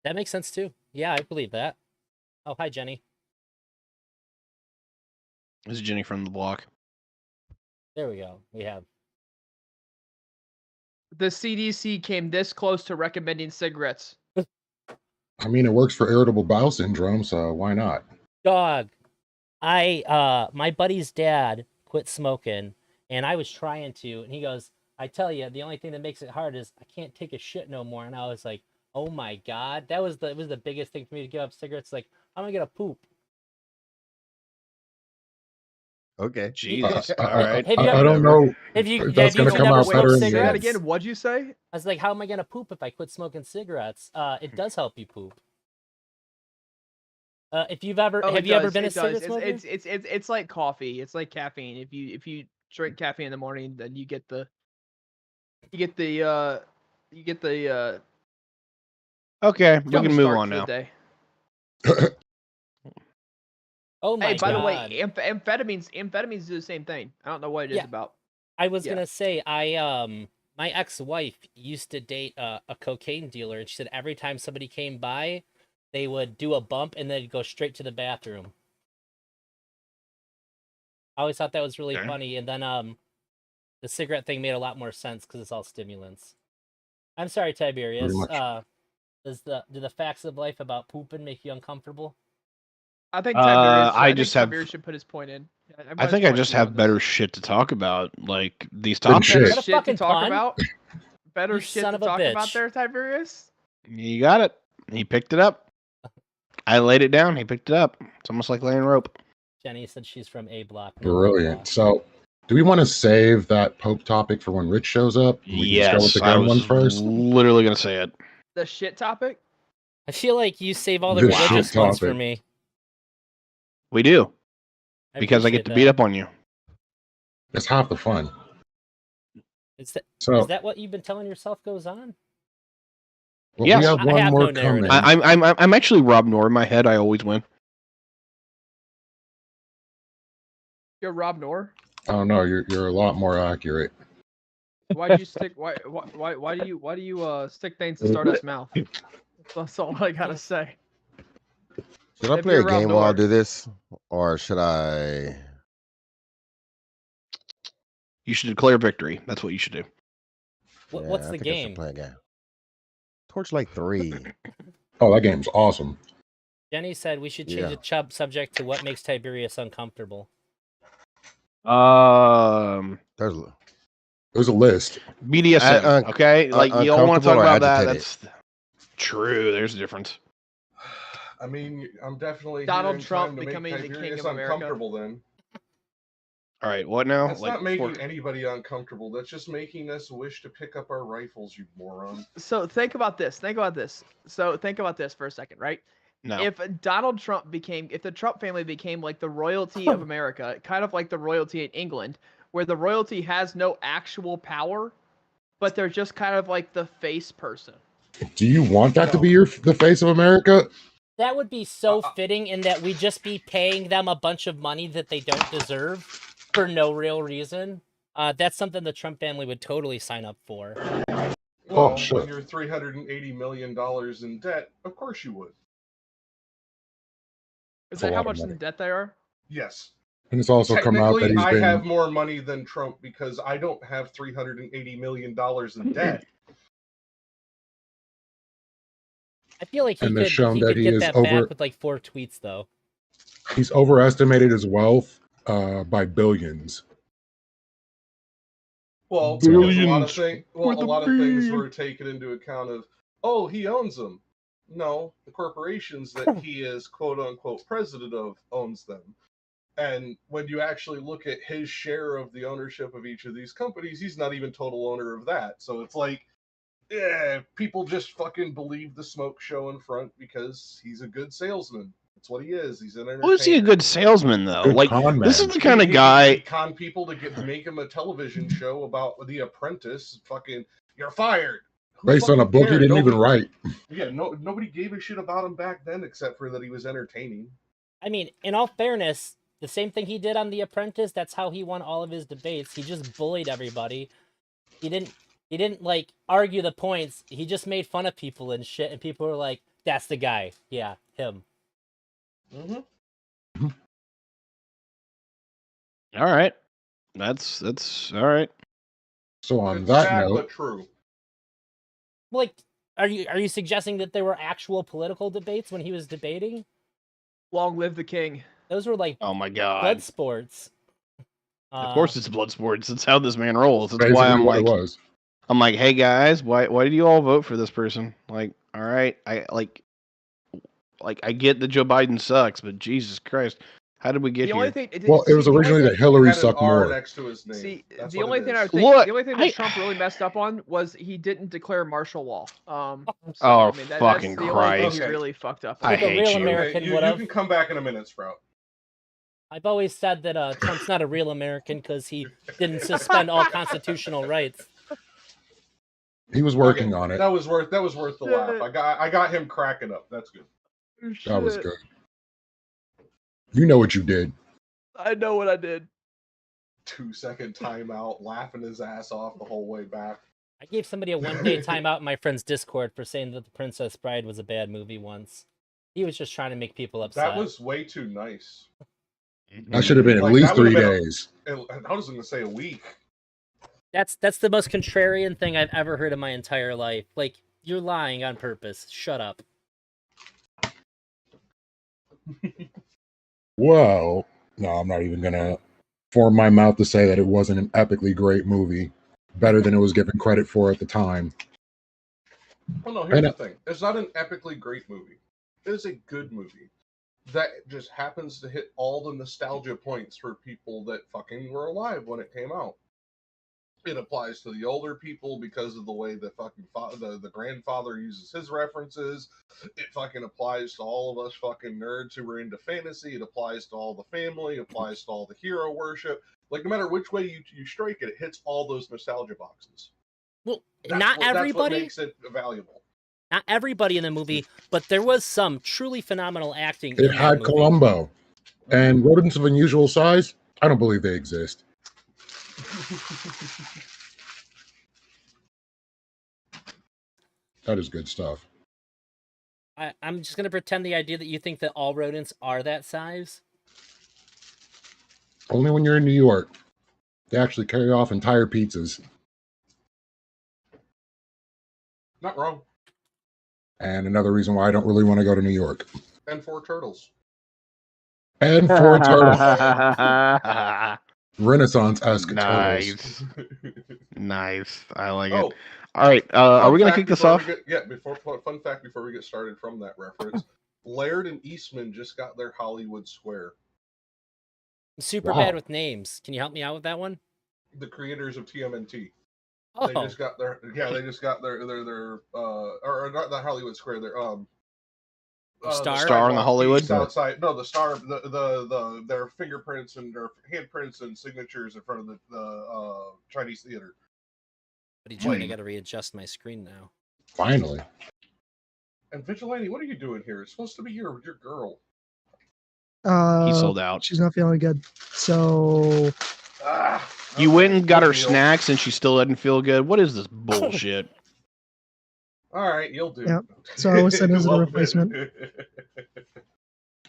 That makes sense too. Yeah, I believe that. Oh, hi, Jenny. This is Jenny from the block. There we go. We have. The CDC came this close to recommending cigarettes. I mean, it works for irritable bowel syndrome, so why not? Dog. My buddy's dad quit smoking, and I was trying to, and he goes, I tell you, the only thing that makes it hard is I can't take a shit no more. And I was like, oh my God. It was the biggest thing for me to give up cigarettes. Like, I'm gonna get a poop. Okay. Jesus. I, All right. Have you I ever, don't know have you, if that's have you going to come never out smoked better in Say the that cigarettes? end. again. What'd you say? I was like, how am I gonna poop if I quit smoking cigarettes? It does help you poop. If you've ever, Oh, have it you ever does, been a it does. cigarette smoker? It's like coffee. It's like caffeine. If you drink caffeine in the morning, then you get the Okay, we jump can move start on to the now. day. Oh my Hey, by God. the way, amphetamines do the same thing. I don't know what it is Yeah. about. I was Yeah. gonna say, my ex-wife used to date a cocaine dealer, and she said every time somebody came by, they would do a bump and then go straight to the bathroom. I always thought that was really Okay. funny, and then the cigarette thing made a lot more sense because it's all stimulants. I'm sorry, Tiberius. much. Do the facts of life about pooping make you uncomfortable? I think I Tiberius should put his point in. I think I just have better shit to talk about, like these Good topics. shit. better Is that a shit to fucking talk pun? about. Better You shit son to of a talk about bitch. there, Tiberius. You got it. He picked it up. I laid it down. He picked it up. It's almost like laying rope. Jenny said she's from A block. Brilliant. So, do we want to save that Pope topic for when Rich shows up? We can just go with Yes, the I gun one was first. literally gonna say it. The shit topic. I feel like you save all the The religious shit ones for topic. me. We do because I get appreciate to beat that. up on you. That's half the fun. Is So, that what you've been telling yourself goes on? well, Yes. we have I one have more no narrative. coming. I'm actually Rob Noor in my head. I always win. You're Rob Noor. Oh no, you're a lot more accurate. Why do you stick? Why do you stick things in Stardust's mouth? That's all I gotta say. Should I If play a you're Rob game while I Noor. do this, or should I? You should declare victory. That's what you should do. What's I the think I should game? play a game. Torchlight 3. Oh, that game's awesome. Jenny said we should change Yeah. the subject to what makes Tiberius uncomfortable. There's There's a list. BDSM. Okay, like you all want to talk uncomfortable or about that. agitated? That's true. There's a difference. I mean, I'm definitely Donald here in Trump time to becoming make the king Tiberius of America. uncomfortable. Then All right, what now? that's Like not making anybody uncomfortable. That's just making us wish to pick up our rifles, you moron. So think about this. Think about this for a second, right? no. If Donald Trump if the Trump family became like the royalty of America, kind of like the royalty in England, where the royalty has no actual power, but they're just kind of like the face person. Do you want that to No. be the face of America? That would be so fitting in that we just be paying them a bunch of money that they don't deserve for no real reason. That's something the Trump family would totally sign up for. Well, sure. when you're $380 million in debt, of course you would. Is That's a that how lot of much in money. debt they are? Yes. And it's also come out that Technically, he's I been. have more money than Trump because I don't have $380 million in debt. I feel like he And they've could shown that he get is that over. back with like 4 tweets though. He's overestimated his wealth by billions. Well, because a lot of Billions things were taken into account of, oh, he owns them. No, the corporations that he is quote unquote president of owns them. And when you actually look at his share of the ownership of each of these companies, he's not even total owner of that. So it's like, yeah, people just fucking believe the smoke show in front because he's a good salesman. That's what he is. He's an entertainer. Well, is he a good salesman though? Good Like con this man. is the kind of He guy. con people to make him a television show about The Apprentice. Fucking, you're fired. Who Based on a fucking book he cared? didn't even write. Yeah, nobody gave a shit about him back then except for that he was entertaining. I mean, in all fairness, the same thing he did on The Apprentice, that's how he won all of his debates. He just bullied everybody. He didn't like argue the points. He just made fun of people and shit, and people were like, That's the guy. Yeah, him. Mm-hmm. All right. That's all right. So on It's that sad note, but true. Like, are you suggesting that there were actual political debates when he was debating? Long live the king. Those were like Oh my god. blood sports. Of course it's blood sports. That's how this man rolls. That's why basically I'm what it like was. hey guys, why did you all vote for this person? Like, all right, I I get that Joe Biden sucks, but Jesus Christ, how did we get The only here? thing, Well, it was the only originally thing- that Hillary He had an sucked R more. next to his name. See, That's the what only it thing I is. think, Look, the only thing that Trump really messed up on was he didn't declare martial law. So, Oh, I mean, that's fucking the only thing he Christ. really fucked up I on. Like a hate real you. American Okay, you would have. can come back in a minute, Sprout. I've always said that Trump's not a real American because he didn't suspend all constitutional rights. He was working on it. That was worth the laugh. I got him cracking up. That's good. That was good. You know what you did. I know what I did. 2-second timeout, laughing his ass off the whole way back. I gave somebody a 1-day timeout in my friend's Discord for saying that The Princess Bride was a bad movie once. He was just trying to make people upset. That was way too nice. That should have been at Like, least that would've 3 been days. I was going to say a week. That's the most contrarian thing I've ever heard in my entire life. Like, you're lying on purpose. Shut up. Well, no, I'm not even gonna form my mouth to say that it wasn't an epically great movie, better than it was given credit for at the time. Well, no, here's the thing. It's not an epically great movie. It is a good movie that just happens to hit all the nostalgia points for people that fucking were alive when it came out. It applies to the older people because of the way the fucking the grandfather uses his references. It fucking applies to all of us fucking nerds who were into fantasy. It applies to all the family. It applies to all the hero worship. Like, no matter which way you strike it, it hits all those nostalgia boxes. Well, That's what makes it valuable. Not everybody in the movie, but there was some truly phenomenal acting It in that had movie. Columbo. And rodents of unusual size, I don't believe they exist. That is good stuff. I'm just going to pretend the idea that you think that all rodents are that size. Only when you're in New York. They actually carry off entire pizzas. Not wrong. And another reason why I don't really want to go to New York. And 4 turtles. And 4 turtles. Renaissance-esque turtles. Nice. Nice. I like it. Oh, All right. Are we going to kick this off? Fun fact before we get started from that reference. Laird and Eastman just got their Hollywood Square. I'm super bad with names. Can you help me out with that one? The creators of TMNT. Oh. They just got their or not the Hollywood Square, their Star on the Hollywood? Outside. No, the star, their fingerprints and their handprints and signatures in front of the Chinese theater. But he's trying to gotta readjust my screen now. Finally. And Vigilante, what are you doing here? It's supposed to be your girl. He sold out. She's not feeling good. So You went and got her snacks and she still doesn't feel good? What is this bullshit? All right, you'll do. Yep. So I was sent as a replacement.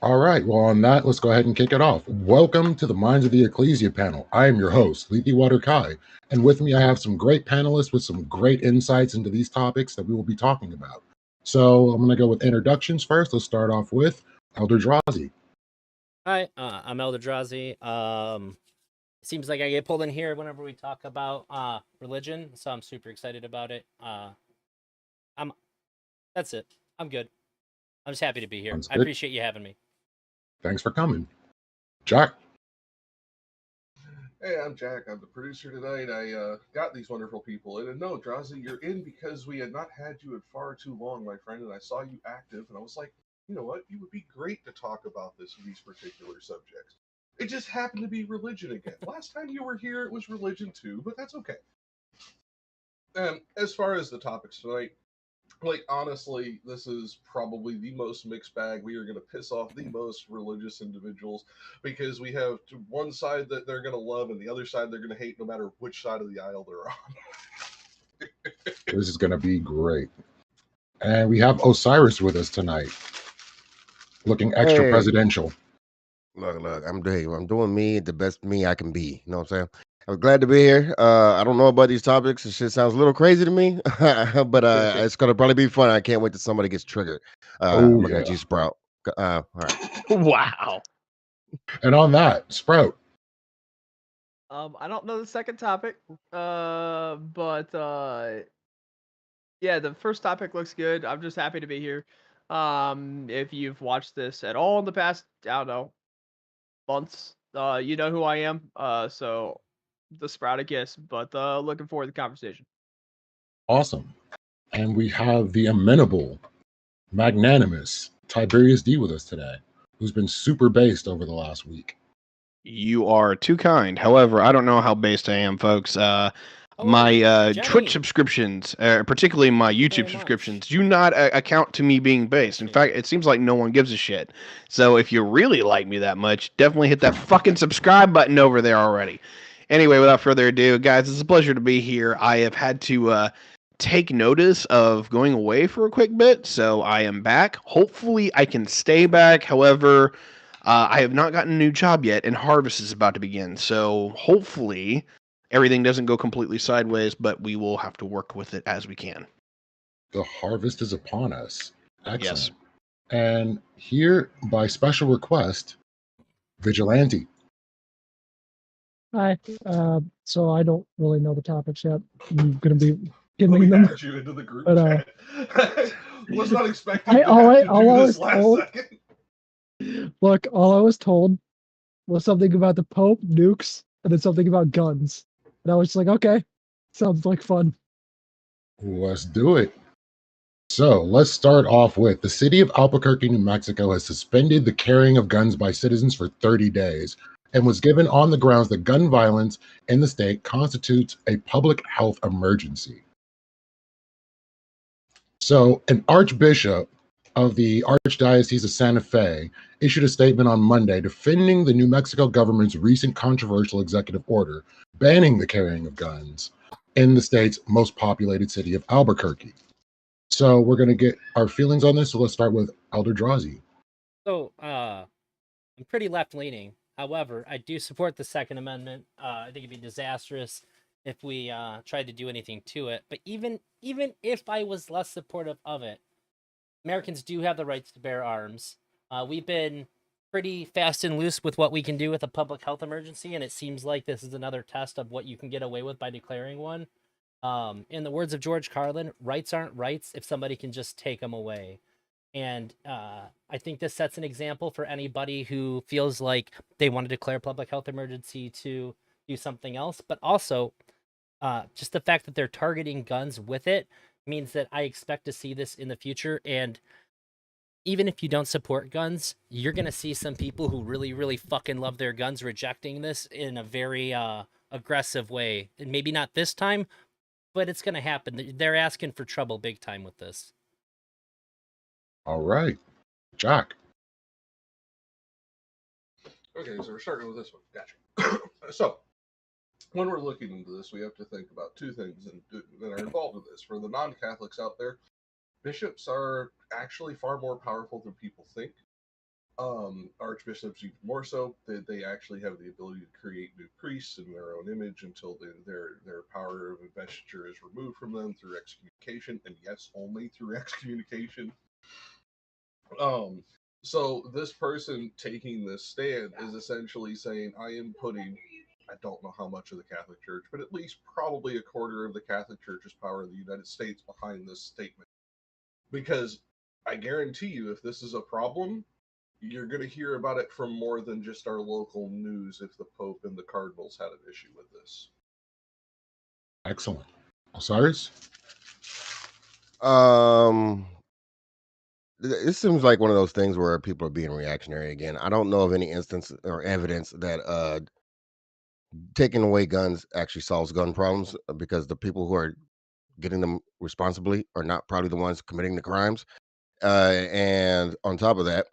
All right. Well, on that, let's go ahead and kick it off. Welcome to the Minds of the Ecclesia panel. I am your host, Leafy Water Kai. And with me, I have some great panelists with some great insights into these topics that we will be talking about. So I'm going to go with introductions first. Let's start off with Elder Drazi. Hi, I'm Elder Drazi. It seems like I get pulled in here whenever we talk about religion, so I'm super excited about it. That's it. I'm good. I'm just happy to be here. I appreciate you having me. Thanks for coming. Jack. Hey, I'm Jack. I'm the producer tonight. I got these wonderful people in. And no, Drazi, you're in because we had not had you in far too long, my friend, and I saw you active, and I was like, you know what? You would be great to talk about these particular subjects. It just happened to be religion again. Last time you were here, it was religion too, but that's okay. And as far as the topics tonight, like, honestly, this is probably the most mixed bag. We are going to piss off the most religious individuals because we have one side that they're going to love and the other side they're going to hate no matter which side of the aisle they're on. This is going to be great. And we have Osiris with us tonight, looking extra Hey, presidential. look, I'm doing me the best me I can be. You know what I'm saying? I'm glad to be here. I don't know about these topics. This shit sounds a little crazy to me, but it's gonna probably be fun. I can't wait till somebody gets triggered. Oh, I'm looking at yeah. you, Sprout. All right. Wow. And on that, Sprout, I don't know the second topic, but yeah, the first topic looks good. I'm just happy to be here. If you've watched this at all in the past, I don't know, months, you know who I am. So the Sprouted Kiss, but looking forward to the conversation. awesome. And we have the amenable, magnanimous Tiberius D with us today, who's been super based over the last week. You are too kind. However, I don't know how based I am, folks. My Jenny. Twitch subscriptions, particularly my Very YouTube much. subscriptions, do not account to me being based. In fact, it seems like no one gives a shit. So if you really like me that much, definitely hit that fucking subscribe button over there already. Anyway, without further ado, guys, it's a pleasure to be here. I have had to take notice of going away for a quick bit, so I am back. Hopefully, I can stay back. However, I have not gotten a new job yet, and harvest is about to begin. So hopefully, everything doesn't go completely sideways, but we will have to work with it as we can. The harvest is upon us. Excellent. Yes. And here, by special request, Vigilante. Hi. So I don't really know the topics yet. I'm gonna be Let giving me them. add you into the group But, chat. Was not expecting I- to all have I- to all do I this was last told- second. Look, all I was told was something about the Pope, nukes, and then something about guns. And I was just like, okay, sounds like fun. Let's do it. So let's start off with the city of Albuquerque, New Mexico has suspended the carrying of guns by citizens for 30 days and was given on the grounds that gun violence in the state constitutes a public health emergency. So, an archbishop of the Archdiocese of Santa Fe issued a statement on Monday defending the New Mexico government's recent controversial executive order banning the carrying of guns in the state's most populated city of Albuquerque. So, we're going to get our feelings on this. So, let's start with Elder Drazi. So, I'm pretty left leaning. However, I do support the Second Amendment. I think it'd be disastrous if we tried to do anything to it. But even if I was less supportive of it, Americans do have the rights to bear arms. We've been pretty fast and loose with what we can do with a public health emergency, and it seems like this is another test of what you can get away with by declaring one. In the words of George Carlin, rights aren't rights if somebody can just take them away. And I think this sets an example for anybody who feels like they want to declare public health emergency to do something else. But also, just the fact that they're targeting guns with it means that I expect to see this in the future. And even if you don't support guns, you're going to see some people who really, really fucking love their guns rejecting this in a very aggressive way. And maybe not this time, but it's going to happen. They're asking for trouble big time with this. All right, Jack. Okay, so we're starting with this one. Gotcha. So, when we're looking into this, we have to think about two things that are involved with this. For the non-Catholics out there, bishops are actually far more powerful than people think. Archbishops even more so. They actually have the ability to create new priests in their own image until their power of investiture is removed from them through excommunication, and yes, only through excommunication. So this person taking this stand is essentially saying, I am putting, I don't know how much of the Catholic Church, but at least probably a quarter of the Catholic Church's power in the United States behind this statement. Because I guarantee you, if this is a problem, you're going to hear about it from more than just our local news if the Pope and the Cardinals had an issue with this. Excellent. Osiris? It seems like one of those things where people are being reactionary again. I don't know of any instance or evidence that taking away guns actually solves gun problems because the people who are getting them responsibly are not probably the ones committing the crimes. And on top of that,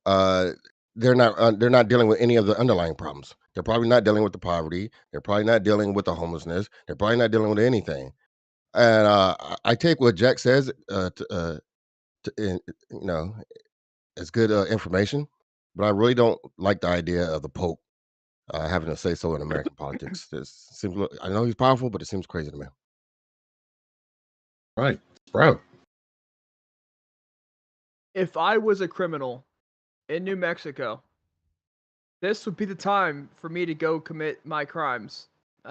uh, they're not dealing with any of the underlying problems. They're probably not dealing with the poverty. They're probably not dealing with the homelessness. They're probably not dealing with anything. And I take what Jack says, you know, it's good information, but I really don't like the idea of the Pope having to say so in American politics. I know he's powerful, but it seems crazy to me. Right. Sprout. If I was a criminal in New Mexico, this would be the time for me to go commit my crimes.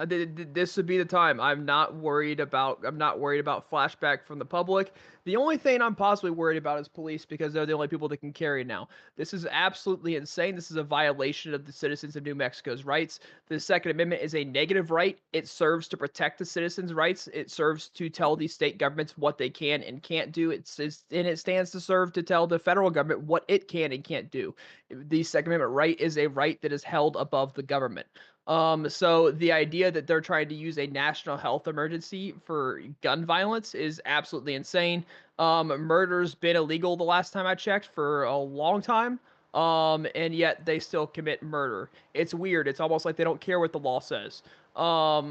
This would be the time. I'm not worried about flashback from the public. The only thing I'm possibly worried about is police because they're the only people that can carry now. This is absolutely insane. This is a violation of the citizens of New Mexico's rights. The Second Amendment is a negative right. It serves to protect the citizens' rights. It serves to tell the state governments what they can and can't do. And it stands to serve to tell the federal government what it can and can't do. The Second Amendment right is a right that is held above the government. So the idea that they're trying to use a national health emergency for gun violence is absolutely insane. Murder's been illegal the last time I checked for a long time. And yet they still commit murder. It's weird. It's almost like they don't care what the law says. I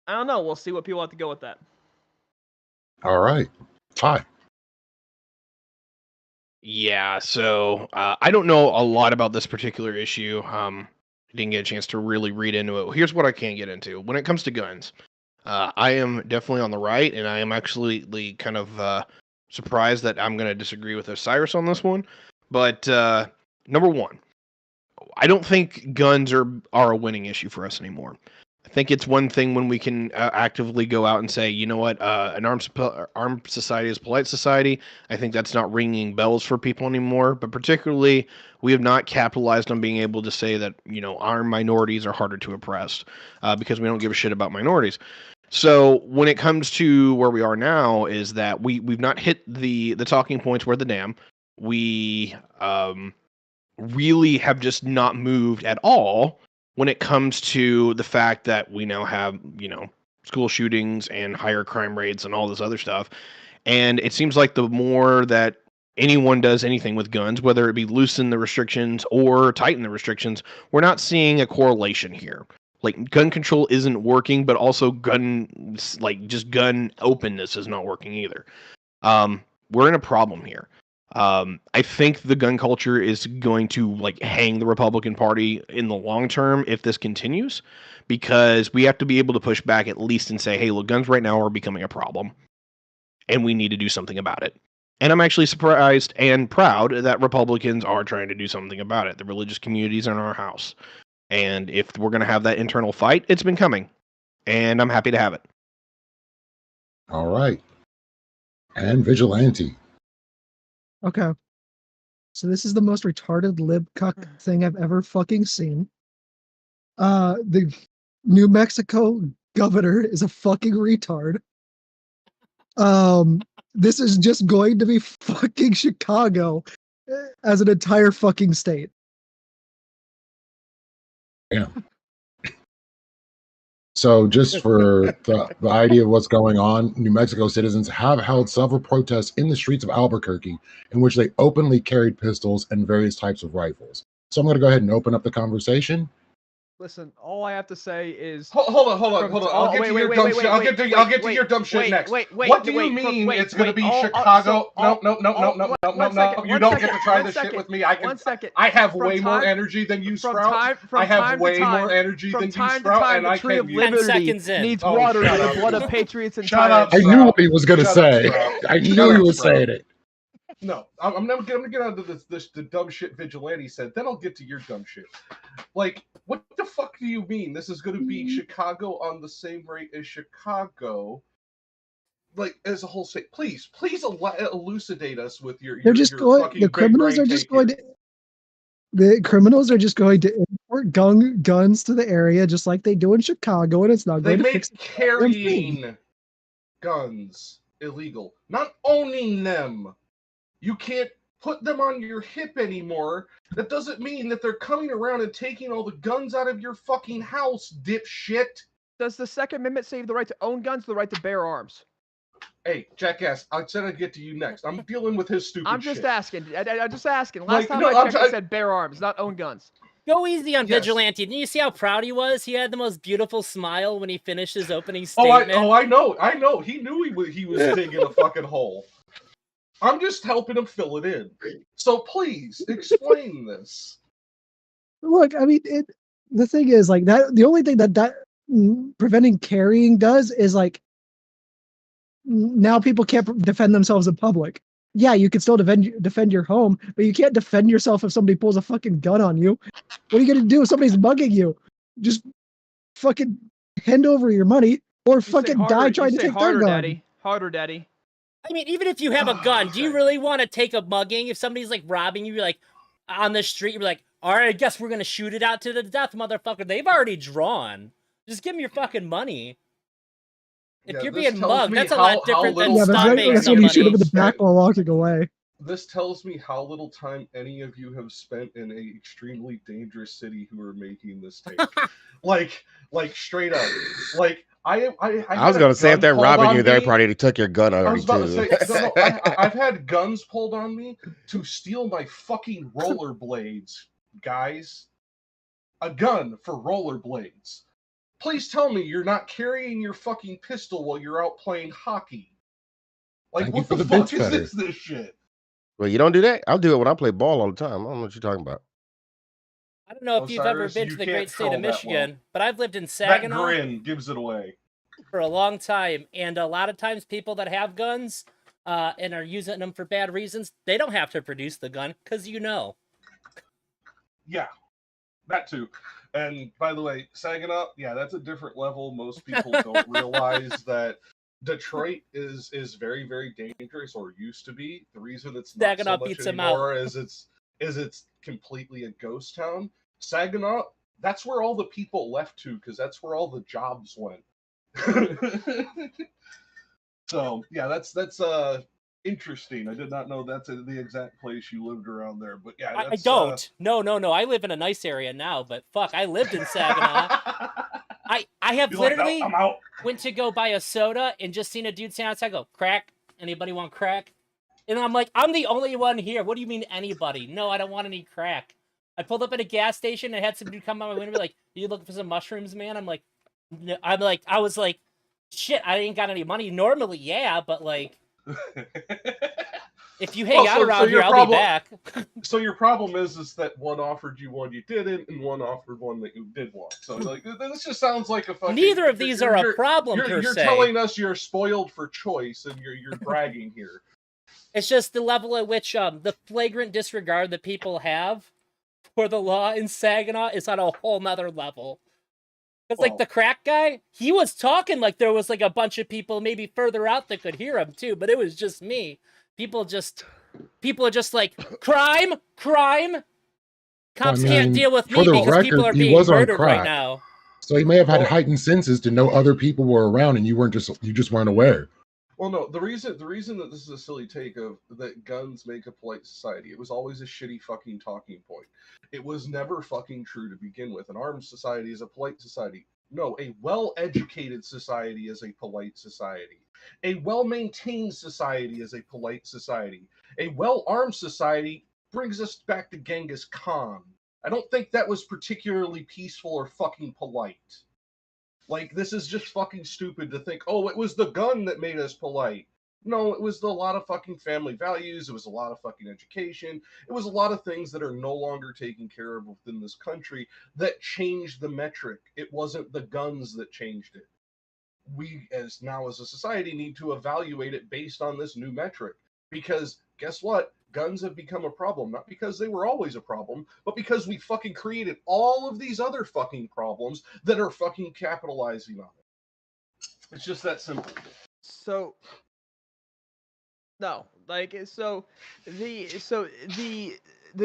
don't know. We'll see what people have to go with that. All right. Hi. Yeah, so I don't know a lot about this particular issue. Didn't get a chance to really read into it. Here's what I can get into. When it comes to guns, I am definitely on the right, and I am actually kind of surprised that I'm going to disagree with Osiris on this one. But number one, I don't think guns are a winning issue for us anymore. I think it's one thing when we can actively go out and say, you know what, an armed society is a polite society. I think that's not ringing bells for people anymore. But particularly, we have not capitalized on being able to say that, you know, our minorities are harder to oppress because we don't give a shit about minorities. So when it comes to where we are now, is that we've not hit the talking points where the dam. We really have just not moved at all when it comes to the fact that we now have, you know, school shootings and higher crime rates and all this other stuff. And it seems like the more that anyone does anything with guns, whether it be loosen the restrictions or tighten the restrictions, we're not seeing a correlation here. Like gun control isn't working, but also gun openness is not working either. We're in a problem here. I think the gun culture is going to like hang the Republican Party in the long term if this continues, because we have to be able to push back at least and say, hey, look, guns right now are becoming a problem, and we need to do something about it. And I'm actually surprised and proud that Republicans are trying to do something about it. The religious communities are in our house. And if we're going to have that internal fight, it's been coming. And I'm happy to have it. All right. And Vigilante. Okay. So this is the most retarded lib cuck thing I've ever fucking seen. The New Mexico governor is a fucking retard. This is just going to be fucking Chicago as an entire fucking state. Yeah. So just for the idea of what's going on, New Mexico citizens have held several protests in the streets of Albuquerque in which they openly carried pistols and various types of rifles. So I'm going to go ahead and open up the conversation. Listen, all I have to say is Hold on. I'll get to your dumb shit. I'll get to your dumb shit next. What do you mean it's going to be Chicago? No. You don't get to try this shit with me. I have way more energy than you, Sprout. I have way more energy than you, Sprout, and I Tree of can. 10 Liberty seconds in. needs Oh, water shut for the up. blood of patriots and Shut up, I tyrants. knew what he was going to Shut up, say. Sprout. I knew Shut he up, was Sprout. saying it. No, I'm never gonna get onto the dumb shit Vigilante said. Then I'll get to your dumb shit. Like, what the fuck do you mean? This is gonna be Chicago on the same rate as Chicago, like as a whole state. Please elucidate us with your. They're just your going. fucking The big criminals brain are just take going here. to. The criminals are just going to import guns to the area, just like they do in Chicago, and it's not They going to make fix the damn thing. carrying guns illegal, not owning them. You can't put them on your hip anymore. That doesn't mean that they're coming around and taking all the guns out of your fucking house, dipshit. Does the Second Amendment say the right to own guns, the right to bear arms? Hey, jackass, I said I'd get to you next. I'm dealing with his stupid I'm just shit. asking. I'm just asking. Last Like, time no, I I'm checked, it said bear arms, not own guns. Go easy on Yes. Vigilante. Didn't you see how proud he was? He had the most beautiful smile when he finished his opening Oh, statement. I know. He knew he was digging a fucking hole. I'm just helping him fill it in. So please explain this. Look, I mean, the thing is like that. The only thing that preventing carrying does is like now people can't defend themselves in public. Yeah, you can still defend your home, but you can't defend yourself if somebody pulls a fucking gun on you. What are you gonna do if somebody's mugging you? Just fucking hand over your money or fucking die trying to take their gun. Daddy. Harder, daddy. I mean, even if you have a gun, do you Okay. really want to take a mugging? If somebody's like robbing you, you're like on the street, you're like, all right, I guess we're gonna shoot it out to the death, motherfucker. They've already drawn. Just give me your fucking money. If you're this being tells mugged, me that's a how- lot how different than little Yeah, time stopping that's when you shoot him in the somebody. back while walking away. This tells me how little time any of you have spent in a extremely dangerous city who are making this take. like straight up. Like I was had gonna a say if gun they're pulled robbing on you, they me. probably took your gun I already was about too. to say, no, I've had guns pulled on me to steal my fucking rollerblades, guys. A gun for rollerblades. Please tell me you're not carrying your fucking pistol while you're out playing hockey. Like, Thank you what for the the fuck bits is cutter. this shit? Well, you don't do that. I'll do it when I play ball all the time. I don't know what you're talking about. I don't know if you've ever Osiris, been you to the can't great state of troll that well. Michigan, but I've lived in That Saginaw grin gives it away. for a long time, and a lot of times people that have guns and are using them for bad reasons, they don't have to produce the gun because you know. Yeah, that too. And by the way, Saginaw, yeah, that's a different level. Most people don't realize that Detroit is very, very dangerous, or used to be. The reason it's not Saginaw so much beats 'em anymore out. is it's completely a ghost town. Saginaw, that's where all the people left to, because that's where all the jobs went. So yeah, that's interesting. I did not know that's the exact place you lived around there, but yeah, I that's don't. No. I live in a nice area now, but fuck, I lived in Saginaw. I have You're like, literally "Nope, I'm out." went to go buy a soda and just seen a dude stand outside. Go, crack? Anybody want crack? And I'm like, I'm the only one here. What do you mean anybody? No, I don't want any crack. I pulled up at a gas station and had some dude come by my window and be like, "You looking for some mushrooms, man?" I'm like, no. I was like, shit, I ain't got any money. Normally, yeah, but like, if you hang out around here, I'll be back. So your problem is that one offered you one you didn't, and one offered one that you did want. So like, this just sounds like a fucking. Neither of these are a problem per You're se. telling us you're spoiled for choice, and you're bragging here. It's just the level at which the flagrant disregard that people have for the law in Saginaw is on a whole nother level. Because like the crack guy, he was talking like there was like a bunch of people maybe further out that could hear him too, but it was just me. People are just like, crime. Cops can't deal with me because people are being murdered right now. So he may have had heightened senses to know other people were around, and you just weren't aware. Well, no, the reason that this is a silly take of that guns make a polite society, it was always a shitty fucking talking point. It was never fucking true to begin with. An armed society is a polite society. No, a well-educated society is a polite society. A well-maintained society is a polite society. A well-armed society brings us back to Genghis Khan. I don't think that was particularly peaceful or fucking polite. Like, this is just fucking stupid to think, oh, it was the gun that made us polite. No, it was a lot of fucking family values. It was a lot of fucking education. It was a lot of things that are no longer taken care of within this country that changed the metric. It wasn't the guns that changed it. We, as a society, need to evaluate it based on this new metric. Because guess what? Guns have become a problem, not because they were always a problem, but because we fucking created all of these other fucking problems that are fucking capitalizing on it. It's just that simple. So no, like the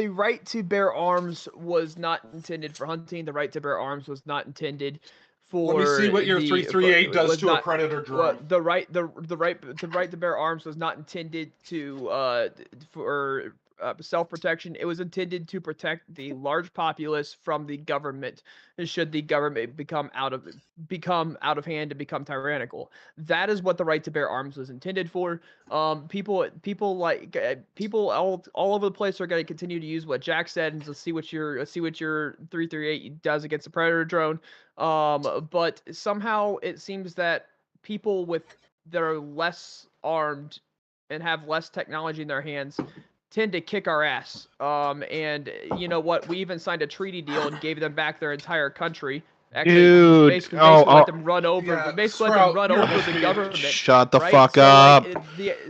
right to bear arms was not intended for hunting. The right to bear arms was not intended for. Let me see what your 338 does to a predator drone. The right to bear arms was not intended to for self-protection. It was intended to protect the large populace from the government should the government become out of hand and become tyrannical. That is what the right to bear arms was intended for. People all over the place are going to continue to use what Jack said, and see what your 338 does against a predator drone. But somehow it seems that people that are less armed and have less technology in their hands tend to kick our ass. And you know what? We even signed a treaty deal and gave them back their entire country. Actually, Dude, basically let them run over. Yeah, Basically, let Sprout, them run you're over the an government. idiot. shut the right? fuck so, up.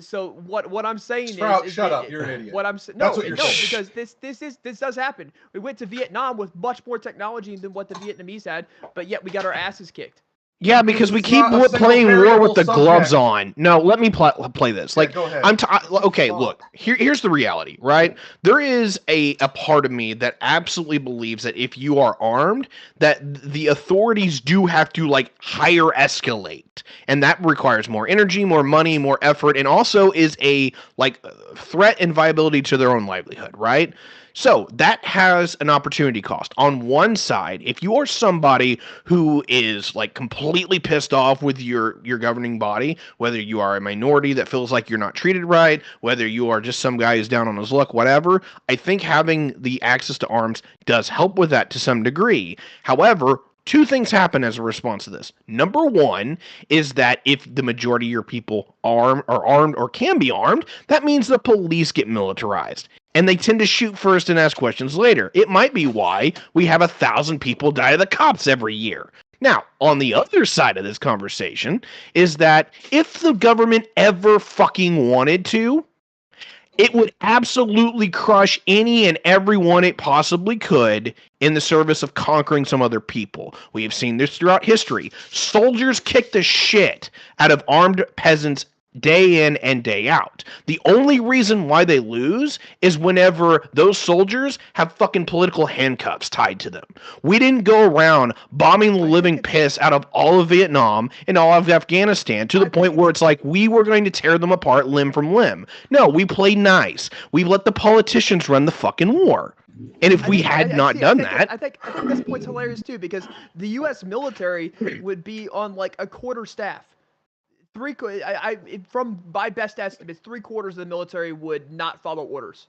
So what I'm saying Sprout, is shut that up. You're an idiot. What I'm saying, That's what you're saying. because this does happen. We went to Vietnam with much more technology than what the Vietnamese had, but yet we got our asses kicked. Yeah, because we It's keep not a single playing war variable with the gloves subject. on. No, let me play this. Yeah, Like, go ahead. okay, Fuck. look, here's the reality, right? There is a part of me that absolutely believes that if you are armed, that the authorities do have to, like, higher escalate. And that requires more energy, more money, more effort, and also is a, like, threat and viability to their own livelihood, right? So that has an opportunity cost. On one side, if you are somebody who is like completely pissed off with your governing body, whether you are a minority that feels like you're not treated right, whether you are just some guy who's down on his luck, whatever, I think having the access to arms does help with that to some degree. However, two things happen as a response to this. Number one is that if the majority of your people are armed or can be armed, that means the police get militarized. And they tend to shoot first and ask questions later. It might be why we have 1,000 people die to the cops every year. Now, on the other side of this conversation is that if the government ever fucking wanted to, it would absolutely crush any and everyone it possibly could in the service of conquering some other people. We have seen this throughout history. Soldiers kick the shit out of armed peasants day in and day out. The only reason why they lose is whenever those soldiers have fucking political handcuffs tied to them. We didn't go around bombing the living piss out of all of Vietnam and all of Afghanistan to the point where it's like we were going to tear them apart limb from limb. No, we played nice. We let the politicians run the fucking war. And if we had not done that, I think this point's hilarious too, because the U.S. military would be on like a quarter staff. From my best estimates, 3/4 of the military would not follow orders.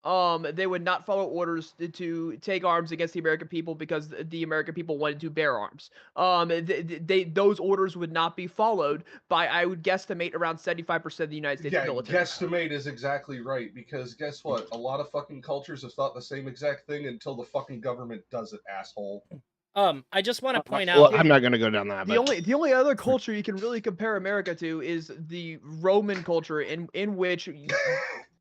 They would not follow orders to take arms against the American people because the American people wanted to bear arms. Those orders would not be followed by, I would guesstimate, around 75% of the United States military. Guesstimate is exactly right, because guess what? A lot of fucking cultures have thought the same exact thing until the fucking government does it, asshole. I just want to point well, out. I'm not going to go down that. The only other culture you can really compare America to is the Roman culture, in which,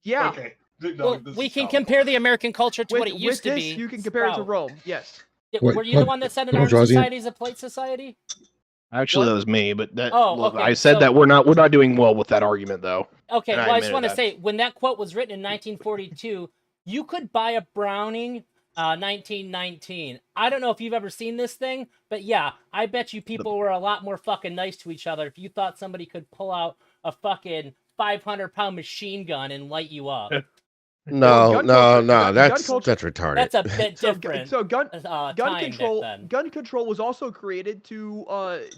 yeah. Okay. No, Well, we can compare the American culture to what it used to be. You can compare it to Rome. Yes. Were you the one that said an armed society is a polite society? Actually, that was me, but that okay. I said that we're not doing well with that argument, though. Okay, well, I just want to say, when that quote was written in 1942, you could buy a Browning 1919. I don't know if you've ever seen this thing, but yeah, I bet you people were a lot more fucking nice to each other if you thought somebody could pull out a fucking 500-pound machine gun and light you up. No, that's retarded. That's a bit different. So gun control was also created to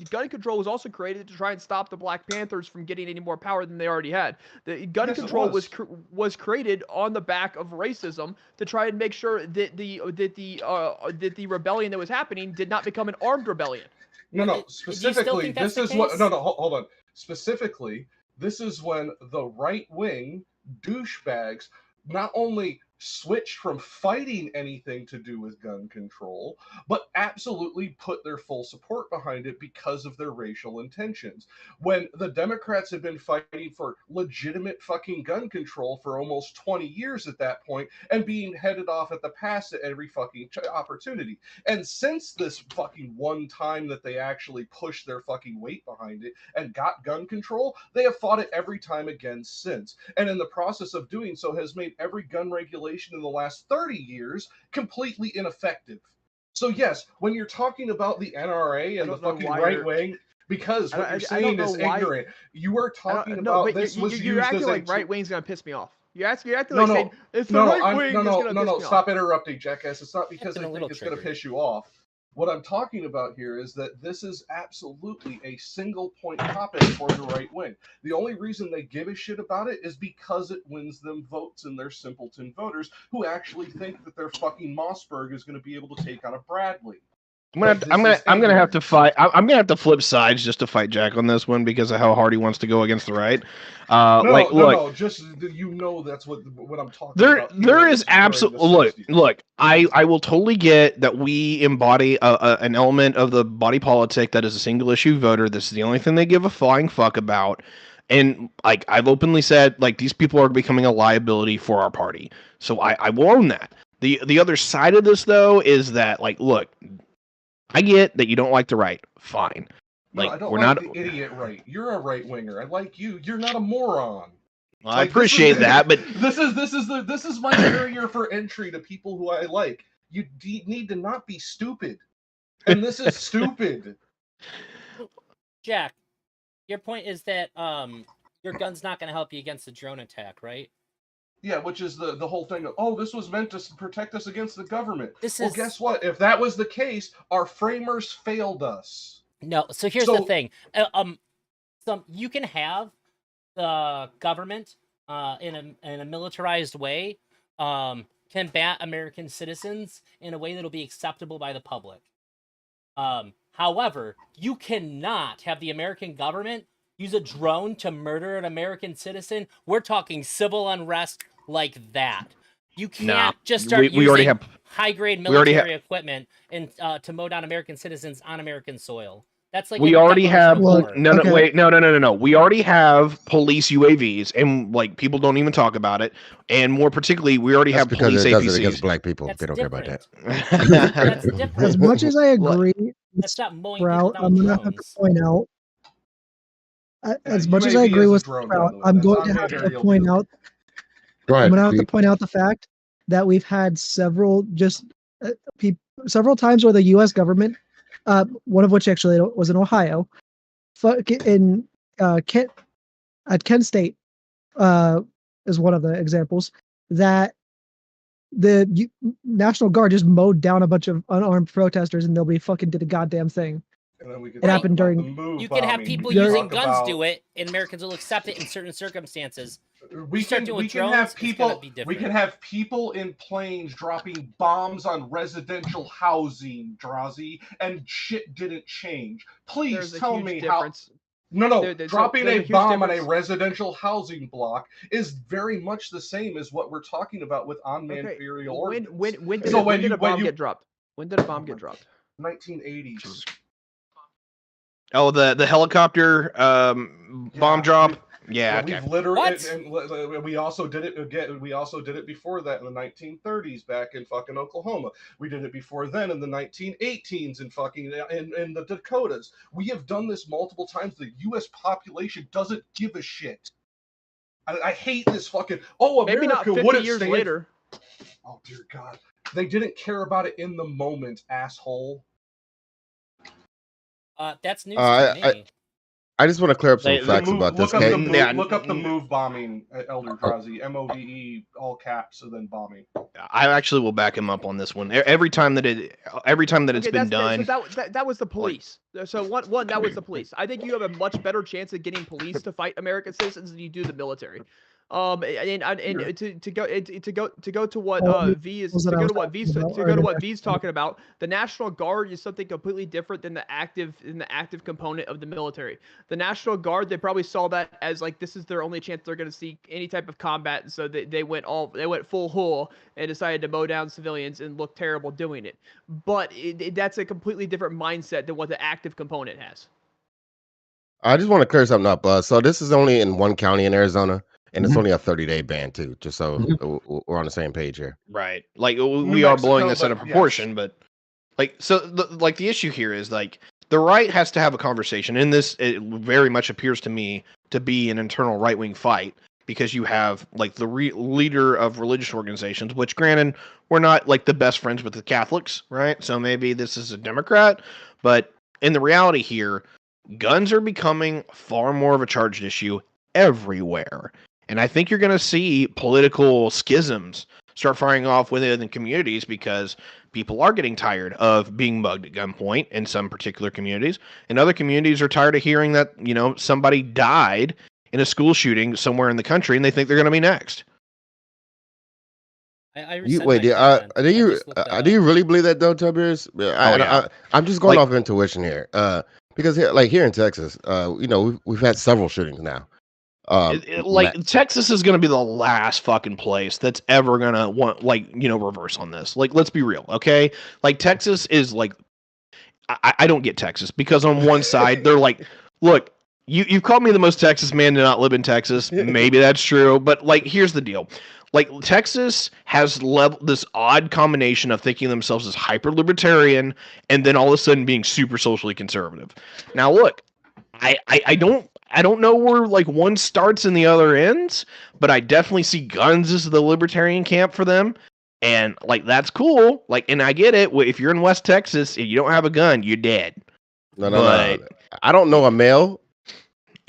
try and stop the Black Panthers from getting any more power than they already had. The gun control was created on the back of racism to try and make sure that the rebellion that was happening did not become an armed rebellion. No, specifically, this is what. No, hold on. Specifically, this is when the right wing douchebags not only switched from fighting anything to do with gun control, but absolutely put their full support behind it because of their racial intentions. When the Democrats have been fighting for legitimate fucking gun control for almost 20 years at that point and being headed off at the pass at every fucking opportunity. And since this fucking one time that they actually pushed their fucking weight behind it and got gun control, they have fought it every time again since. And in the process of doing so has made every gun regulation in the last 30 years completely ineffective. So yes, when you're talking about the NRA and the fucking right wing, because what you're saying is ignorant. You are talking about this was used you're acting as like right wing's gonna piss me off. You're acting like No, saying it's the no, right wing is gonna piss me stop off. interrupting, jackass. It's not because been I a think little it's going to triggered. piss you off. What I'm talking about here is that this is absolutely a single point topic for the right wing. The only reason they give a shit about it is because it wins them votes and they're simpleton voters who actually think that their fucking Mossberg is going to be able to take on a Bradley. I'm gonna have to fight. I'm gonna have to flip sides just to fight Jack on this one because of how hard he wants to go against the right. No. Just that's what I'm talking about. There is absolutely look. I will totally get that we embody an element of the body politic that is a single issue voter. This is the only thing they give a flying fuck about. And like I've openly said, like these people are becoming a liability for our party. So I will own that. The other side of this though is that like look. I get that you don't like the right. Fine. No, Like I don't we're like not the idiot right. You're a right winger. I like you. You're not a moron. Well, I appreciate that, but this is my barrier for entry to people who I like. You need to not be stupid, and this is stupid. Jack, your point is that your gun's not going to help you against the drone attack, right? Yeah, which is the whole thing of, oh, this was meant to protect us against the government. Well, guess what? If that was the case, our framers failed us. No, so here's the thing. You can have the government in a militarized way combat American citizens in a way that'll be acceptable by the public. However, you cannot have the American government use a drone to murder an American citizen. We're talking civil unrest like that. You can't just start using high-grade military equipment and to mow down American citizens on American soil. That's like we already have no. We already have police UAVs, and like people don't even talk about it. And more particularly, we already have police APCs. Does it against black people. That's they don't different. care about that. That's different. As much as I agree, that's not mowing Sprout, people down I'm with gonna have to drones. point out. As much as I agree with Sprout, I'm going to have to point out. I'm going to have to point out the fact that we've had several several times where the U.S. government, one of which actually was in Ohio, at Kent State, is one of the examples that the National Guard just mowed down a bunch of unarmed protesters and nobody fucking did a goddamn thing. And then we could it happened during. You can have people using guns do it, and Americans will accept it in certain circumstances. We can have people in planes dropping bombs on residential housing, Drazi, and shit didn't change. Please tell me difference. how. Dropping a bomb on a residential housing block is very much the same as what we're talking about with unmanned aerial ordnance. When did a bomb get dropped? When did a bomb get dropped? 1980s. Oh, the helicopter bomb drop. Yeah, okay. We've literally, and we also did it again. We also did it before that in the 1930s, back in fucking Oklahoma. We did it before then in the 1918s in fucking in the Dakotas. We have done this multiple times. The U.S. population doesn't give a shit. I hate this fucking. Oh, America, maybe not 50 years later. Oh dear God, they didn't care about it in the moment, asshole. That's news to me. I just want to clear up some facts about this. Look up the move bombing at Elder Drazi, MOVE, all caps, and then bombing. I actually will back him up on this one. Every time that it's been done. So that was the police. So one that was the police. I think you have a much better chance of getting police to fight American citizens than you do the military. And to go to what V's talking about, the National Guard is something completely different than the active component of the military. The National Guard, they probably saw that as like this is their only chance they're going to see any type of combat, and so they went full hull and decided to mow down civilians and look terrible doing it. But that's a completely different mindset than what the active component has. I just want to clear something up. So this is only in one county in Arizona. And it's only a 30-day ban too, just so we're on the same page here. Right. Like we are blowing this out of proportion, but like the issue here is like the right has to have a conversation. And this it very much appears to me to be an internal right-wing fight because you have like the leader of religious organizations, which granted we're not like the best friends with the Catholics, right? So maybe this is a Democrat, but in the reality here, guns are becoming far more of a charged issue everywhere. And I think you're going to see political schisms start firing off within the communities because people are getting tired of being mugged at gunpoint in some particular communities. And other communities are tired of hearing that, somebody died in a school shooting somewhere in the country and they think they're going to be next. I You reset wait, my comment. do I you just looked that do you up. really believe that though, Tiberius? Oh, yeah. I'm just going Like- off intuition here, because here in Texas, we've had several shootings now. Texas is going to be the last fucking place that's ever going to want, reverse on this. Like, let's be real, okay? Like, Texas is like, I don't get Texas because on one side they're like, look, you've called me the most Texas man to not live in Texas. Maybe that's true, but like, here's the deal. Like, Texas has this odd combination of thinking themselves as hyper libertarian and then all of a sudden being super socially conservative. Now, look, I don't know where like one starts and the other ends, but I definitely see guns as the libertarian camp for them. And like, that's cool. Like, and I get it. If you're in West Texas, if you don't have a gun, you're dead. No. But- I don't know a male.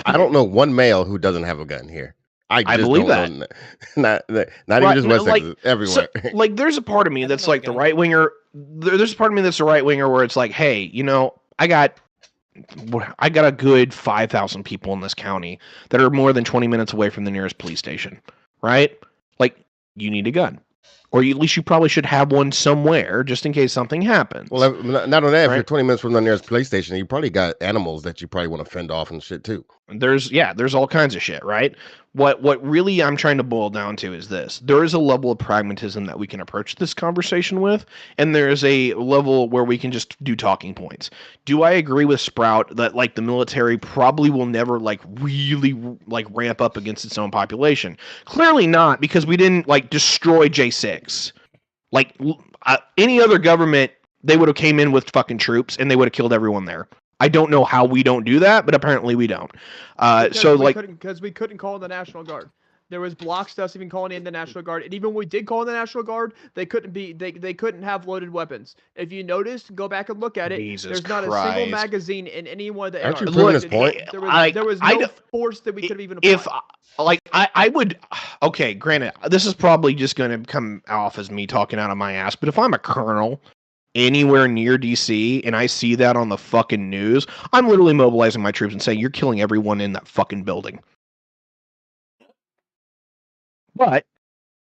I don't know one male who doesn't have a gun here. I just believe don't know. Not Right, even just West like, Texas, everywhere. So, like, there's a part of me I don't that's know a like the gun. right winger. There's a part of me that's the right winger where it's like, hey, I got a good 5,000 people in this county that are more than 20 minutes away from the nearest police station, right? Like, you need a gun. Or at least you probably should have one somewhere just in case something happens. Well, not only that, if Right. you're 20 minutes from the nearest police station, you probably got animals that you probably want to fend off and shit too. There's all kinds of shit, right? What really I'm trying to boil down to is this. There is a level of pragmatism that we can approach this conversation with, and there is a level where we can just do talking points. Do I agree with Sprout that like the military probably will never like really like ramp up against its own population? Clearly not, because we didn't like destroy J6. Like any other government, they would have came in with fucking troops and they would have killed everyone there. I don't know how we don't do that, but apparently we don't. Because we couldn't call in the National Guard. There was block stuff even calling in the National Guard, and even when we did call in the National Guard, they couldn't have loaded weapons. If you noticed, go back and look at it. Jesus There's not a single Christ. magazine in any one of the. Aren't you NRs. proving his point? There was no force that we could have even applied. If I would, okay, granted, this is probably just going to come off as me talking out of my ass, but if I'm a colonel anywhere near DC and I see that on the fucking news, I'm literally mobilizing my troops and saying, you're killing everyone in that fucking building. Will But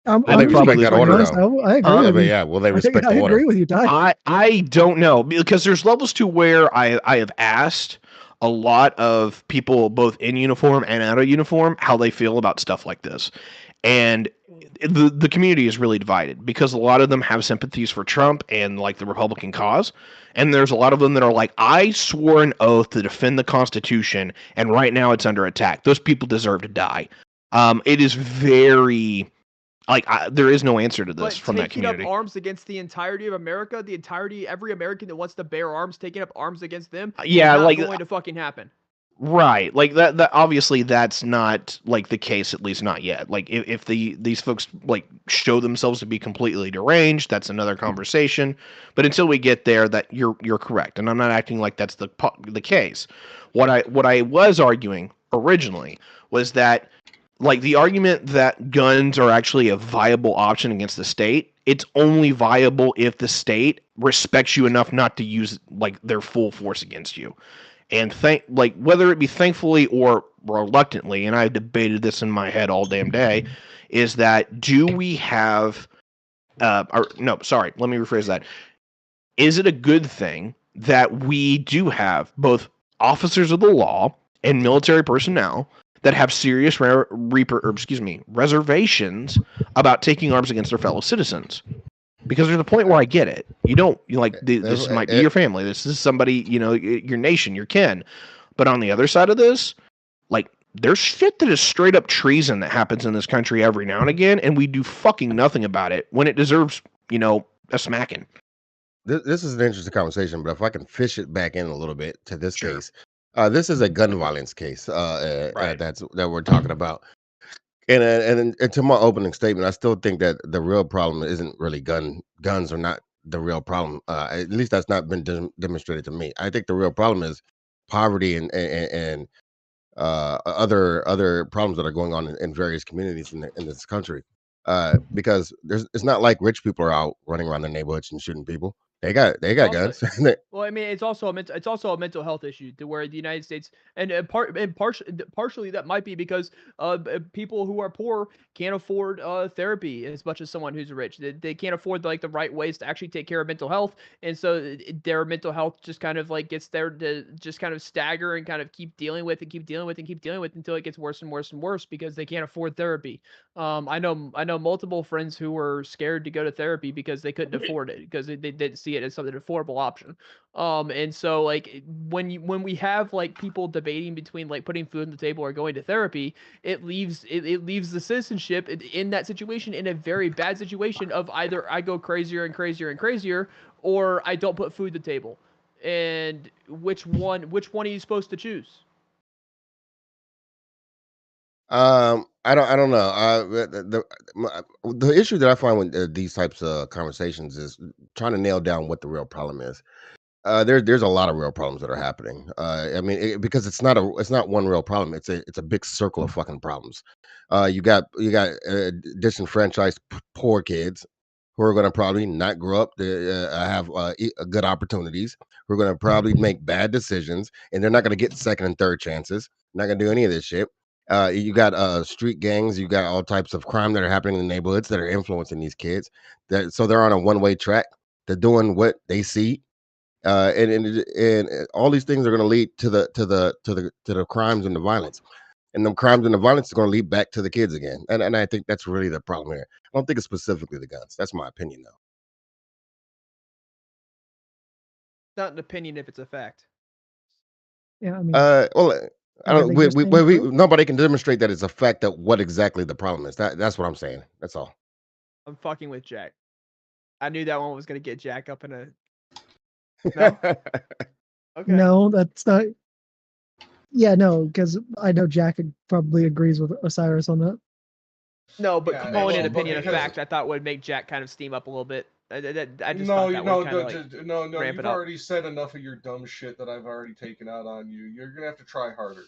they I'm respect probably that like, order honest, though? I agree. Yeah, with but you. yeah, will they I respect the agree order? with you, Ty. I don't know, because there's levels to where I have asked a lot of people both in uniform and out of uniform how they feel about stuff like this. And the community is really divided because a lot of them have sympathies for Trump and like the Republican cause. And there's a lot of them that are like, I swore an oath to defend the Constitution, and right now it's under attack. Those people deserve to die. It is very like there is no answer to this from that taking community. up arms against the entirety of America, every American that wants to bear arms, taking up arms against them, Yeah, is not like going to fucking happen. Right, like that obviously that's not like the case, at least not yet. Like if these folks like show themselves to be completely deranged, that's another conversation. But until we get there, that you're correct, and I'm not acting like that's the case. What I was arguing originally was that like the argument that guns are actually a viable option against the state, it's only viable if the state respects you enough not to use like their full force against you. And whether it be thankfully or reluctantly, and I've debated this in my head all damn day, is that do we have let me rephrase that. Is it a good thing that we do have both officers of the law and military personnel that have serious reservations about taking arms against their fellow citizens? Because there's a point where I get it. This might be your family. This is somebody, your nation, your kin. But on the other side of this, like, there's shit that is straight up treason that happens in this country every now and again, and we do fucking nothing about it when it deserves, a smacking. This is an interesting conversation, but if I can fish it back in a little bit to this Sure. case, this is a gun violence case Right. that we're talking about. And to my opening statement, I still think that the real problem isn't really guns are not the real problem. At least that's not been demonstrated to me. I think the real problem is poverty and other problems that are going on in various communities in this country. Because it's not like rich people are out running around their neighborhoods and shooting people. They got Also, guns. well, I mean, it's also a mental health issue to where the United States partially that might be because people who are poor can't afford therapy as much as someone who's rich. They can't afford like the right ways to actually take care of mental health, and so their mental health just kind of like gets there to just kind of stagger and kind of keep dealing with and keep dealing with and keep dealing with until it gets worse and worse and worse because they can't afford therapy. I know multiple friends who were scared to go to therapy because they couldn't afford it because they didn't see it as something affordable option. And so like when we have like people debating between like putting food on the table or going to therapy, it leaves the citizenship in that situation in a very bad situation of either I go crazier and crazier and crazier or I don't put food on the table. And which one are you supposed to choose? I don't know. The issue that I find with these types of conversations is trying to nail down what the real problem is. There's a lot of real problems that are happening. I mean, because it's not one real problem. It's a big circle of fucking problems. You got disenfranchised poor kids who are going to probably not grow up to have good opportunities. Who are going to probably make bad decisions, and they're not going to get second and third chances. Not going to do any of this shit. You got street gangs. You got all types of crime that are happening in the neighborhoods that are influencing these kids. So they're on a one-way track. They're doing what they see, and all these things are going to lead to the crimes and the violence, and the crimes and the violence is going to lead back to the kids again. And I think that's really the problem here. I don't think it's specifically the guns. That's my opinion, though. Not an opinion if it's a fact. Yeah, I mean, Well, I are don't. they just saying true? Nobody can demonstrate that it's a fact that what exactly the problem is. That's what I'm saying. That's all. I'm fucking with Jack. I knew that one was gonna get Jack up in a no. Okay. No, that's not. Yeah, no, because I know Jack probably agrees with Osiris on that. No, but Yeah, calling well, an but opinion a because fact, I thought would make Jack kind of steam up a little bit. I just no, thought that no, would kind no, of like no, no. ramp You've it up. already said enough of your dumb shit that I've already taken out on you. You're gonna have to try harder.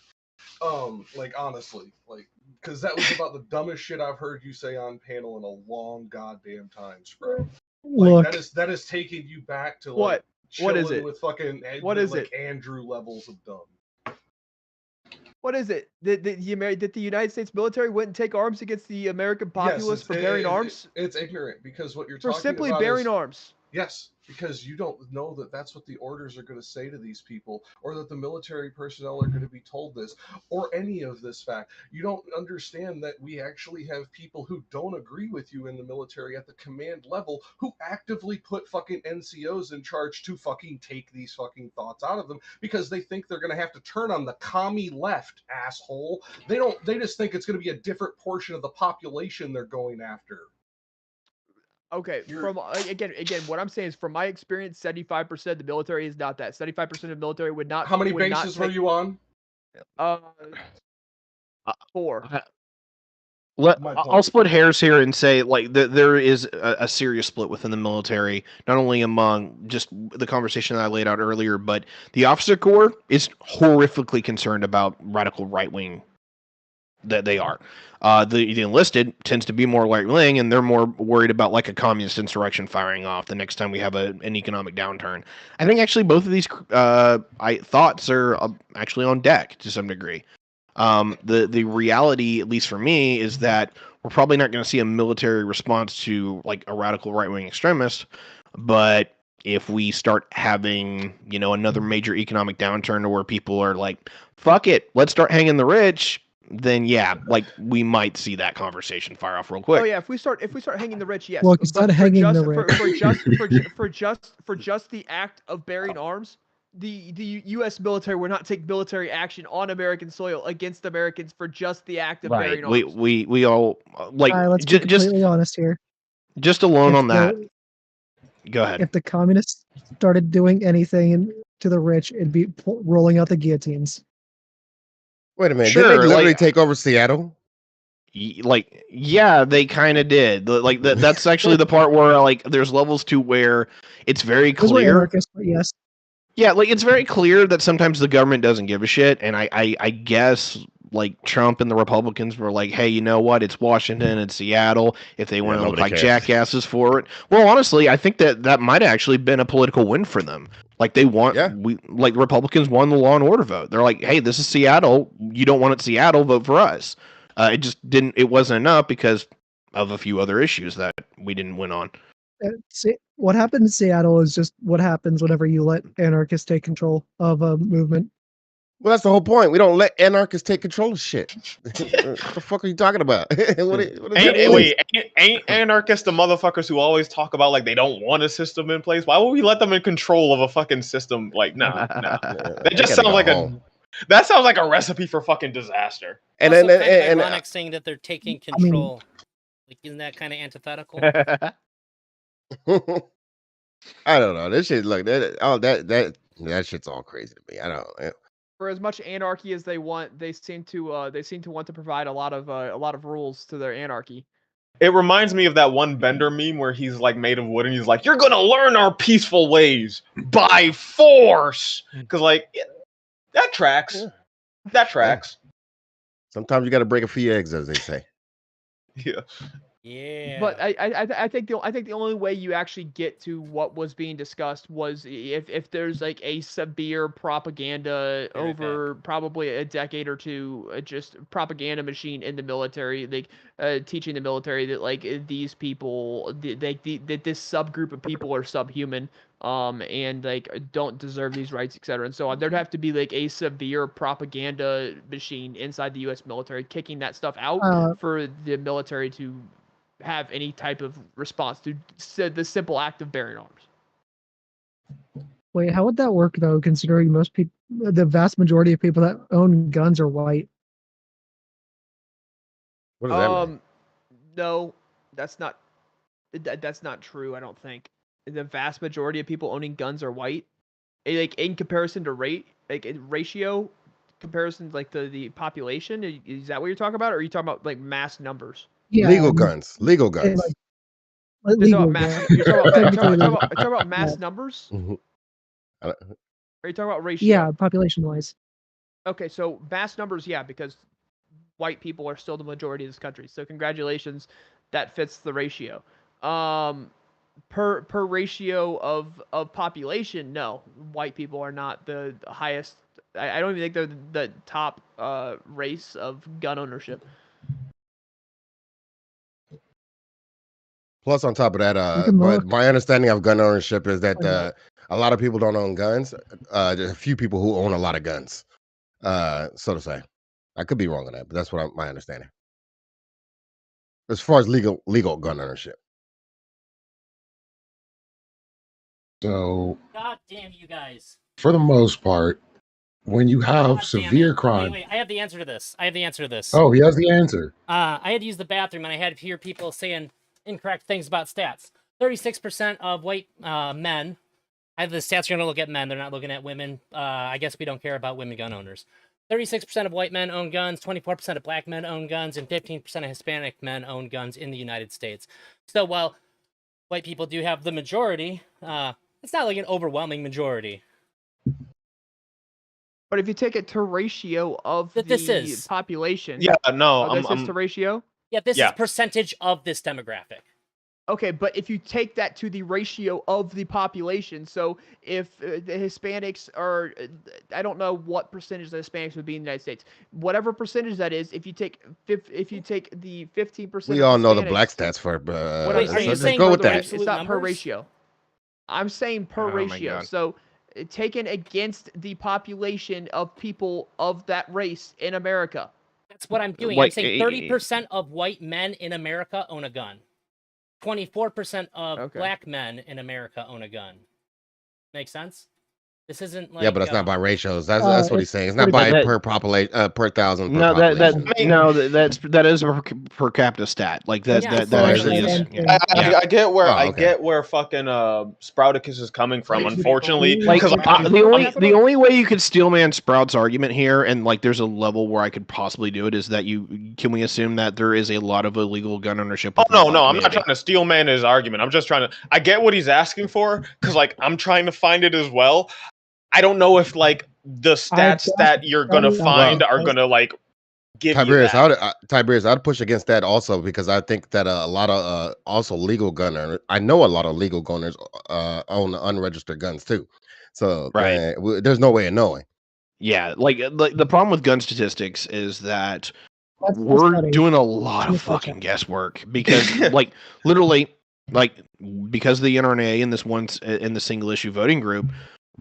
Like honestly, like, because that was about the dumbest shit I've heard you say on panel in a long goddamn time, Sprout. Like Look, that is taking you back to like What? What is chilling it? with fucking What is like it? Andrew levels of dumb. What is it? Did the United States military wouldn't take arms against the American populace Yes, for bearing arms? it's ignorant because what you're For talking simply about bearing is arms. yes, because you don't know that that's what the orders are going to say to these people, or that the military personnel are going to be told this, or any of this fact. You don't understand that we actually have people who don't agree with you in the military at the command level who actively put fucking NCOs in charge to fucking take these fucking thoughts out of them because they think they're going to have to turn on the commie left, asshole. They just think it's going to be a different portion of the population they're going after. Okay, from again, what I'm saying is, from my experience, 75% of the military is not that. 75% of the military would not. How many would not bases were take, you on? Uh, Uh, 4. I'll split hairs here and say like there is a serious split within the military, not only among just the conversation that I laid out earlier, but the officer corps is horrifically concerned about radical right wing that they are. The enlisted tends to be more right wing, and they're more worried about like a communist insurrection firing off the next time we have an economic downturn. I think actually both of these thoughts are actually on deck to some degree. The reality, at least for me, is that we're probably not going to see a military response to like a radical right wing extremist, but if we start having another major economic downturn to where people are like, "Fuck it, let's start hanging the rich," then yeah, like we might see that conversation fire off real quick. Oh yeah, if we start hanging the rich, yes. Look, it's But not for hanging just the rich. for just the act of bearing arms, the U.S. military will not take military action on American soil against Americans for just the act of bearing We arms. we all like Let's be just completely honest here. alone If on that. the Go ahead. if the communists started doing anything to the rich, it'd be rolling out the guillotines. Wait a minute. Sure, Didn't they literally like take over Seattle? like yeah, they kind of did. Like that's actually the part where like there's levels to where it's very Those were clear. anarchists, but yes. Yeah, like it's very clear that sometimes the government doesn't give a shit, and I guess like Trump and the Republicans were like, hey, you know what? It's Washington and Seattle. If they want to look nobody like cares. jackasses for it, well, honestly, I think that might have actually been a political win for them. Like they want, Yeah. like Republicans won the law and order vote. They're like, hey, this is Seattle. You don't want it Seattle, vote for us. It just didn't. It wasn't enough because of a few other issues that we didn't win on. What happened in Seattle is just what happens whenever you let anarchists take control of a movement. Well, that's the whole point. We don't let anarchists take control of shit. What the fuck are you talking about? what is Ain't anarchists the motherfuckers who always talk about like they don't want a system in place? Why would we let them in control of a fucking system? Like, nah. That just sounds like that sounds like a recipe for fucking disaster. And Also then kind of and ironic saying that they're taking control. Like, isn't that kind of antithetical? I don't know. This shit, look, that shit's all crazy to me. I don't. For as much anarchy as they want, they seem to want to provide a lot of rules to their anarchy. It reminds me of that one Bender meme where he's like made of wood and he's like, "You're gonna learn our peaceful ways by force," because like that tracks. Yeah. That tracks. Sometimes you got to break a few eggs, as they say. Yeah. Yeah. But I think the only way you actually get to what was being discussed was if there's like a severe propaganda over probably a decade or two, just propaganda machine in the military, like teaching the military that like these people, that this subgroup of people are subhuman, and like don't deserve these rights, etc. and so on. There'd have to be like a severe propaganda machine inside the U.S. military kicking that stuff out for the military to have any type of response to the simple act of bearing arms. Wait, how would that work though? Considering most people, the vast majority of people that own guns are white. What does that mean? No, that's not true. I don't think the vast majority of people owning guns are white. Like in comparison to rate, like in ratio comparisons, like the population. Is that what you're talking about, or are you talking about like mass numbers? Yeah, legal guns. Legal guns. Legal You're talking about mass numbers? Mhm. Are you talking about ratio? Yeah, population wise. Okay, so mass numbers, yeah, because white people are still the majority of this country. So congratulations, that fits the ratio. Per ratio of population, no, white people are not the highest. I don't even think they're the top race of gun ownership. Plus, on top of that, my understanding of gun ownership is that a lot of people don't own guns. There's a few people who own a lot of guns, so to say. I could be wrong on that, but that's what my understanding. As far as legal gun ownership. So, God damn you guys. for the most part, when you have severe crime. Wait, I have the answer to this. Oh, he has the answer. I had to use the bathroom and I had to hear people saying incorrect things about stats. 36% of white men. The stats are going to look at men. They're not looking at women. I guess we don't care about women gun owners. 36% of white men own guns, 24% of black men own guns, and 15% of Hispanic men own guns in the United States. So while white people do have the majority, it's not like an overwhelming majority. But if you take it to ratio of the population, yeah, no, this is to ratio. Yeah, this is percentage of this demographic. Okay, but if you take that to the ratio of the population, so if the Hispanics are, I don't know what percentage the Hispanics would be in the United States, whatever percentage that is, if you take the 15%, we all know the black stats for. Wait, are you saying go with that? It's not per ratio. I'm saying per ratio. So taken against the population of people of that race in America. That's what I'm doing. I'm saying 30% of white men in America own a gun. 24% of black men in America own a gun. Make sense? This isn't like but that's not by ratios. That's what he's saying. It's not by per population per thousand. No, that is a per capita stat. Like that actually is. I get where I get where fucking Sprouticus is coming from. Unfortunately, like the only way you could steelman Sprout's argument here, and like there's a level where I could possibly do it, is that can we assume that there is a lot of illegal gun ownership? Oh no, I'm not trying to steelman his argument. I'm just trying to. I get what he's asking for because like I'm trying to find it as well. I don't know if like the stats that you're gonna find are gonna like give you Tiberius, that. Tiberius, I'd push against that also because I think that a lot of also legal gunners. I know a lot of legal gunners own unregistered guns too. So Right. there's no way of knowing. Yeah, like the problem with gun statistics is that That's the we're study. doing a lot of Just like fucking guesswork because, like, literally, like because of the NRA and this one in the single issue voting group,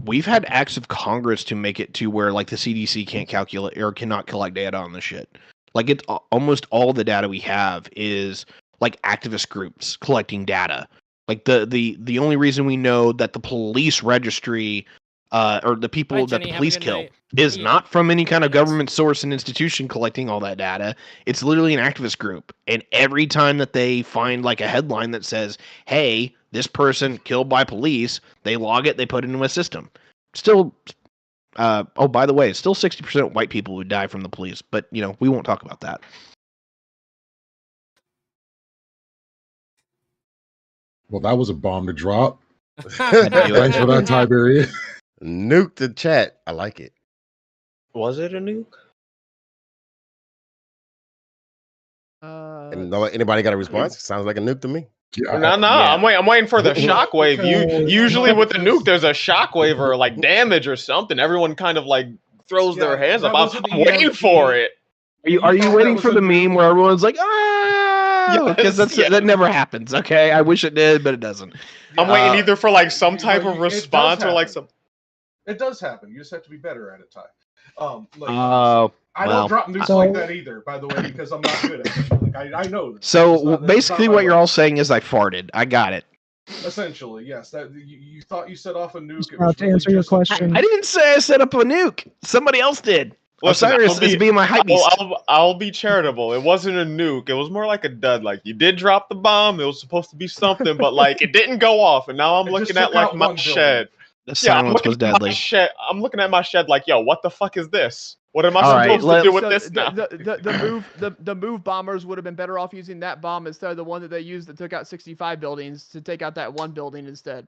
we've had acts of Congress to make it to where like the CDC can't calculate or cannot collect data on this shit. Like it's almost all the data we have is like activist groups collecting data. Like the only reason we know that the police registry or the people Bye, that Jenny. the Have a police good kill night. is Yeah. not from any kind of Minutes. government source and institution collecting all that data. It's literally an activist group. And every time that they find like a headline that says, hey, this person killed by police, they log it, they put it into a system. Still, oh, by the way, it's still 60% white people who die from the police, but you know, we won't talk about that. Well, that was a bomb to drop. I knew Thanks for that, Tiberius. Nuke the chat. I like it. Was it a nuke? And anybody got a response? Sounds like a nuke to me. Yeah, No, yeah. I'm waiting for the shockwave. because- Usually with the nuke, there's a shockwave or like damage or something. Everyone kind of like throws their hands that up. wasn't I'm the waiting EMP. for it. Are you thought waiting that for was the a meme nuke? where everyone's like, ah, because Yes, that never happens. Okay, I wish it did, but it doesn't. I'm waiting either for like some type of It does response or like happen. some. It does happen. You just have to be better at it, Ty. Like, I well, don't drop nukes so- like that either, by the way, because I'm not good at it. Like, I know this. So It's not basically, my what you're way. all saying is I farted. I got it. Essentially, yes. That you thought you set off a nuke. It to was really answer your just a- question. I didn't say I set up a nuke. Somebody else did. Listen, Osiris is being my hype beast. I'll be charitable. It wasn't a nuke. It was more like a dud. Like you did drop the bomb. It was supposed to be something, but like it didn't go off. And now I'm It looking just at took like out my one building. shed. The I'm silence looking was at my deadly. shed. I'm looking at my shed like, yo, what the fuck is this? What am I All right, supposed to do with So this now? the move bombers would have been better off using that bomb instead of the one that they used that took out 65 buildings to take out that one building instead.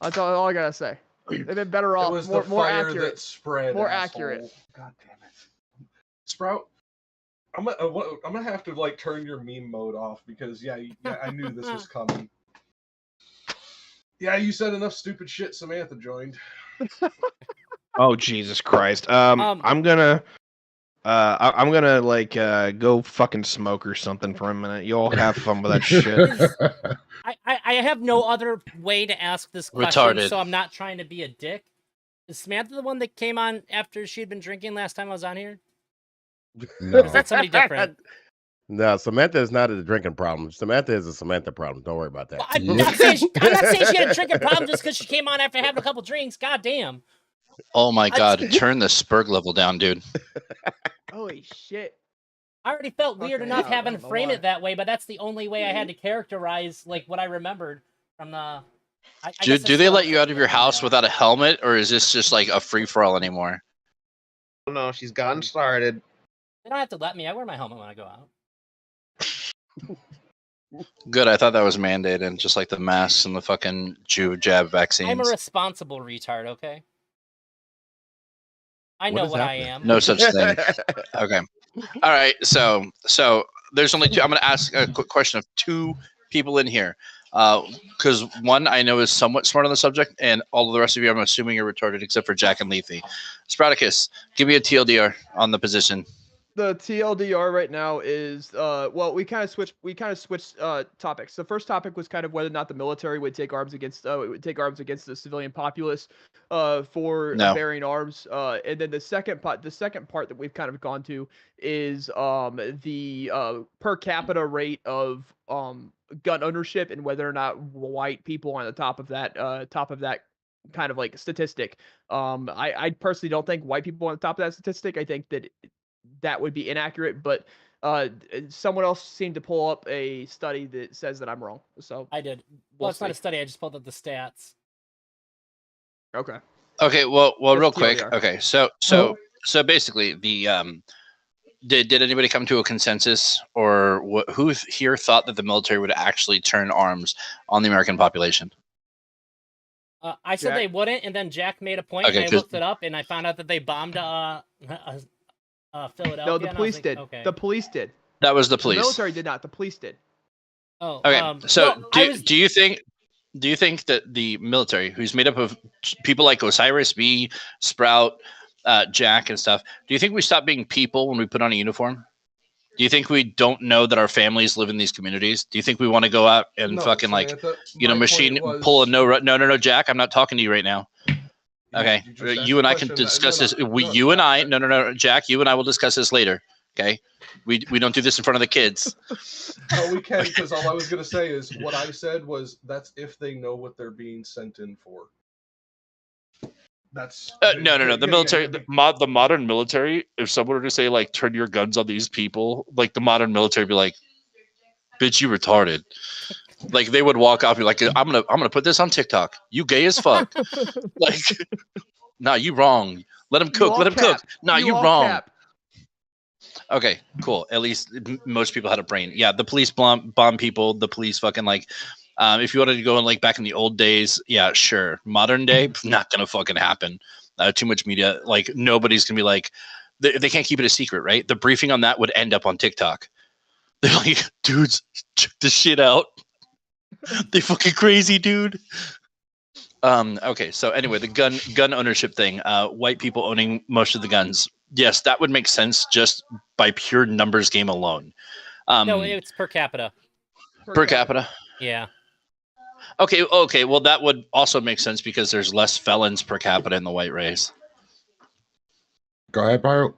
That's all I gotta say. They've been better It off, was more the fire that accurate. spread. More asshole. accurate. God damn it, Sprout. I'm gonna have to like turn your meme mode off because yeah, I knew this was coming. Yeah, you said enough stupid shit. Samantha joined. Oh Jesus Christ. I'm gonna like go fucking smoke or something for a minute. You all have fun with that shit. I have no other way to ask this question, Retarded. so I'm not trying to be a dick. Is Samantha the one that came on after she had been drinking last time I was on here? No. Or is that somebody different? No, Samantha is not a drinking problem. Samantha is a Samantha problem. Don't worry about that. Well, I'm not saying she had a drinking problem just because she came on after having a couple drinks. God damn. Oh my god, turn the Spurg level down, dude. Holy shit. I already felt weird Okay, enough I having to don't know frame why. it that way, but that's the only way I had to characterize like what I remembered from the. I Do guess they it's let you out of your house without a helmet, or is this just like a free for all anymore? No, she's gotten started. They don't have to let me. I wear my helmet when I go out. Good, I thought that was mandated, just like the masks and the fucking jab vaccines. I'm a responsible retard, okay? I know is what happening? I am. No such thing. Okay. All right. So there's only two. I'm going to ask a quick question of two people in here, because one I know is somewhat smart on the subject, and all of the rest of you, I'm assuming, are retarded, except for Jack and Leafy. Sproutacus, give me a TLDR on the position. The TLDR right now is well, we kind of switched topics. The first topic was kind of whether or not the military would take arms against the civilian populace for No. bearing arms. And then the second part that we've kind of gone to is the per capita rate of gun ownership and whether or not white people are on the top of that kind of like statistic. I personally don't think white people are on the top of that statistic. I think that would be inaccurate, but someone else seemed to pull up a study that says that I'm wrong. So I did. Well, We'll it's not a see. study. I just pulled up the stats. okay. Okay. Well, That's real quick. TLDR. Okay. So basically, the did anybody come to a consensus, or who here thought that the military would actually turn arms on the American population? I said Jack? they wouldn't, and then Jack made a point, Okay, and I 'cause- looked it up, and I found out that they bombed Philadelphia. No, the and I was police like, did. Okay. The police did. That was the The police. military did not. The police did. Oh, Okay, so well, I was- do you think that the military, who's made up of people like Osiris, me, Sprout, Jack, and stuff, do you think we stop being people when we put on a uniform? Do you think we don't know that our families live in these communities? Do you think we want to go out and No, fucking Samantha, you know, my machine point was- pull a no, Jack, I'm not talking to you right now. Okay, you just asked you and a I can question. discuss No, this. no, You and I, no, Jack, you and I will discuss this later. Okay, we don't do this in front of the kids. Oh, we can, because all I was going to say is what I said was that's if they know what they're being sent in for. That's No. The military, the modern military. If someone were to say like, "Turn your guns on these people," like the modern military would be like, "Bitch, you retarded." Like they would walk off, be like, "I'm gonna put this on TikTok. You gay as fuck." Like, nah, you wrong. Let him cook. Let him cook. Nah, you wrong. Cap. Okay, cool. At least most people had a brain. Yeah, the police bomb people. The police fucking like. If you wanted to go in like back in the old days, yeah, sure. Modern day, not gonna fucking happen. Too much media. Like nobody's gonna be like, they can't keep it a secret, right? The briefing on that would end up on TikTok. They're like, dudes, check this shit out. They fucking crazy, dude. Okay, so anyway, the gun ownership thing. White people owning most of the guns. Yes, that would make sense just by pure numbers game alone. no, it's per capita. Per capita. Yeah. Okay. Well, that would also make sense because there's less felons per capita in the white race. Go ahead, Pyro.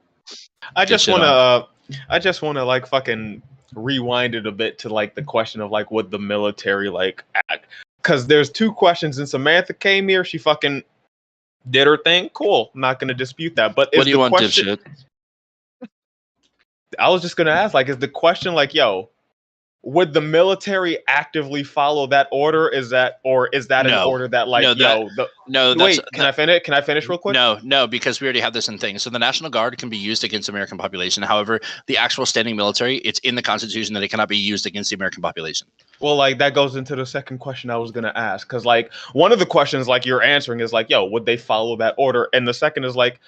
I just want to like fucking rewind it a bit to like the question of like would the military like act? Because there's two questions, and Samantha came here. She fucking did her thing. Cool. I'm not gonna dispute that. But What do you want, dipshit? I was just gonna ask, like, is the question like, yo, would the military actively follow that order? Is that an order that like, wait, can I finish? Can I finish real quick? No, because we already have this in things. So the National Guard can be used against the American population. However, the actual standing military, it's in the Constitution that it cannot be used against the American population. Well, like that goes into the second question I was gonna ask, because like one of the questions like you're answering is like, yo, would they follow that order? And the second is like,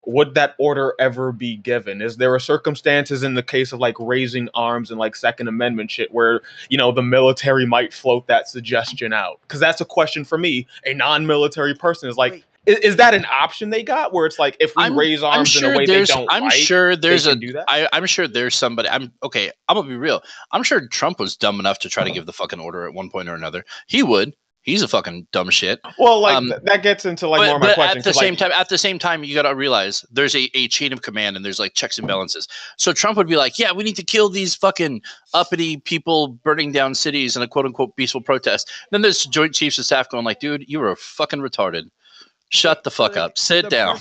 would that order ever be given? Is there a circumstances in the case of like raising arms and like Second Amendment shit where, you know, the military might float that suggestion out? Because that's a question for me, a non-military person, is like, is that an option they got where it's like if we raise arms in a way they don't I'm like, sure there's they can do that? I'm sure there's somebody. I'm gonna be real. I'm sure Trump was dumb enough to try to give the fucking order at one point or another. He would. He's a fucking dumb shit. Well, like that gets into like more of my question. At the same time, you got to realize there's a chain of command and there's like checks and balances. So Trump would be like, yeah, we need to kill these fucking uppity people burning down cities in a quote unquote peaceful protest. Then there's Joint Chiefs of Staff going like, dude, you are fucking retarded. Shut the fuck up. Sit down.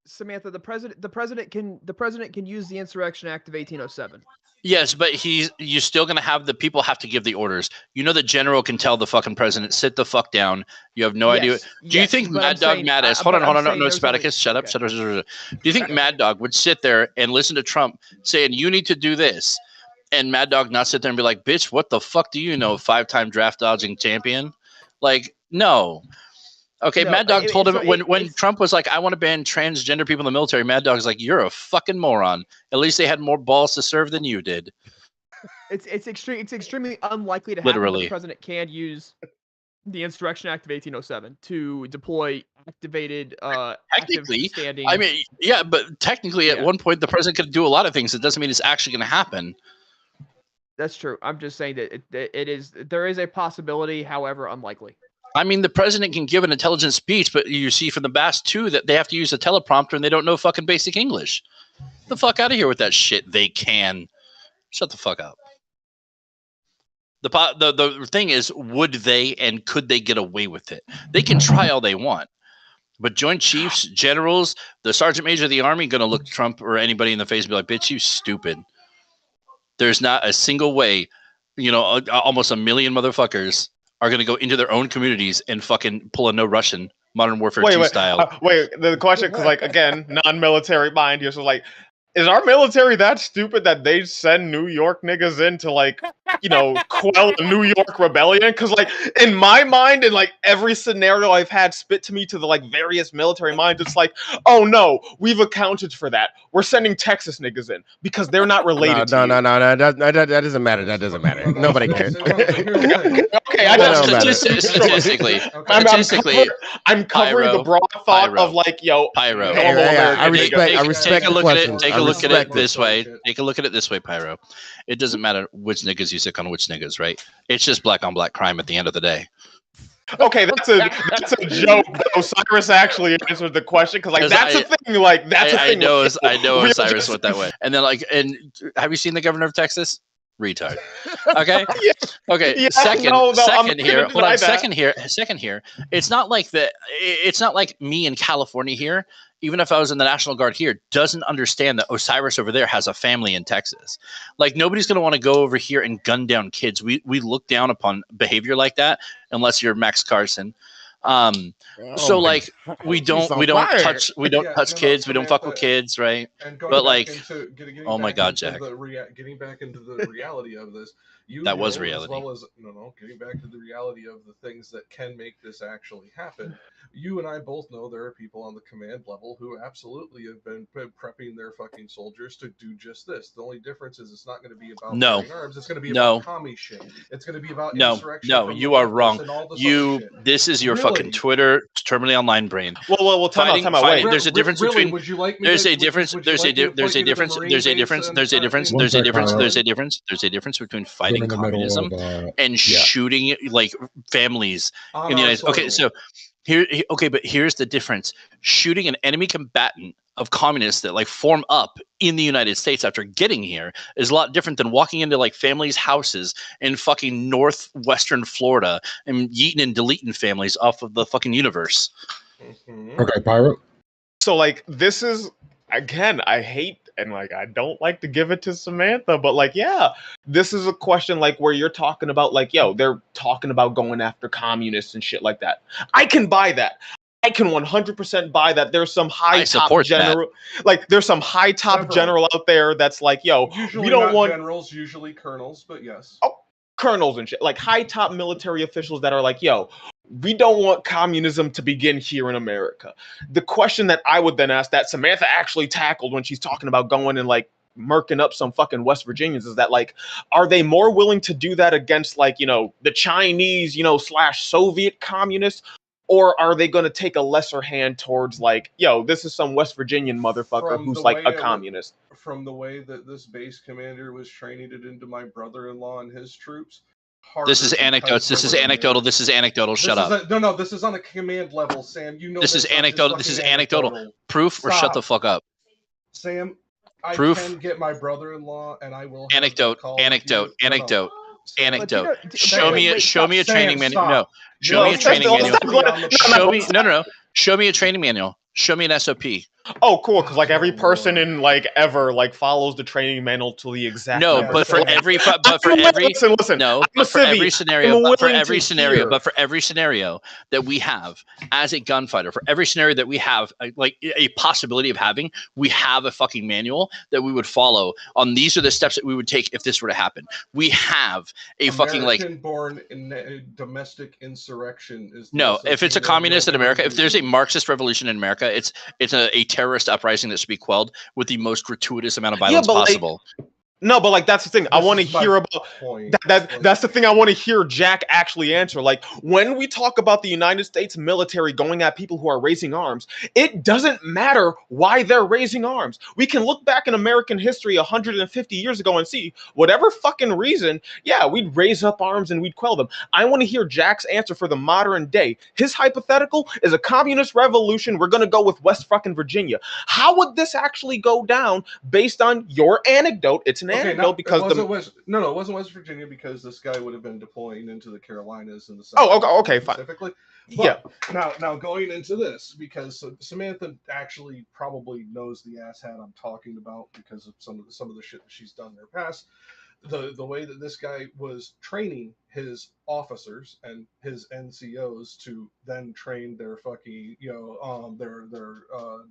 Samantha, the president can use the Insurrection Act of 1807. Yes, but you're still going to have the people have to give the orders. You know, the general can tell the fucking president, sit the fuck down. You have no idea. Do you think Mad Dog Mattis, hold on, no, Spartacus, shut up. Do you think Mad Dog would sit there and listen to Trump saying, you need to do this? And Mad Dog not sit there and be like, bitch, what the fuck do you know? 5-time draft dodging champion? Like, no. Okay, no, Mad Dog told him when Trump was like, I want to ban transgender people in the military, Mad Dog's like, you're a fucking moron. At least they had more balls to serve than you did. It's extremely unlikely to happen that the president can use the Insurrection Act of 1807 to deploy activated technically standing. I mean, yeah, but technically at one point the president could do a lot of things. It doesn't mean it's actually going to happen. That's true. I'm just saying that there is a possibility, however unlikely. I mean, the president can give an intelligent speech, but you see from the BAS too that they have to use a teleprompter and they don't know fucking basic English. Get the fuck out of here with that shit. They can. Shut the fuck up. The thing is, would they and could they get away with it? They can try all they want. But Joint Chiefs, generals, the Sergeant Major of the Army going to look Trump or anybody in the face and be like, bitch, you stupid. There's not a single way, you know, almost 1 million motherfuckers are going to go into their own communities and fucking pull a no Russian Modern Warfare 2 style. Wait, the question, because like again, non-military mind here, so like Is our military that stupid that they send New York niggas in to like, quell a New York rebellion? Because like in my mind, in like every scenario I've had spit to me to the like various military minds, it's like, oh no, we've accounted for that. We're sending Texas niggas in because they're not related to you. No. That doesn't matter. That doesn't matter. Nobody cares. Okay, I That just don't matter. Statistically, I'm covering the broad thought of like, Pyro. normal American I respect. niggas. I respect Take a the look at it. questions. Take I a look at it respect this way. Take a look at it this way, Pyro. It doesn't matter which niggas you sick on which niggas, right? It's just black on black crime at the end of the day. Okay, that's a joke. Though Cyrus actually answered the question because like that's a thing. Like that's a thing. I know Cyrus went that way. And then and have you seen the governor of Texas? Retard. Okay. Yeah. Okay. Yeah, second here. Hold on. Second here. It's not like it's not like me in California here. Even if I was in the National Guard here, doesn't understand that Osiris over there has a family in Texas. Like nobody's gonna want to go over here and gun down kids. We look down upon behavior like that unless you're Max Carson. So like we don't touch kids. We don't fuck with kids, right? But like, oh my God, Jack. Getting back into the reality of this, that was reality. As well as getting back to the reality of the things that can make this actually happen. You and I both know there are people on the command level who absolutely have been prepping their fucking soldiers to do just this. The only difference is it's not going to be about firing arms. It's going to be about commie shit. It's going to be about insurrection. No, you are wrong. This is your fucking Twitter terminally online brain. Well, time out. Wait. There's a difference between. Would you like me There's to, a difference. There's a difference between fighting communism and shooting like families in the United States. Okay, so but here's the difference. Shooting an enemy combatant of communists that like form up in the United States after getting here is a lot different than walking into like families' houses in fucking northwestern Florida and yeeting and deleting families off of the fucking universe. Okay, Pyro. So like this is again, I hate and like I don't like to give it to Samantha, but like this is a question like where you're talking about like they're talking about going after communists and shit like that. I can buy that. I can 100% buy that. There's some high top general, like there's some high top general out there that's like, usually we don't want generals, usually colonels, but yes. Oh, colonels and shit, like high top military officials that are like, we don't want communism to begin here in America. The question that I would then ask that Samantha actually tackled when she's talking about going and like murking up some fucking West Virginians is that like, are they more willing to do that against like, the Chinese, / Soviet communists? Or are they going to take a lesser hand towards like, this is some West Virginian motherfucker who's like a communist? From the way that this base commander was training it into my brother-in-law and his troops. This is anecdotes. This is anecdotal. This is anecdotal. Shut up. No. This is on a command level, Sam. This is anecdotal. This is anecdotal. Proof or shut the fuck up. Sam, I can get my brother-in-law, and I will. Anecdote. Show me a training manual. No. Show me a training manual. Show me a training manual. Show me an SOP. Oh, cool. Because like every person in like ever like follows the training manual to the exact. No, but for every listen. No, but for every scenario, but for every scenario that we have as a gunfighter, for every scenario that we have like a possibility of having, we have a fucking manual that we would follow. On these are the steps that we would take if this were to happen. We have a fucking like American-born in domestic insurrection is no. If it's a communist in America, if there's a Marxist revolution in America, it's a terrorist uprising that should be quelled with the most gratuitous amount of violence possible. No, but like that's the thing. I want to hear about that's the thing I want to hear Jack actually answer. Like when we talk about the United States military going at people who are raising arms, it doesn't matter why they're raising arms. We can look back in American history 150 years ago and see whatever fucking reason, we'd raise up arms and we'd quell them. I want to hear Jack's answer for the modern day. His hypothetical is a communist revolution. We're going to go with West fucking Virginia. How would this actually go down based on your anecdote? It's an anecdote because it wasn't West Virginia because this guy would have been deploying into the Carolinas and the South. Oh, okay, fine. Specifically. But now going into this because Samantha actually probably knows the asshat I'm talking about because of some of the shit that she's done in her past. the way that this guy was training his officers and his NCOs to then train their fucking, their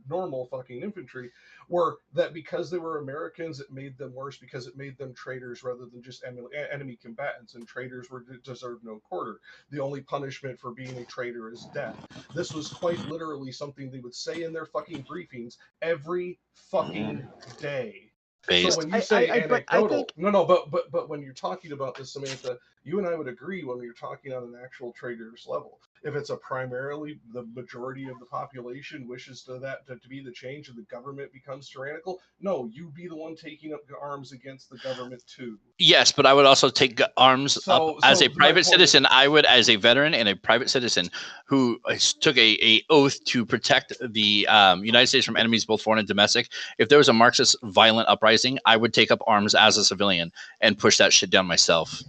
normal fucking infantry, were that because they were Americans, it made them worse because it made them traitors rather than just enemy combatants, and traitors deserved no quarter. The only punishment for being a traitor is death. This was quite literally something they would say in their fucking briefings every fucking day. So when you say anecdotal, but when you're talking about this, Samantha, you and I would agree when you're talking on an actual traitor's level. If it's a primarily the majority of the population wishes to be the change and the government becomes tyrannical, no, you be the one taking up arms against the government too. Yes, but I would also take arms up as a private citizen. I would, as a veteran and a private citizen who took a oath to protect the United States from enemies, both foreign and domestic. If there was a Marxist violent uprising, I would take up arms as a civilian and push that shit down myself.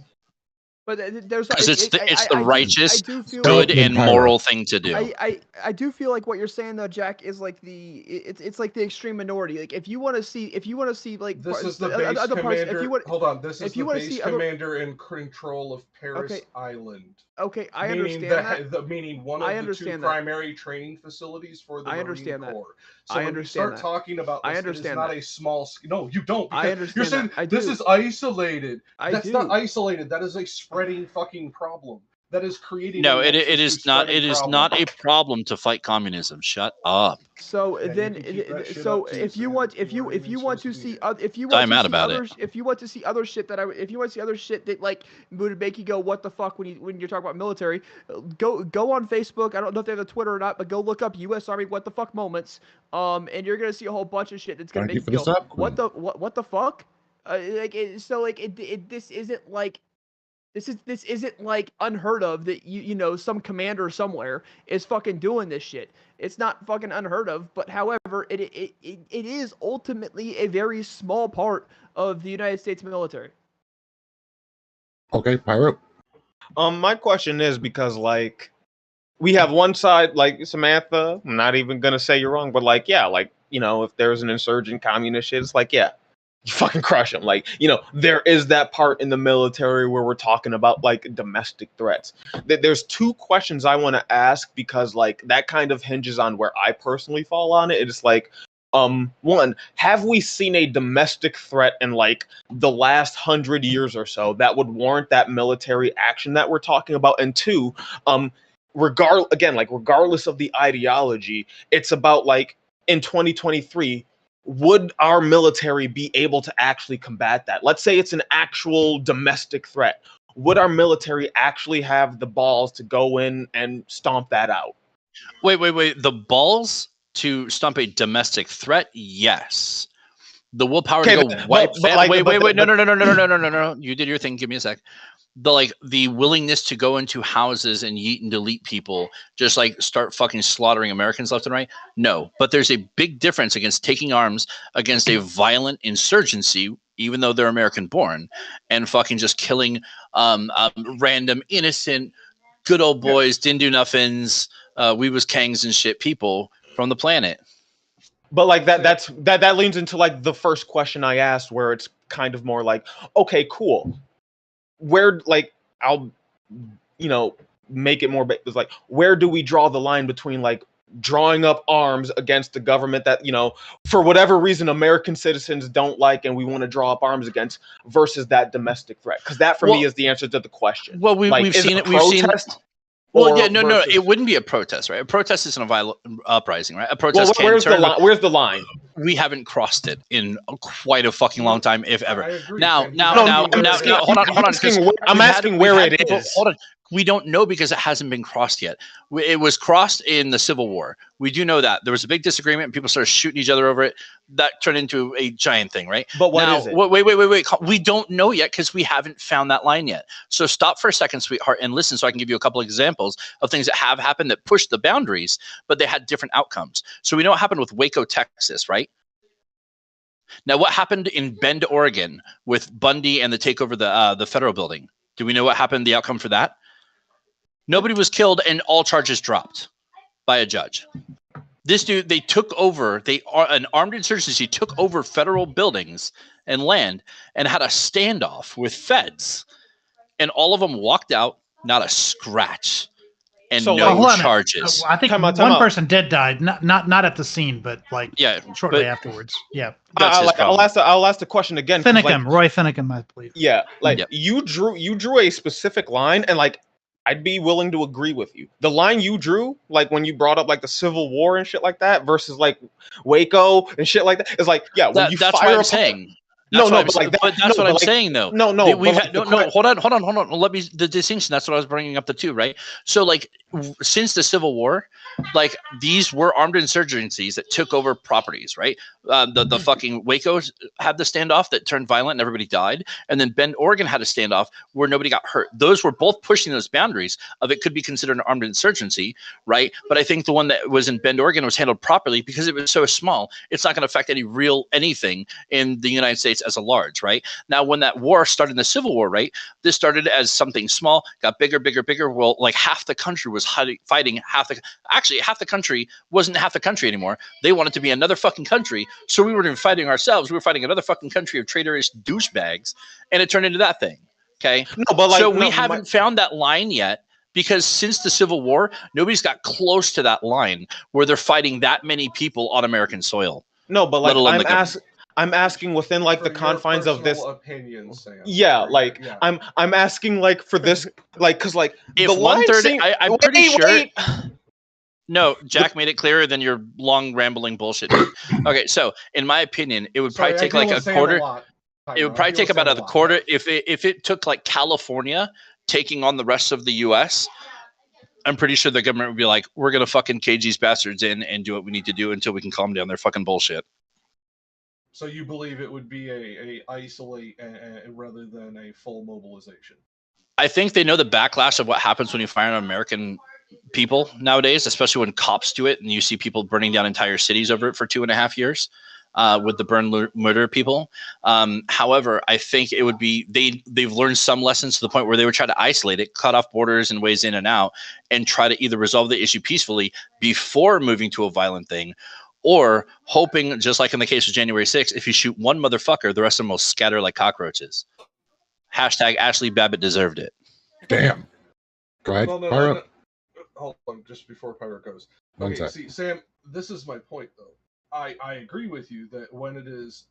But there's it's the righteous, good, and moral thing to do. I do feel like what you're saying though, Jack, is like it's like the extreme minority. Like if you want to see like this is the base commander. Hold on, this is the base commander in control of Paris Island. Okay, I understand that. Meaning one of the two primary training facilities for the Marine Corps. So when you start talking about this, it is not a small. No, you don't. I understand. You're saying this is isolated. That's not isolated. That is a spreading fucking problem. That is creating. No, it is not. It is not a problem to fight communism. Shut up. So then, if you want to see other shit that like would make you go what the fuck when you're talking about military, go on Facebook. I don't know if they have a Twitter or not, but go look up U.S. Army what the fuck moments, and you're gonna see a whole bunch of shit that's gonna make you go what the fuck, this isn't like. This isn't like unheard of that you know some commander somewhere is fucking doing this shit. It's not fucking unheard of, but however, it is ultimately a very small part of the United States military. Okay, Pyro. My question is because like we have one side like Samantha. I'm not even gonna say you're wrong, but like if there's an insurgent communist shit, it's like you fucking crush them. Like, there is that part in the military where we're talking about like domestic threats. There's two questions I want to ask because like that kind of hinges on where I personally fall on it. It's like, one, have we seen a domestic threat in like the last 100 years or so that would warrant that military action that we're talking about? And two, regardless of the ideology, it's about like in 2023, would our military be able to actually combat that? Let's say it's an actual domestic threat. Would our military actually have the balls to go in and stomp that out? Wait. The balls to stomp a domestic threat? Yes. The willpower to go wipe. Wait. No. You did your thing. Give me a sec. The willingness to go into houses and yeet and delete people, just like start fucking slaughtering Americans left and right. No, but there's a big difference against taking arms against a violent insurgency, even though they're American born, and fucking just killing random innocent good old boys, didn't do nothings, we was kangs and shit people from the planet. But like that leans into like the first question I asked, where it's kind of more like, okay, cool. Where like I'll make it more it's like, where do we draw the line between like drawing up arms against the government that for whatever reason American citizens don't like and we want to draw up arms against versus that domestic threat? Because that for me is the answer to the question. Well, we've seen it. Well, no, it wouldn't be a protest, right? A protest isn't a violent uprising, right? A protest. Well, where's the line? We haven't crossed it in quite a fucking long time, if ever. Now, hold on. I'm asking where it is. Hold on. We don't know because it hasn't been crossed yet. It was crossed in the Civil War. We do know that. There was a big disagreement and people started shooting each other over it. That turned into a giant thing, right? But what is it? Wait. We don't know yet because we haven't found that line yet. So stop for a second, sweetheart, and listen so I can give you a couple examples of things that have happened that pushed the boundaries, but they had different outcomes. So we know what happened with Waco, Texas, right? Now, what happened in Bend, Oregon with Bundy and the takeover of the federal building? Do we know what happened, the outcome for that? Nobody was killed and all charges dropped by a judge. This dude, they took over. An armed insurgency took over federal buildings and land and had a standoff with feds, and all of them walked out, not a scratch, and So, no like- hold on a minute. charges. I think Time out, one person did die, not at the scene, but like Yeah, shortly but afterwards. Yeah, that's his problem. I'll ask the question again. 'Cause, Finicum, like, Roy Finicum, I believe. yeah, like Yep. you drew a specific line, and like I'd be willing to agree with you. The line you drew, like when you brought up like the Civil War and shit like that, versus like Waco and shit like that, is like, yeah, when you that's fire what I'm upon- saying. No, That's no, what I'm but saying. like that- But that's no, what but I'm like- saying, though. No, We've but like had, the no, hold on. Let me the distinction. That's what I was bringing up the two, right? So like since the Civil War, like these were armed insurgencies that took over properties, right? The fucking Waco's had the standoff that turned violent and everybody died, and then Bend, Oregon had a standoff where nobody got hurt. Those were both pushing those boundaries of it could be considered an armed insurgency, right? But I think the one that was in Bend, Oregon was handled properly because it was so small. It's not going to affect anything in the United States as a large, right? Now, when that war started in the Civil War, right? This started as something small, got bigger. Well, like half the country was fighting half the country wasn't half the country anymore. They wanted to be another fucking country. So we weren't even fighting ourselves. We were fighting another fucking country of traitorous douchebags. And it turned into that thing. Okay. No, but like, so we haven't found that line yet because since the Civil War, nobody's got close to that line where they're fighting that many people on American soil. No, but like I'm asking within like For the your confines of this opinion, Sam. Yeah, For- like yeah. I'm asking like for this, like, because like If the line 1/3, seem- I'm pretty sure. wait. No, Jack made it clearer than your long rambling bullshit. Did. Okay, so in my opinion, it would Sorry, probably I take deal like with a Sam quarter. lot, It Tyler. would I probably deal take with about Sam a lot. quarter if it took like California taking on the rest of the U.S. I'm pretty sure the government would be like, we're gonna fucking cage these bastards in and do what we need to do until we can calm down their fucking bullshit. So you believe it would be a isolate rather than a full mobilization? I think they know the backlash of what happens when you fire on American people nowadays, especially when cops do it and you see people burning down entire cities over it for 2.5 years with the burn murder people. However, I think it would be they've learned some lessons to the point where they would try to isolate it, cut off borders and ways in and out, and try to either resolve the issue peacefully before moving to a violent thing, or hoping, just like in the case of January 6th, if you shoot one motherfucker, the rest of them will scatter like cockroaches. Hashtag Ashley Babbitt deserved it. Damn. Go ahead. No. Fire up. Hold on, just before Pyro goes. One Okay, sec. see, Sam, this is my point, though. I agree with you that when it is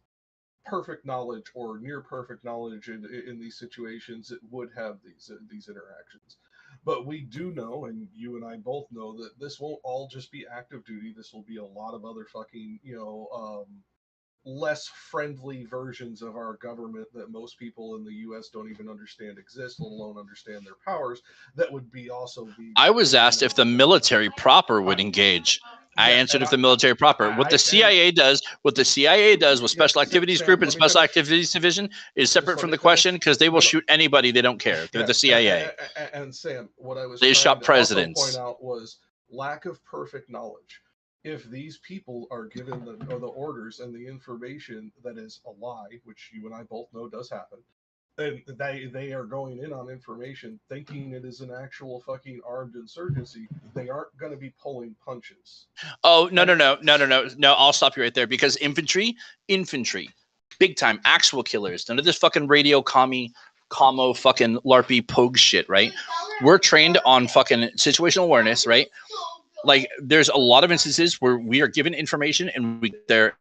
perfect knowledge or near perfect knowledge in these situations, it would have these interactions. But we do know, and you and I both know, that this won't all just be active duty. This will be a lot of other fucking, less friendly versions of our government that most people in the U.S. don't even understand exist, let alone understand their powers. That would be also be. I was asked if the military proper would engage. I answered if the military proper. What the CIA does with Special Activities Group and Special Activities Division is separate from the question because they will shoot anybody. They don't care. They're the CIA. And Sam, what I was They shot trying to presidents. also point out was lack of perfect knowledge. If these people are given the orders and the information that is a lie, which you and I both know does happen, and they are going in on information thinking it is an actual fucking armed insurgency, they aren't going to be pulling punches. Oh, no. I'll stop you right there because infantry, big time, actual killers. None of this fucking radio commo fucking LARPy pogue shit, right? We're trained on fucking situational awareness, right? Like, there's a lot of instances where we are given information and we get there.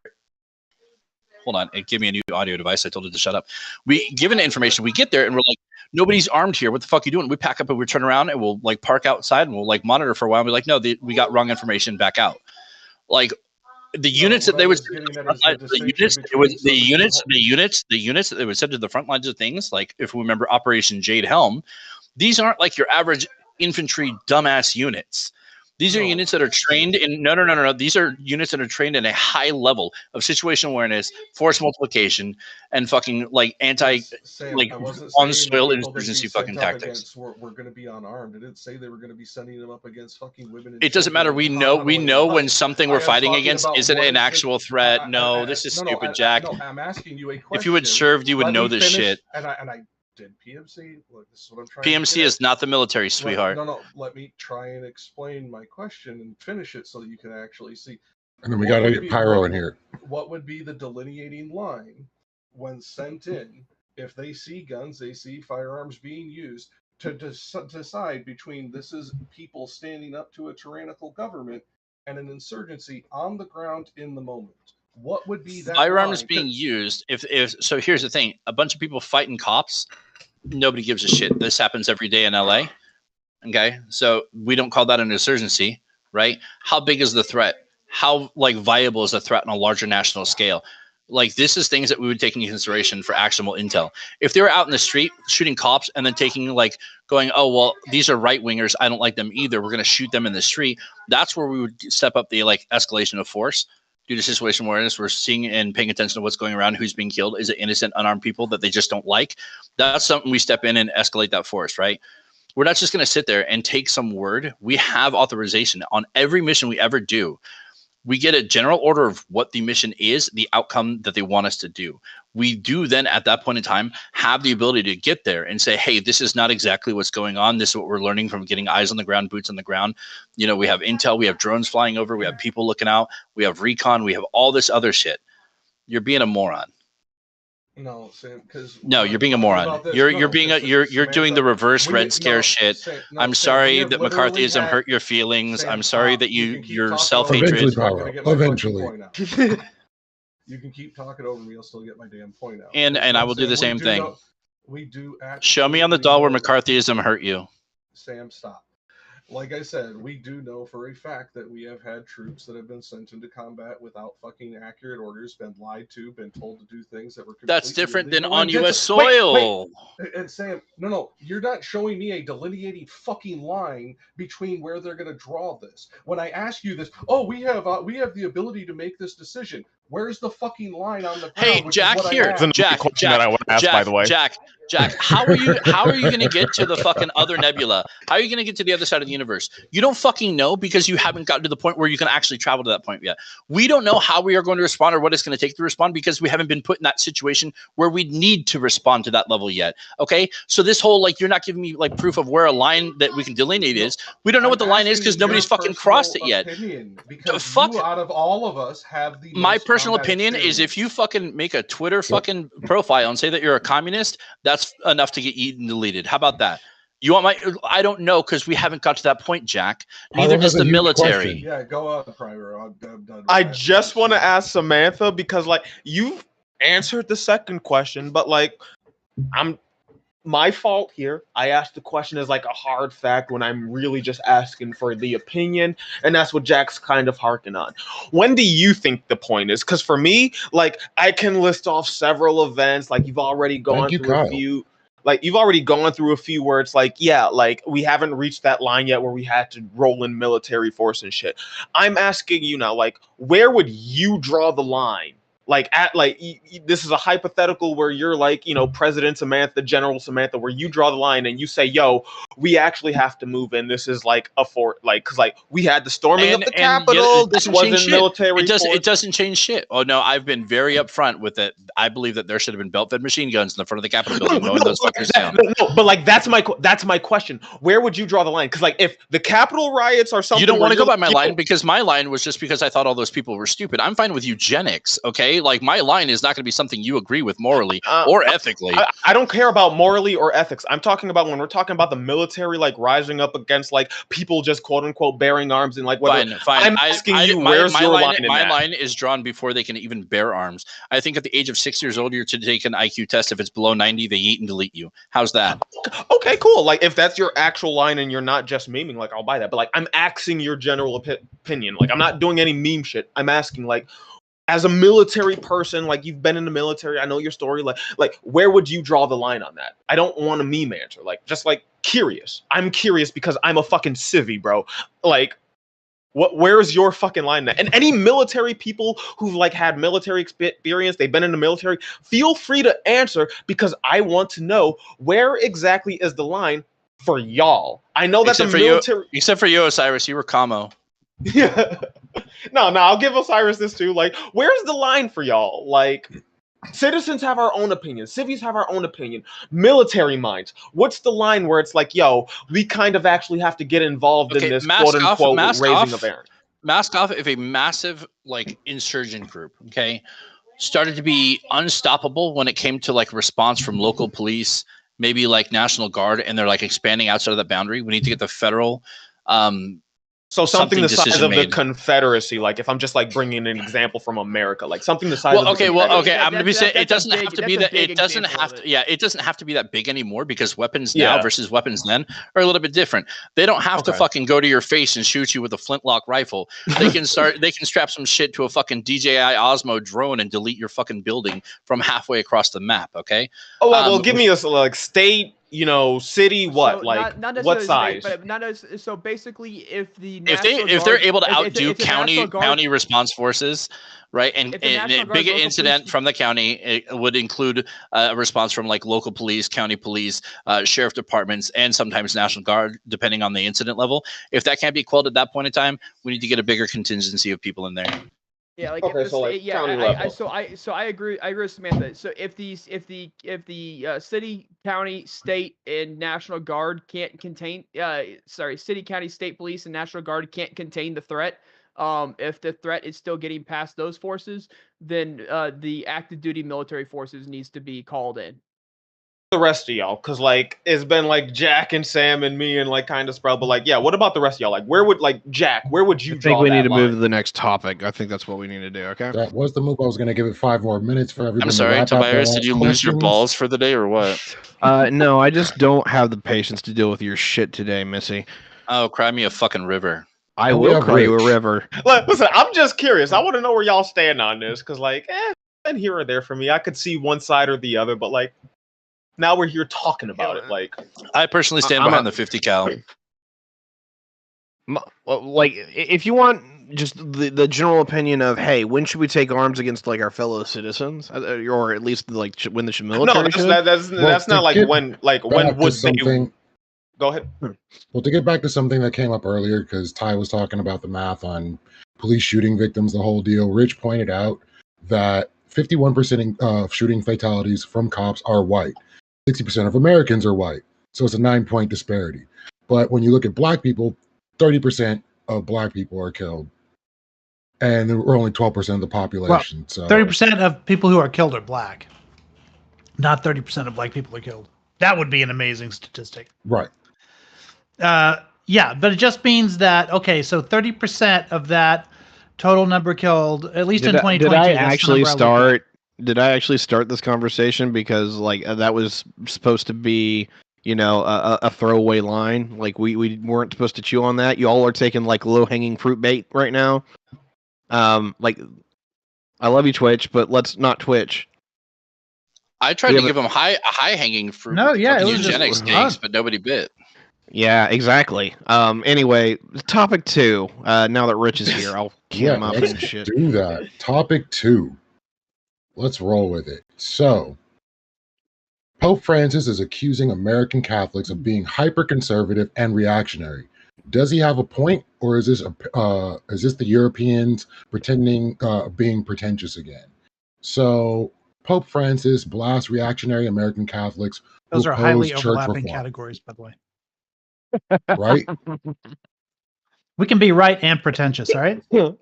Hold on, it gave me a new audio device. I told it to shut up. We given information, we get there and we're like, nobody's armed here. What the fuck are you doing? We pack up and we turn around and we'll like park outside and we'll like monitor for a while. And we're like, no, we got wrong information. Back out. Like the units that they would send to the front lines, the units that they would send to the front lines of things. Like if we remember Operation Jade Helm, these aren't like your average infantry dumbass units. These are units that are trained in no. These are units that are trained in a high level of situational awareness, force multiplication, and fucking like on soil insurgency fucking tactics. We're going to be unarmed. I didn't say they were going to be sending them up against fucking women. It doesn't matter. We know when something we're fighting against isn't an actual threat. No, this is stupid, Jack. No, I'm asking you a question. If you had served, you would know this shit. And I Did PMC? Look, this is what I'm trying. PMC is not the military, sweetheart. No. Let me try and explain my question and finish it so that you can actually see. And then we got to get Pyro in here. What would be the delineating line when sent in? If they see guns, they see firearms being used to decide between this is people standing up to a tyrannical government and an insurgency on the ground in the moment. What would be that firearms line? being used? If so, here's the thing: a bunch of people fighting cops. Nobody gives a shit. This happens every day in LA. Okay, so we don't call that an insurgency, right? How big is the threat? How viable is the threat on a larger national scale? Like, this is things that we would take into consideration for actionable intel. If they were out in the street shooting cops and then going, oh, well, these are right wingers, I don't like them either, we're going to shoot them in the street. That's where we would step up the escalation of force due to situation awareness. We're seeing and paying attention to what's going around, who's being killed. Is it innocent, unarmed people that they just don't like? That's something we step in and escalate that force, right? We're not just going to sit there and take some word. We have authorization on every mission we ever do. We get a general order of what the mission is, the outcome that they want us to do. We do then at that point in time have the ability to get there and say, hey, this is not exactly what's going on. This is what we're learning from getting eyes on the ground, boots on the ground. We have intel, we have drones flying over, we have people looking out, we have recon, we have all this other shit. You're being a moron. No, Sam, because you're being a moron. You're doing the reverse Red Scare shit. Sam, I'm sorry that McCarthyism hurt your feelings. I'm sorry that your self-hatred. Eventually. You can keep talking over me. I'll still get my damn point out. And I will do the same thing. We do. Show me on the doll where McCarthyism hurt you. Sam, stop. Like I said, we do know for a fact that we have had troops that have been sent into combat without fucking accurate orders, been lied to, been told to do things that were completely That's different than illegal. on U.S. soil. Wait. And Sam, no, you're not showing me a delineating fucking line between where they're going to draw this. When I ask you this, we have the ability to make this decision. Where's the fucking line on the ground? Hey, Jack, here, Jack, that I would ask, by the way. Jack, how are you going to get to the fucking other nebula? How are you going to get to the other side of the universe? You don't fucking know because you haven't gotten to the point where you can actually travel to that point yet. We don't know how we are going to respond or what it's going to take to respond because we haven't been put in that situation where we need to respond to that level yet. Okay, so this whole you're not giving me proof of where a line that we can delineate is. We don't know what the line is because nobody's fucking crossed it yet. Because you, out of all of us, have the my personal opinion is if you fucking make a Twitter fucking profile and say that you're a communist, that's enough to get eaten and deleted. How about that? You want I don't know because we haven't got to that point, Jack. Neither does the military. Yeah, go on, Private. I'm done. I just want to ask Samantha because you've answered the second question, but I'm my fault here. I asked the question as a hard fact when I'm really just asking for the opinion, and that's what Jack's kind of harking on. When do you think the point is? Because for me, I can list off several events. You've already gone through a few. You've already gone through a few where it's we haven't reached that line yet where we had to roll in military force and shit. I'm asking you now, where would you draw the line? This is a hypothetical where you're President Samantha, General Samantha, where you draw the line and you say, yo, we actually have to move in. This is a fort, because we had the storming of the Capitol. This wasn't military. It doesn't change shit. Oh no, I've been very upfront with it. I believe that there should have been belt-fed machine guns in the front of the Capitol building. That's my question. Where would you draw the line? Because if the Capitol riots are something, you don't want to go by my line because my line was just because I thought all those people were stupid. I'm fine with eugenics, okay? My line is not going to be something you agree with morally or ethically. I don't care about morally or ethics. I'm talking about when we're talking about the military, rising up against people just quote unquote bearing arms and whether. Fine. I'm asking you, where's your line? My line is drawn before they can even bear arms. I think at the age of 6 years old, you're to take an IQ test. If it's below 90, they eat and delete you. How's that? Okay, cool. If that's your actual line and you're not just memeing, I'll buy that. But I'm asking your general opinion. I'm not doing any meme shit. I'm asking as a military person, you've been in the military, I know your story. Where would you draw the line on that? I don't want a meme answer. Just curious. I'm curious because I'm a fucking civvy, bro. Where's your fucking line now? And any military people who've had military experience, they've been in the military, feel free to answer because I want to know where exactly is the line for y'all. I know that except the military, except for you, Osiris, you were commo. Yeah. No, I'll give Osiris this too. Where's the line for y'all? Citizens have our own opinion. Civvies have our own opinion. Military minds. What's the line where it's like, yo, we kind of actually have to get involved in this quote unquote raising of Aaron? Mask off if a massive like insurgent group, okay, started to be unstoppable when it came to like response from local police, maybe like National Guard, and they're like expanding outside of that boundary. We need to get the federal so something the size of made. the Confederacy, like if I'm just like bringing an example from America, like something the size of the okay. I'm gonna be saying it doesn't have to be that. It doesn't have to. Yeah, it doesn't have to be that big anymore because weapons now versus weapons then are a little bit different. They don't have to fucking go to your face and shoot you with a flintlock rifle. They can start. They can strap some shit to a fucking DJI Osmo drone and delete your fucking building from halfway across the map. Okay. Oh well, give me a like state. You know, city, what so like not what size? But not as, so basically, if they're able to outdo county response forces, right, and a big incident from the county, it would include a response from like local police, county police, sheriff departments, and sometimes National Guard, depending on the incident level. If that can't be quelled at that point in time, we need to get a bigger contingency of people in there. Yeah, like okay, so like county level. So I agree with Samantha. So if the city, county, state, and National Guard can't contain, city, county, state police, and National Guard can't contain the threat. If the threat is still getting past those forces, then the active duty military forces needs to be called in. The rest of y'all, because like it's been like Jack and Sam and me and like kind of Sprout, but like what about the rest of y'all? Like where would Jack, where would you draw that line? I think we need to move to the next topic. I think that's what we need to do. Okay. That was the move. I was going to give it 5 more minutes for everybody. I'm sorry, Tobias. Did you lose your balls for the day or what? No, I just don't have the patience to deal with your shit today, Missy. Oh, cry me a fucking river. I will cry you a river. Listen, I'm just curious. I want to know where y'all stand on this, because like, and here or there for me, I could see one side or the other, but like. Now we're here talking about it. Like, I personally stand behind the 50 cal. Like, if you want just the general opinion of, hey, when should we take arms against like our fellow citizens, or at least like when the military? No, that's not like when. Like when would something? Go ahead. Well, to get back to something that came up earlier, because Ty was talking about the math on police shooting victims, the whole deal. Rich pointed out that 51% of shooting fatalities from cops are white. 60% of Americans are white. So it's a 9-point disparity. But when you look at black people, 30% of black people are killed. And we're only 12% of the population. So 30% of people who are killed are black. Not 30% of black people are killed. That would be an amazing statistic. Right. Yeah, but it just means that, okay, so 30% of that total number killed, at least in 2022. Did I actually start this conversation? Because like that was supposed to be, a throwaway line. Like we weren't supposed to chew on that. You all are taking like low hanging fruit bait right now. Like I love you, Twitch, but let's not Twitch. I tried to give them high hanging fruit. No, yeah, it was eugenics stakes, but nobody bit. Yeah, exactly. Anyway, topic 2. Now that Rich is here, I'll keep him up and shit. Do that. Topic 2. Let's roll with it. So, Pope Francis is accusing American Catholics of being hyper-conservative and reactionary. Does he have a point, or is this the Europeans pretending being pretentious again? So, Pope Francis blasts reactionary American Catholics. Those are highly overlapping categories, by the way. Right? We can be right and pretentious, all right? So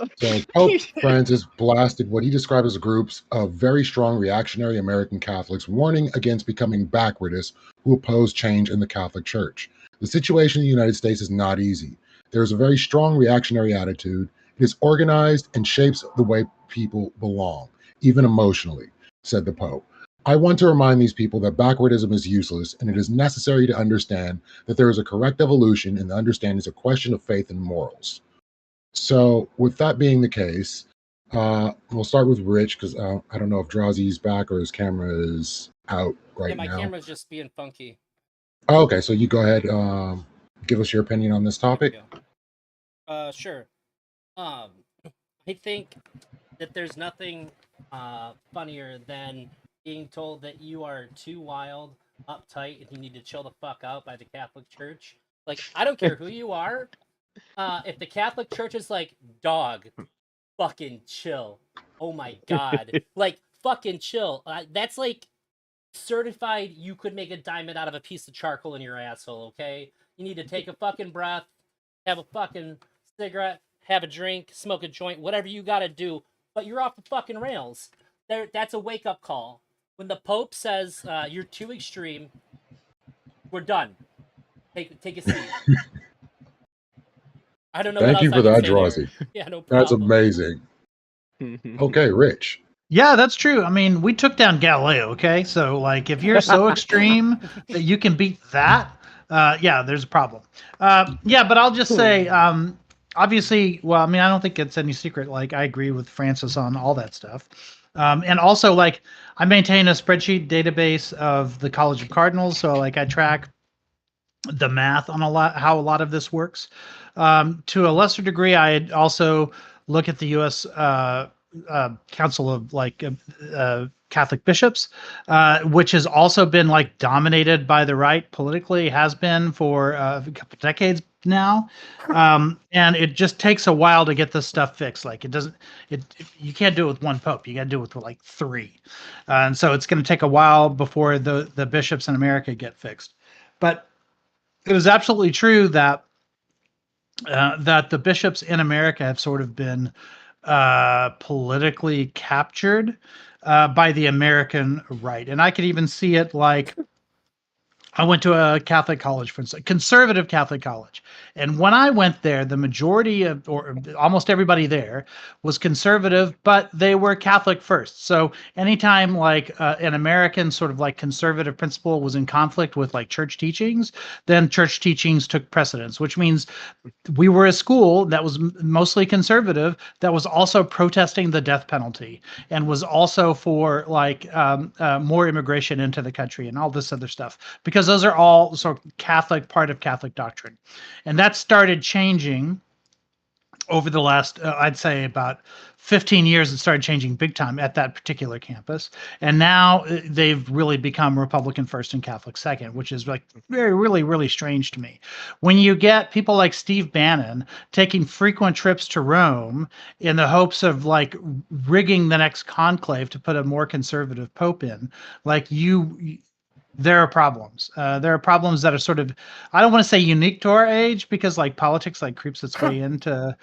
Pope Francis blasted what he described as groups of very strong reactionary American Catholics, warning against becoming backwardists who oppose change in the Catholic Church. The situation in the United States is not easy. There is a very strong reactionary attitude. It is organized and shapes the way people belong, even emotionally, said the Pope. I want to remind these people that backwardism is useless, and it is necessary to understand that there is a correct evolution, and the understanding is a question of faith and morals. So, with that being the case, we'll start with Rich, because I don't know if Drazi's back or his camera is out right now. Yeah, my camera's just being funky. Oh, okay, so you go ahead, give us your opinion on this topic. Sure. I think that there's nothing funnier than being told that you are too wild, uptight, and you need to chill the fuck out by the Catholic Church. Like, I don't care who you are. If the Catholic Church is like, dog, fucking chill. Oh my God. Like, fucking chill. That's like certified you could make a diamond out of a piece of charcoal in your asshole, okay? You need to take a fucking breath, have a fucking cigarette, have a drink, smoke a joint, whatever you gotta do, but you're off the fucking rails. That's a wake-up call. When the Pope says you're too extreme, we're done. Take a seat. I don't know what Thank you else I for can that, say there. Drosy. Yeah, no That's problem. amazing. Okay, Rich. Yeah, that's true. I mean, we took down Galileo, okay? So, like, if you're so extreme that you can beat that, yeah, there's a problem. Yeah, but I'll just say, obviously, well, I mean, I don't think it's any secret. Like, I agree with Francis on all that stuff. And also, like, I maintain a spreadsheet database of the College of Cardinals. So, like, I track the math on how a lot of this works. To a lesser degree, I also look at the U.S. Council of Catholic bishops, which has also been like dominated by the right politically, has been for a couple decades now, and it just takes a while to get this stuff fixed. Like it doesn't, you can't do it with one pope. You got to do it with like three, and so it's going to take a while before the bishops in America get fixed. But it is absolutely true that that the bishops in America have sort of been politically captured by the American right, and I could even see it like I went to a Catholic college, for instance, conservative Catholic college. And when I went there, the majority of, or almost everybody there was conservative, but they were Catholic first. So anytime like an American sort of like conservative principle was in conflict with like church teachings, then church teachings took precedence, which means we were a school that was mostly conservative that was also protesting the death penalty and was also for like more immigration into the country and all this other stuff, because those are all sort of Catholic, part of Catholic doctrine. And that started changing over the last, I'd say about 15 years. It started changing big time at that particular campus. And now they've really become Republican first and Catholic second, which is like really strange to me. When you get people like Steve Bannon taking frequent trips to Rome in the hopes of like rigging the next conclave to put a more conservative pope in, like there are problems. There are problems that are sort of, I don't want to say unique to our age, because like politics like creeps its way into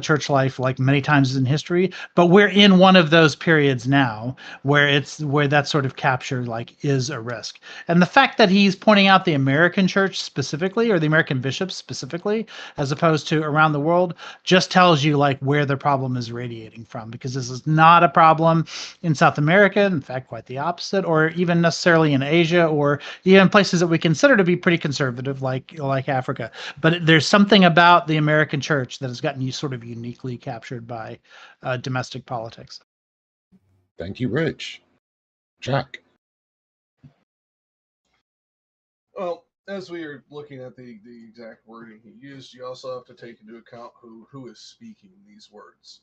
church life like many times in history. But we're in one of those periods now where that sort of capture like is a risk. And the fact that he's pointing out the American church specifically, or the American bishops specifically, as opposed to around the world, just tells you like where the problem is radiating from, because this is not a problem in South America. In fact, quite the opposite, or even necessarily in Asia, or even places that we consider to be pretty conservative, like Africa. But there's something about the American church that has gotten you sort of uniquely captured by domestic politics. Thank you, Rich. Jack. Well, as we are looking at the exact wording he used, you also have to take into account who is speaking these words.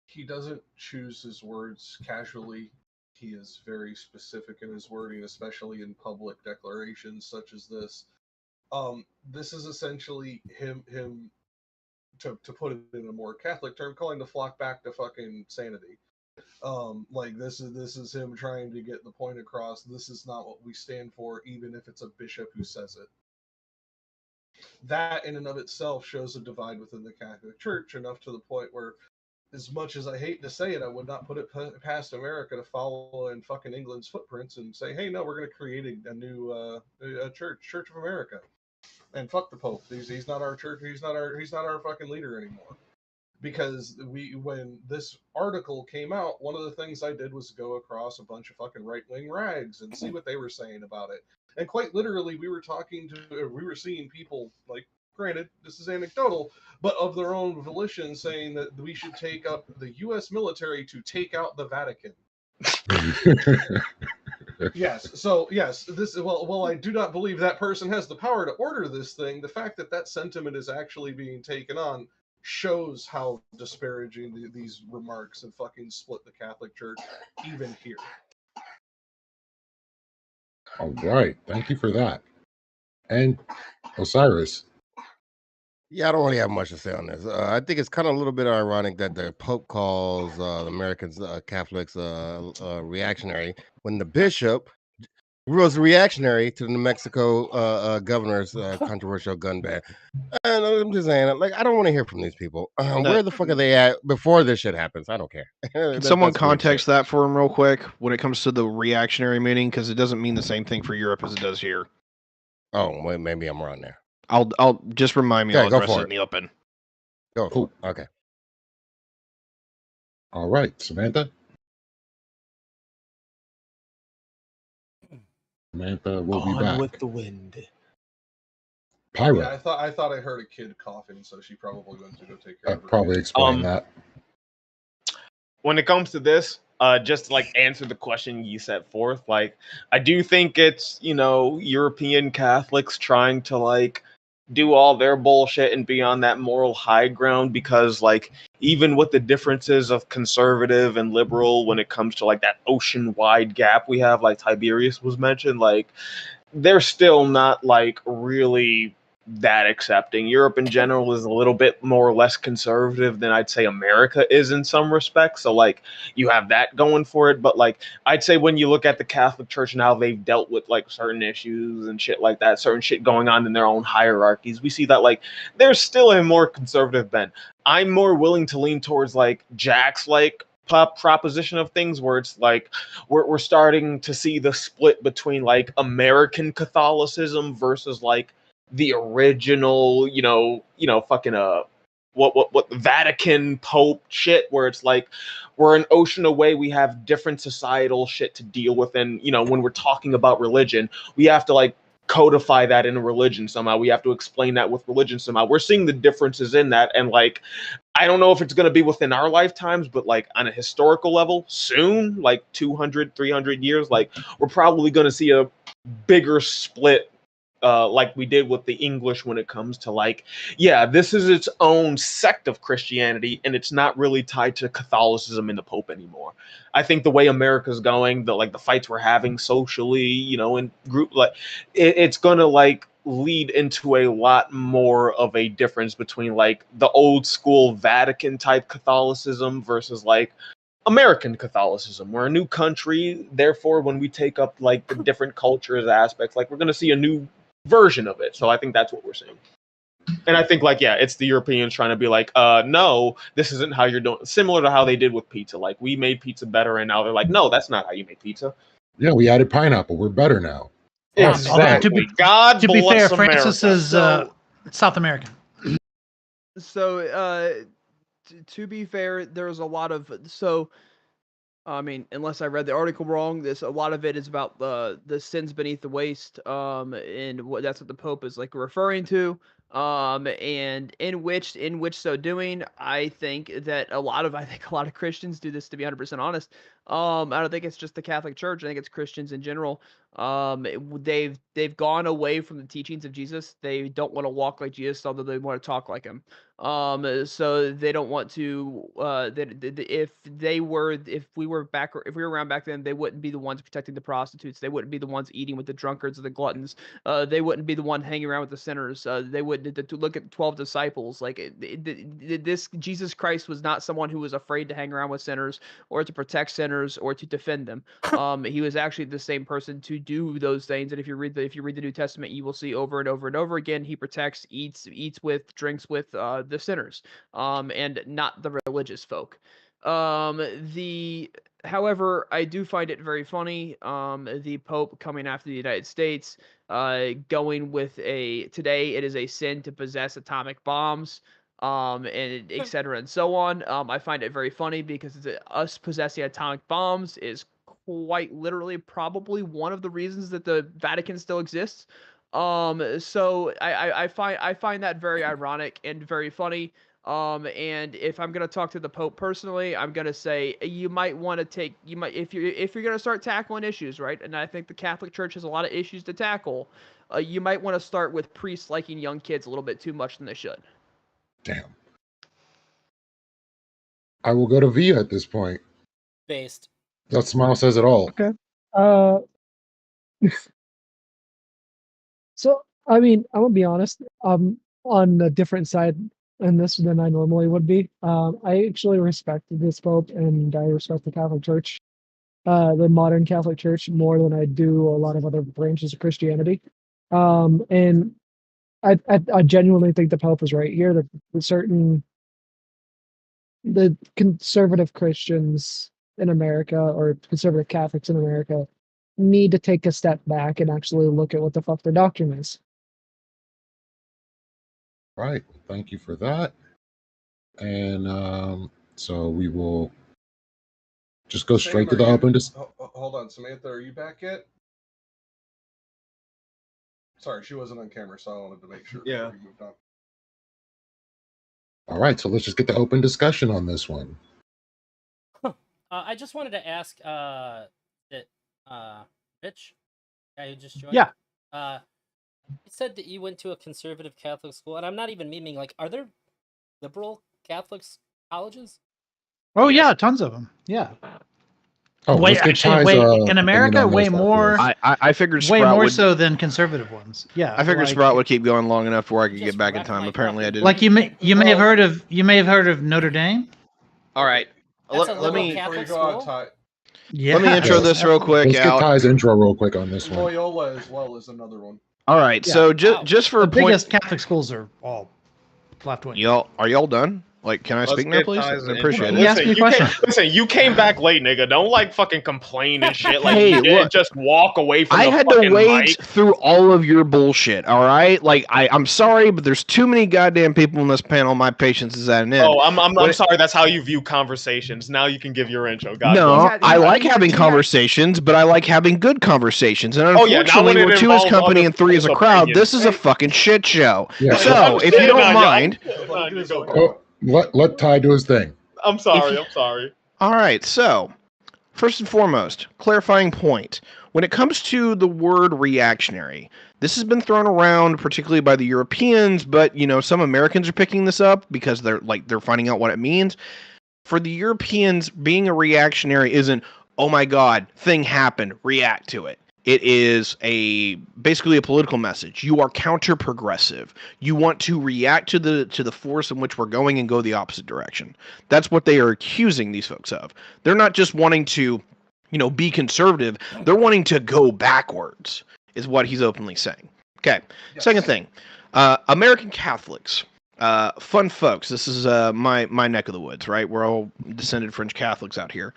He doesn't choose his words casually. He is very specific in his wording, especially in public declarations such as this. This is essentially him to put it in a more Catholic term, calling the flock back to fucking sanity. Like this is him trying to get the point across. This is not what we stand for, even if it's a bishop who says it. That in and of itself shows a divide within the Catholic Church, enough to the point where, as much as I hate to say it, I would not put it past America to follow in fucking England's footprints and say, hey, no, we're going to create a new Church of America, and fuck the Pope. He's not our church. He's not our fucking leader anymore. Because when this article came out, one of the things I did was go across a bunch of fucking right-wing rags and see what they were saying about it. And quite literally, we were seeing people, like, granted, this is anecdotal, but of their own volition, saying that we should take up the U.S. military to take out the Vatican. Yes. So yes, well, I do not believe that person has the power to order this thing. The fact that sentiment is actually being taken on shows how disparaging these remarks have fucking split the Catholic Church, even here. All right. Thank you for that. And Osiris. Yeah, I don't really have much to say on this. I think it's kind of a little bit ironic that the Pope calls the Americans Catholics reactionary when the bishop was reactionary to the New Mexico governor's controversial gun ban. And I'm just saying, like, I don't want to hear from these people. Where the fuck are they at before this shit happens? I don't care. Can someone That's weird context shit. that for him real quick when it comes to the reactionary meaning? Because it doesn't mean the same thing for Europe as it does here. Oh, wait, maybe I'm wrong there. I'll just remind me. Okay, I'll go address for it in the open. Go for it. Okay. All right, Samantha. Samantha will be On back. with the wind. Pyro. Yeah, I thought I heard a kid coughing, so she probably went to go take care of her Probably kid. explain that. When it comes to this, just to like answer the question you set forth, like I do think it's, you know, European Catholics trying to like do all their bullshit and be on that moral high ground, because like even with the differences of conservative and liberal when it comes to like that ocean wide gap we have, like Tiberius was mentioned, like they're still not like really that accepting. Europe in general is a little bit more or less conservative than I'd say America is in some respects. So like you have that going for it. But like I'd say when you look at the Catholic Church and how they've dealt with like certain issues and shit like that, certain shit going on in their own hierarchies, we see that like there's still a more conservative bent. I'm more willing to lean towards like Jack's like proposition of things, where it's like we're starting to see the split between like American Catholicism versus like the original, fucking what Vatican Pope shit, where it's like we're an ocean away. We have different societal shit to deal with, and when we're talking about religion, we have to like codify that in religion somehow. We have to explain that with religion somehow. We're seeing the differences in that, and like I don't know if it's going to be within our lifetimes, but like on a historical level, soon, like 200, 300 years, like we're probably going to see a bigger split, like we did with the English when it comes to like, yeah, this is its own sect of Christianity, and it's not really tied to Catholicism and the Pope anymore. I think the way America's going, the fights we're having socially, in group, like it's gonna like lead into a lot more of a difference between like the old school Vatican type Catholicism versus like American Catholicism. We're a new country, therefore when we take up like the different cultures aspects, like we're going to see a new version of it. So I think that's what we're seeing. And I think like, yeah, it's the Europeans trying to be like, no, this isn't how you're doing, similar to how they did with pizza. Like we made pizza better, and now they're like, no, that's not how you make pizza. Yeah, we added pineapple. We're better now. Exactly. God to be bless fair, America. Francis is South American. So, to be fair, there's a lot of I mean, unless I read the article wrong, a lot of it is about the sins beneath the waist, and that's what the Pope is like referring to, and in which so doing, I think a lot of Christians do this, to be 100% honest. I don't think it's just the Catholic Church. I think it's Christians in general. They've gone away from the teachings of Jesus. They don't want to walk like Jesus, although they want to talk like him. So they don't want to. If we were around back then, they wouldn't be the ones protecting the prostitutes. They wouldn't be the ones eating with the drunkards or the gluttons. They wouldn't be the one hanging around with the sinners. They wouldn't. To look at the 12 disciples, like this Jesus Christ was not someone who was afraid to hang around with sinners or to protect sinners or to defend them. He was actually the same person to do those things. And if you read the New Testament, you will see over and over and over again, he protects, eats with, drinks with the sinners, and not the religious folk. However, I do find it very funny, the Pope coming after the United States, going with today it is a sin to possess atomic bombs, and et cetera and so on. I find it very funny because us possessing atomic bombs is quite literally probably one of the reasons that the Vatican still exists. So I find that very ironic and very funny. And if I'm gonna talk to the Pope personally, I'm gonna say you might want to if you're gonna start tackling issues, right? And I think the Catholic Church has a lot of issues to tackle. You might want to start with priests liking young kids a little bit too much than they should. Damn. I will go to Via at this point. Based. That smile says it all. Okay. So I mean, I'm gonna be honest. on a different side in this than I normally would be. I actually respect this Pope, and I respect the Catholic Church, the modern Catholic Church, more than I do a lot of other branches of Christianity. And I genuinely think the Pope is right here. The conservative Christians in America, or conservative Catholics in America, need to take a step back and actually look at what the fuck their doctrine is. Right. Thank you for that. And so we will just go Sam, straight to are the you- open. Hold on, Samantha, are you back yet? Sorry, she wasn't on camera, so I wanted to make sure before we moved on. All right, so let's just get the open discussion on this one. I just wanted to ask Rich, guy who just joined. Yeah. You said that you went to a conservative Catholic school, and I'm not even memeing. Like, are there liberal Catholic colleges? Oh yeah, tons of them. Yeah. Oh, Way let's get actually, Ty's, way in opinion America, on way this more. after I figured way Sprout more would. so than conservative ones. Yeah. I figured like, Sprout would keep going long enough before I could just get back in wrecked time. my Apparently, I fucking didn't. Like you may have heard of Notre Dame. All right. That's a Let liberal me Before you Catholic go on, school. Ty, Yeah. let me intro Yes, this real quick. Let's get Out. Ty's intro real quick on this one. Loyola as well is another one. All right. Yeah. So Wow. just for The a point, biggest Catholic schools are all left wing. are y'all done? Like, can I Let's speak now, get please? Ty's I intro. appreciate You it. asked me a Listen, question. you came back late, nigga. Don't like fucking complain and shit. Like Hey, you didn't look, just walk away from I the had to fucking wade mic. through all of your bullshit. All right, like I'm sorry, but there's too many goddamn people in this panel. My patience is at an end. Oh, I'm When it- sorry. That's how you view conversations. Now you can give your intro. God No, bless. had- I he- like he- having he had- conversations, but I like having good conversations. And Oh, yeah, now unfortunately, when it we're two as involves company other and three as a people's crowd. opinions. This is a fucking shit show. Yeah. So, if you don't mind, Let him get his own Oh, let Ty do his thing. I'm sorry. I'm sorry. all right. So, first and foremost, clarifying point. When it comes to the word reactionary, this has been thrown around particularly by the Europeans, but some Americans are picking this up because they're finding out what it means. For the Europeans, being a reactionary isn't, oh my god, thing happened, react to it. It is basically a political message. You are counter progressive. You want to react to the force in which we're going and go the opposite direction. That's what they are accusing these folks of. They're not just wanting to, be conservative. They're wanting to go backwards, is what he's openly saying. Okay. Yes. Second thing, American Catholics. Fun folks. This is my neck of the woods, right? We're all descended French Catholics out here.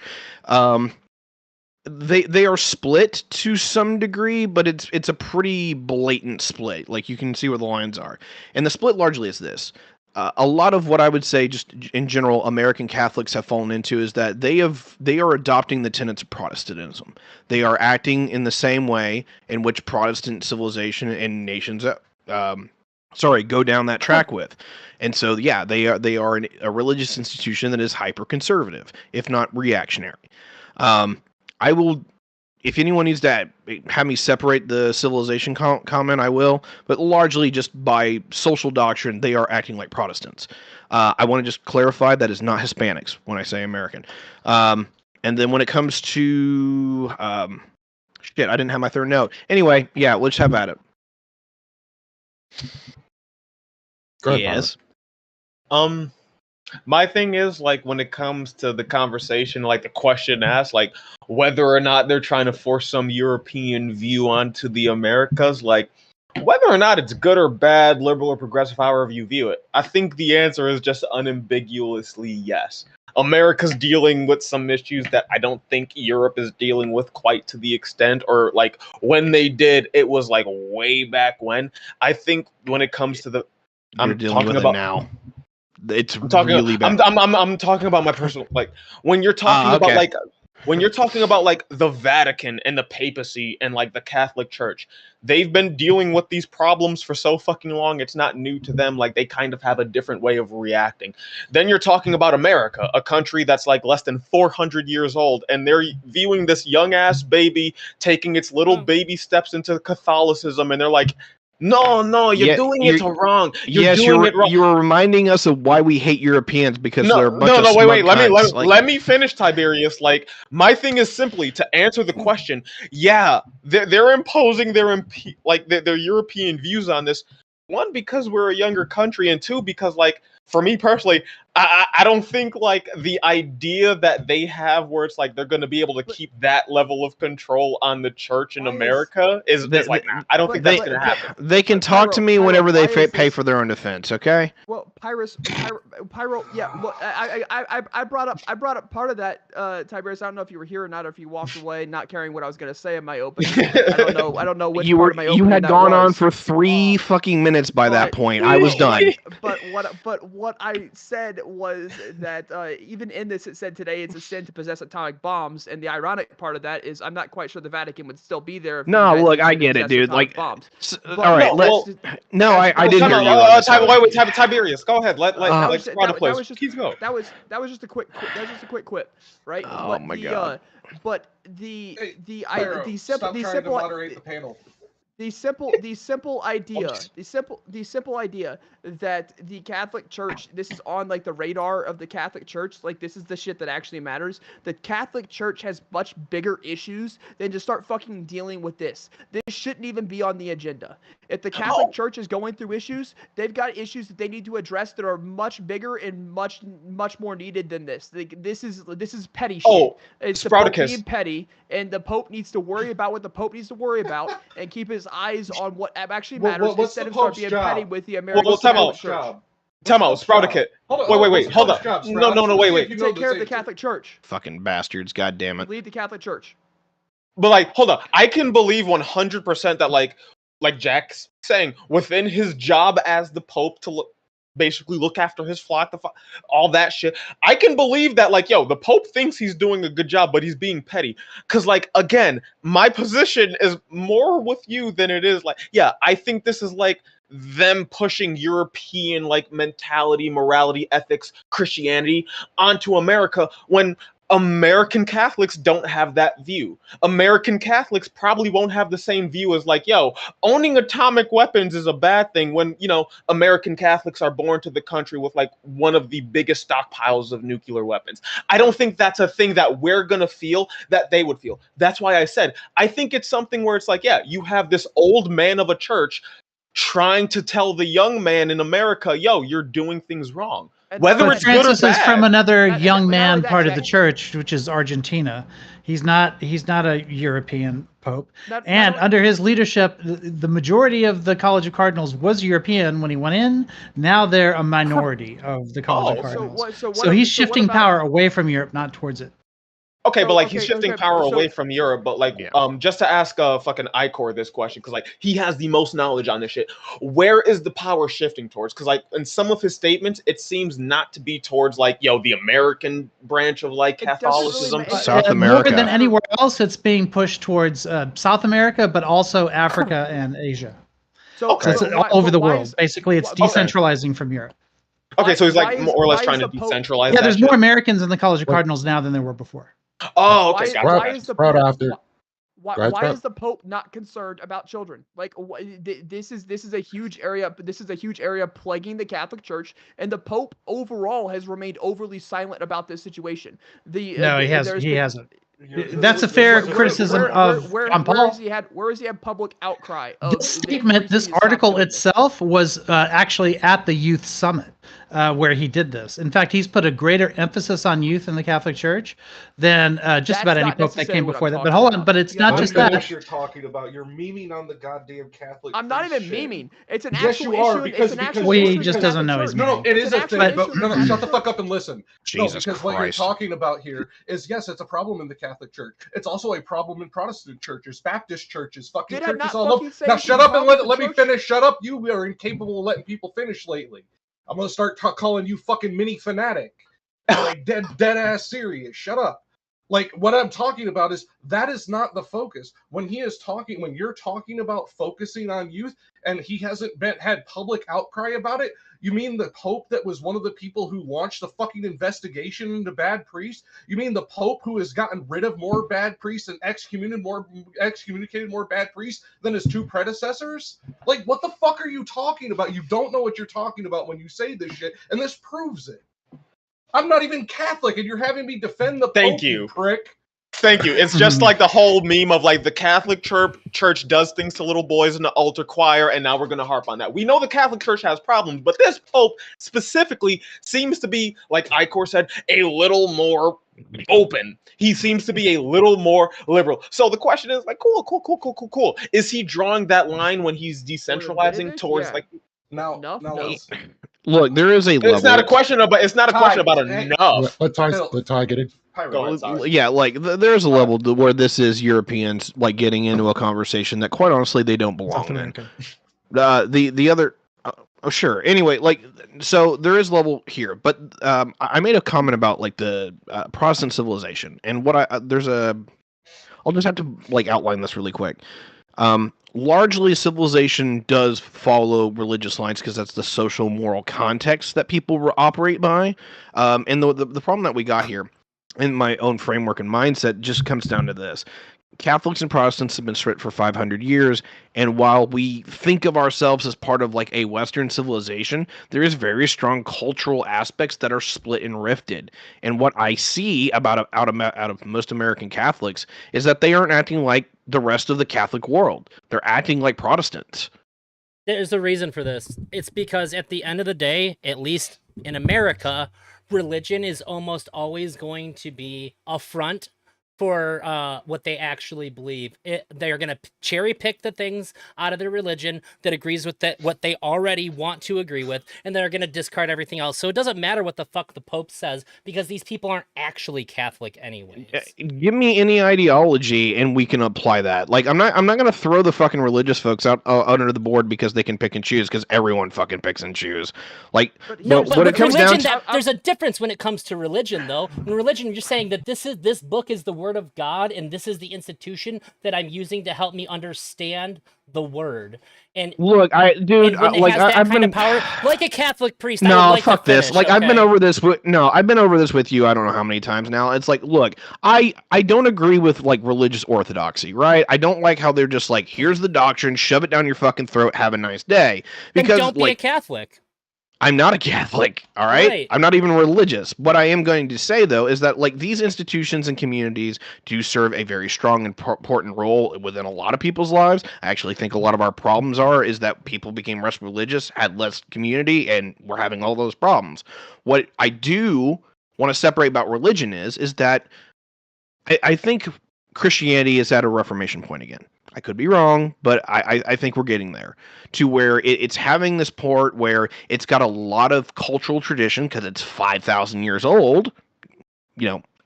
They are split to some degree, but it's a pretty blatant split. Like, you can see where the lines are, and the split largely is this. A lot of what I would say, just in general, American Catholics have fallen into is that they are adopting the tenets of Protestantism. They are acting in the same way in which Protestant civilization and nations go down that track with. And so, yeah, they are a religious institution that is hyper conservative, if not reactionary. I will, if anyone needs to have me separate the civilization comment, I will, but largely just by social doctrine, they are acting like Protestants. I want to just clarify that is not Hispanics when I say American. And then when it comes to, shit, I didn't have my third note. Anyway, yeah, let's have at it. Go ahead, Yes. My thing is, like, when it comes to the conversation, like the question asked, like whether or not they're trying to force some European view onto the Americas, like whether or not it's good or bad, liberal or progressive, however you view it, I think the answer is just unambiguously yes. America's dealing with some issues that I don't think Europe is dealing with quite to the extent, or like when they did, it was like way back when. I think when it comes to the, You're dealing with it now. It's really bad. I'm talking about my personal, like, when you're talking about okay. when you're talking about like the Vatican and the papacy and like the Catholic Church, they've been dealing with these problems for so fucking long. It's not new to them. Like, they kind of have a different way of reacting. Then you're talking about America, a country that's like less than 400 years old, and they're viewing this young ass baby taking its little baby steps into Catholicism, and they're like, no, you're doing it wrong. You're doing it wrong. You're reminding us of why we hate Europeans, because they're a bunch of wait. smug cunts. Let me finish, Tiberius. Like, my thing is simply to answer the question. Yeah, they're imposing their European views on this. one, because we're a younger country, and two, because like for me personally, I don't think like the idea that they have where it's like they're going to be able to keep that level of control on the church in America is like, nah, I don't think that's going to happen. They can talk to me whenever they pay for their own defense. Okay. Well, Pyro, yeah. Well, I brought up part of that, Tiberius. I don't know if you were here or not, or if you walked away, not caring what I was going to say in my opening. I don't know which part of my opening You had that gone on was. for 3 fucking minutes by that point. I was done. But what I said was that even in this, it said today it's a sin to possess atomic bombs, and the ironic part of that is I'm not quite sure the Vatican would still be there. If No, you guys look, I didn't get it, possess dude. atomic Like, bombs. all right, I did hear you. Wait, Tiberius, go ahead. Let Sprouta please go. That was just a quick quip, right? Oh my god. But the Stop trying to moderate the panel. The simple idea that the Catholic Church, this is on like the radar of the Catholic Church, like this is the shit that actually matters. The Catholic Church has much bigger issues than to start fucking dealing with this. This shouldn't even be on the agenda. If the Catholic Church is going through issues, they've got issues that they need to address that are much bigger and much more needed than this. This is petty shit. It's the Pope being petty, and the Pope needs to worry about what the Pope needs to worry about and keep his eyes on what actually matters instead of start being petty with the American Catholic Church. Time out, Sprouta. Wait, hold up. No, wait. Take care of the Catholic Church. Fucking bastards, god damn it. Lead the Catholic Church. But like, hold up. I can believe 100% that like Jack's saying, within his job as the Pope to basically look after his flock, all that shit. I can believe that, like, yo, the Pope thinks he's doing a good job, but he's being petty. Because, like, again, my position is more with you than it is, like, yeah, I think this is, like, them pushing European, like, mentality, morality, ethics, Christianity onto America when American Catholics don't have that view. American Catholics probably won't have the same view as like, yo, owning atomic weapons is a bad thing when, you know, American Catholics are born to the country with like one of the biggest stockpiles of nuclear weapons. I don't think that's a thing that we're going to feel that they would feel. That's why I said, I think it's something where it's like, yeah, you have this old man of a church trying to tell the young man in America, yo, you're doing things wrong. Whether it's Francis good or bad. is from another young man part of the church, which is Argentina. He's not a European pope. And under his leadership, the majority of the College of Cardinals was European when he went in. Now they're a minority of the College of Cardinals. So he's shifting power away from Europe, not towards it. Okay, but like he's shifting power away from Europe, but like just to ask fucking Icor this question, because like he has the most knowledge on this shit. Where is the power shifting towards? Because like in some of his statements, it seems not to be towards like, yo, the American branch of like Catholicism. South America. More than anywhere else, it's being pushed towards South America, but also Africa and Asia. So it's all over the world. Basically, it's decentralizing from Europe. Okay, so he's like more or less trying to decentralize. Yeah, there's more Americans in the College of Cardinals now than there were before. Oh, okay. Why is the Pope not concerned about children? Like, this is a huge area. This is a huge area plaguing the Catholic Church, and the Pope overall has remained overly silent about this situation. He hasn't. That's a fair criticism of John Paul. Where has he had public outcry? This statement, this article itself was actually at the youth summit where he did this. In fact, he's put a greater emphasis on youth in the Catholic Church than just about any pope that came before that. But hold on, but it's not just that. What you're talking about, you're memeing on the goddamn Catholic. I'm not even memeing. It's an yes, actual you are, issue. Because he just doesn't know he's No, it is a thing. But no, shut the fuck up and listen. Jesus because Christ. What you're talking about here is, yes, it's a problem in the Catholic Church. It's also a problem in Protestant churches, Baptist churches, fucking churches all over. Now shut up and let me finish. Shut up. You are incapable of letting people finish lately. I'm gonna start calling you fucking mini fanatic. Like dead ass serious. Shut up. Like what I'm talking about is that is not the focus. When you're talking about focusing on youth and he hasn't had public outcry about it, you mean the Pope that was one of the people who launched the fucking investigation into bad priests? You mean the Pope who has gotten rid of more bad priests and excommunicated more bad priests than his two predecessors? Like, what the fuck are you talking about? You don't know what you're talking about when you say this shit, and this proves it. I'm not even Catholic, and you're having me defend the Pope, you prick. Thank you. It's just like the whole meme of like the Catholic Church does things to little boys in the altar choir, and now we're going to harp on that. We know the Catholic Church has problems, but this Pope specifically seems to be, like Icor said, a little more open. He seems to be a little more liberal. So the question is like, cool. Is he drawing that line when he's decentralizing towards yeah. like? Now let's Look, there is a level. It's not a question about. It's not a question about enough. Let Ty get it. Go ahead, sorry. Yeah, like there's a level where this is Europeans like getting into a conversation that, quite honestly, they don't belong in. The other, oh sure. Anyway, like so there is level here, but I made a comment about like the Protestant civilization and what I'll just have to like outline this really quick. Largely, civilization does follow religious lines because that's the social moral context that people operate by. And the problem that we got here, in my own framework and mindset, just comes down to this. Catholics and Protestants have been split for 500 years, and while we think of ourselves as part of like a Western civilization, there is very strong cultural aspects that are split and rifted. And what I see out of most American Catholics is that they aren't acting like the rest of the Catholic world. They're acting like Protestants. There's a reason for this. It's because at the end of the day, at least in America, religion is almost always going to be a front for what they actually believe. They're going to cherry pick the things out of their religion that agrees with what they already want to agree with, and they're going to discard everything else. So it doesn't matter what the fuck the Pope says, because these people aren't actually Catholic anyways. Give me any ideology and we can apply that. Like I'm not going to throw the fucking religious folks out under the board because they can pick and choose, because everyone fucking picks and choose. Like no, but when it comes down to, there's a difference when it comes to religion, though. In religion, you're saying that this book is the word of God, and this is the institution that I'm using to help me understand the word. And look, I've been power, like a Catholic priest. No, like fuck this. Like, okay? I've been over this with you. I don't know how many times now. It's like, look, I don't agree with like religious orthodoxy, right? I don't like how they're just like, here's the doctrine, shove it down your fucking throat, have a nice day. Because then don't be a Catholic. I'm not a Catholic, all right? I'm not even religious. What I am going to say, though, is that like these institutions and communities do serve a very strong and important role within a lot of people's lives. I actually think a lot of our problems is that people became less religious, had less community, and we're having all those problems. What I do want to separate about religion is that I think Christianity is at a Reformation point again. I could be wrong, but I think we're getting there to where it's having this part where it's got a lot of cultural tradition because it's 5,000 years old,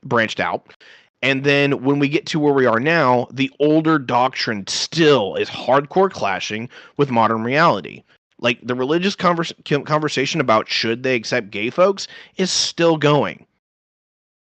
branched out. And then when we get to where we are now, the older doctrine still is hardcore clashing with modern reality. Like the religious conversation about should they accept gay folks is still going.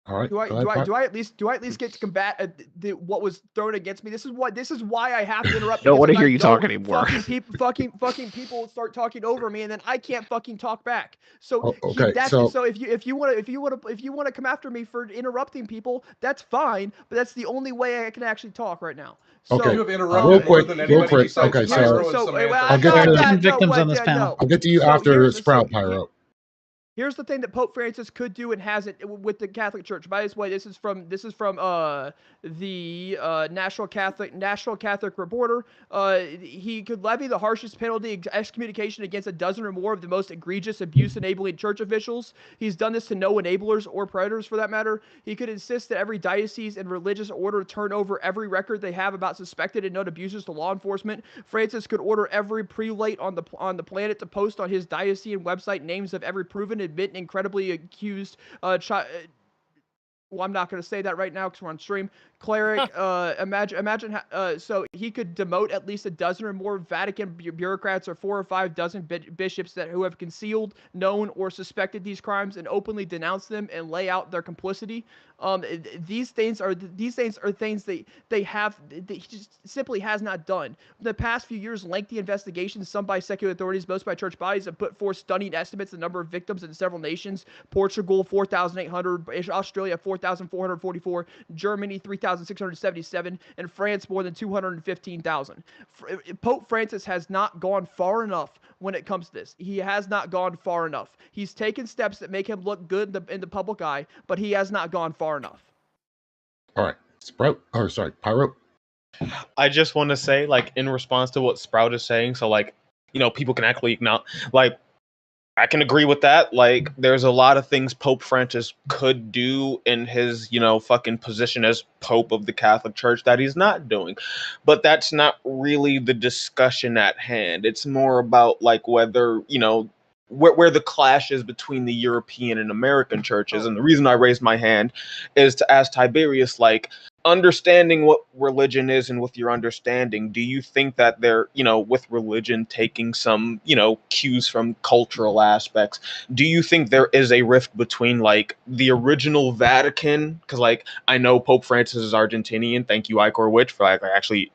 All right. Do I at least get to combat what was thrown against me? This is why I have to interrupt. Don't want to hear you talk anymore. Fucking people start talking over me, and then I can't fucking talk back. So so if you want to come after me for interrupting people, that's fine. But that's the only way I can actually talk right now. So, okay. You have interrupted more than anybody besides Okay, Pyro so and Samantha. I'll get to victims on this panel. I'll get to you after Sprout, Pyro. Here's the thing that Pope Francis could do and hasn't with the Catholic Church. By the way, this is from the National Catholic Reporter. He could levy the harshest penalty, excommunication, against a dozen or more of the most egregious abuse-enabling church officials. He's done this to no enablers or predators, for that matter. He could insist that every diocese and religious order turn over every record they have about suspected and known abusers to law enforcement. Francis could order every prelate on the planet to post on his diocesan website names of every proven, admit, incredibly accused I'm not going to say that right now because we're on stream. Cleric, imagine so he could demote at least a dozen or more Vatican bureaucrats or 4 or 5 dozen bishops who have concealed, known, or suspected these crimes and openly denounce them and lay out their complicity. These things are things that he just simply has not done. In the past few years, lengthy investigations, some by secular authorities, most by church bodies, have put forth stunning estimates of the number of victims in several nations: Portugal 4,800, Australia 4,444, Germany 3,677, and France more than 215,000. Pope Francis has not gone far enough when it comes to this. He has not gone far enough. He's taken steps that make him look good in the public eye, but he has not gone far enough. All right. Sprout, or sorry, Pyro. I just want to say, like, in response to what Sprout is saying, so like, people can actually acknowledge, like, I can agree with that. Like, there's a lot of things Pope Francis could do in his, fucking position as Pope of the Catholic Church that he's not doing. But that's not really the discussion at hand. It's more about, like, whether, where the clash is between the European and American churches. And the reason I raised my hand is to ask Tiberius, like, understanding what religion is and with your understanding, do you think that they're, with religion taking some, cues from cultural aspects, do you think there is a rift between like the original Vatican? Because like I know Pope Francis is Argentinian. Thank you, Icor Witch, for like actually,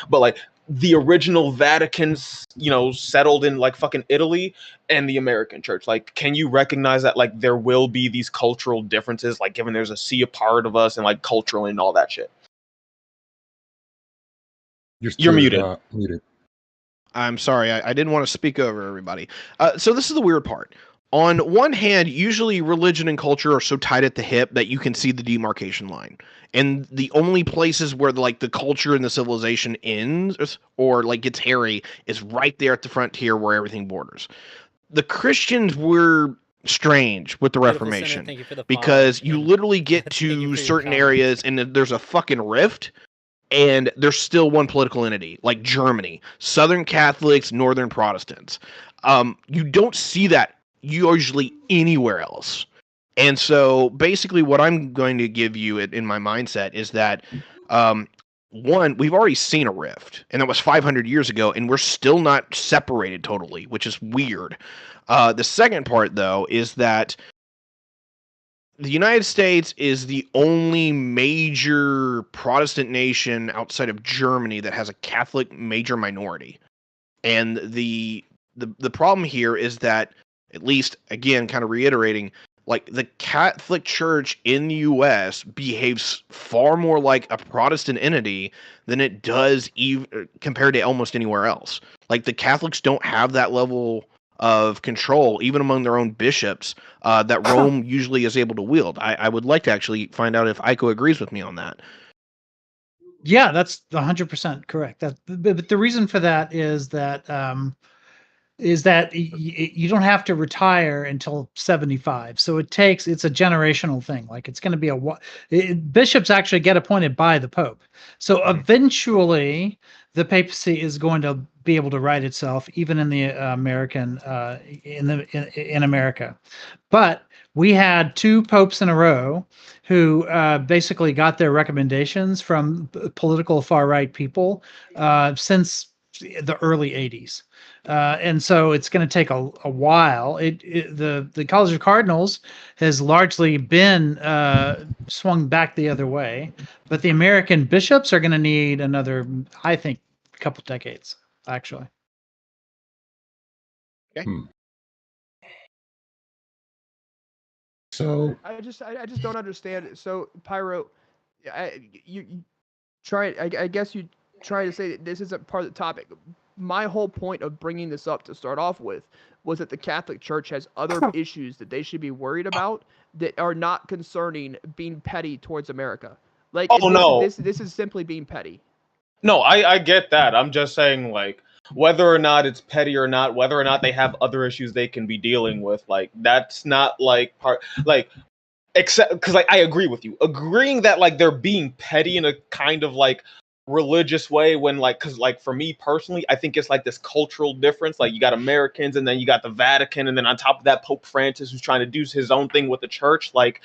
but like the original Vatican's, settled in like fucking Italy and the American church. Like, can you recognize that like there will be these cultural differences, like given there's a sea apart of us and like culturally and all that shit? You're muted. Muted. I'm sorry, I didn't want to speak over everybody. So this is the weird part. On one hand, usually religion and culture are so tight at the hip that you can see the demarcation line. And the only places where the culture and the civilization ends or like gets hairy is right there at the frontier where everything borders. The Christians were strange with the Beautiful Sinner, Reformation thank you for the because follow, you and literally get thank you to for your certain comment. areas and there's a fucking rift. And there's still one political entity, like Germany, Southern Catholics, Northern Protestants. You don't see that usually anywhere else. And so basically what I'm going to give you in my mindset is that, one, we've already seen a rift, and that was 500 years ago, and we're still not separated totally, which is weird. The second part, though, is that the United States is the only major Protestant nation outside of Germany that has a Catholic major minority. And the problem here is that, at least again, kind of reiterating, like the Catholic Church in the US behaves far more like a Protestant entity than it does compared to almost anywhere else. Like the Catholics don't have that level of control, even among their own bishops, that Rome usually is able to wield. I would like to actually find out if Aiko agrees with me on that. Yeah, that's 100% correct. But the reason for that is that you don't have to retire until 75. So it's a generational thing. Like it's going to be bishops actually get appointed by the Pope. So eventually the papacy is going to be able to right itself, even in the American, in America. But we had two popes in a row who basically got their recommendations from political far-right people since the early 80s. And so it's going to take a while. The College of Cardinals has largely been swung back the other way, but the American bishops are going to need another, I think, couple decades, actually. Okay. So I just don't understand. So Pyro, you try. I guess you try to say that this isn't part of the topic. My whole point of bringing this up to start off with was that the Catholic Church has other issues that they should be worried about that are not concerning being petty towards America. Like this is simply being petty. No, I get that. I'm just saying, like, whether or not it's petty or not, whether or not they have other issues they can be dealing with, like, that's not like part, like, except because like I agree with you, agreeing that like they're being petty in a kind of like religious way when like, because like for me personally, I think it's like this cultural difference. Like you got Americans and then you got the Vatican, and then on top of that Pope Francis, who's trying to do his own thing with the church. Like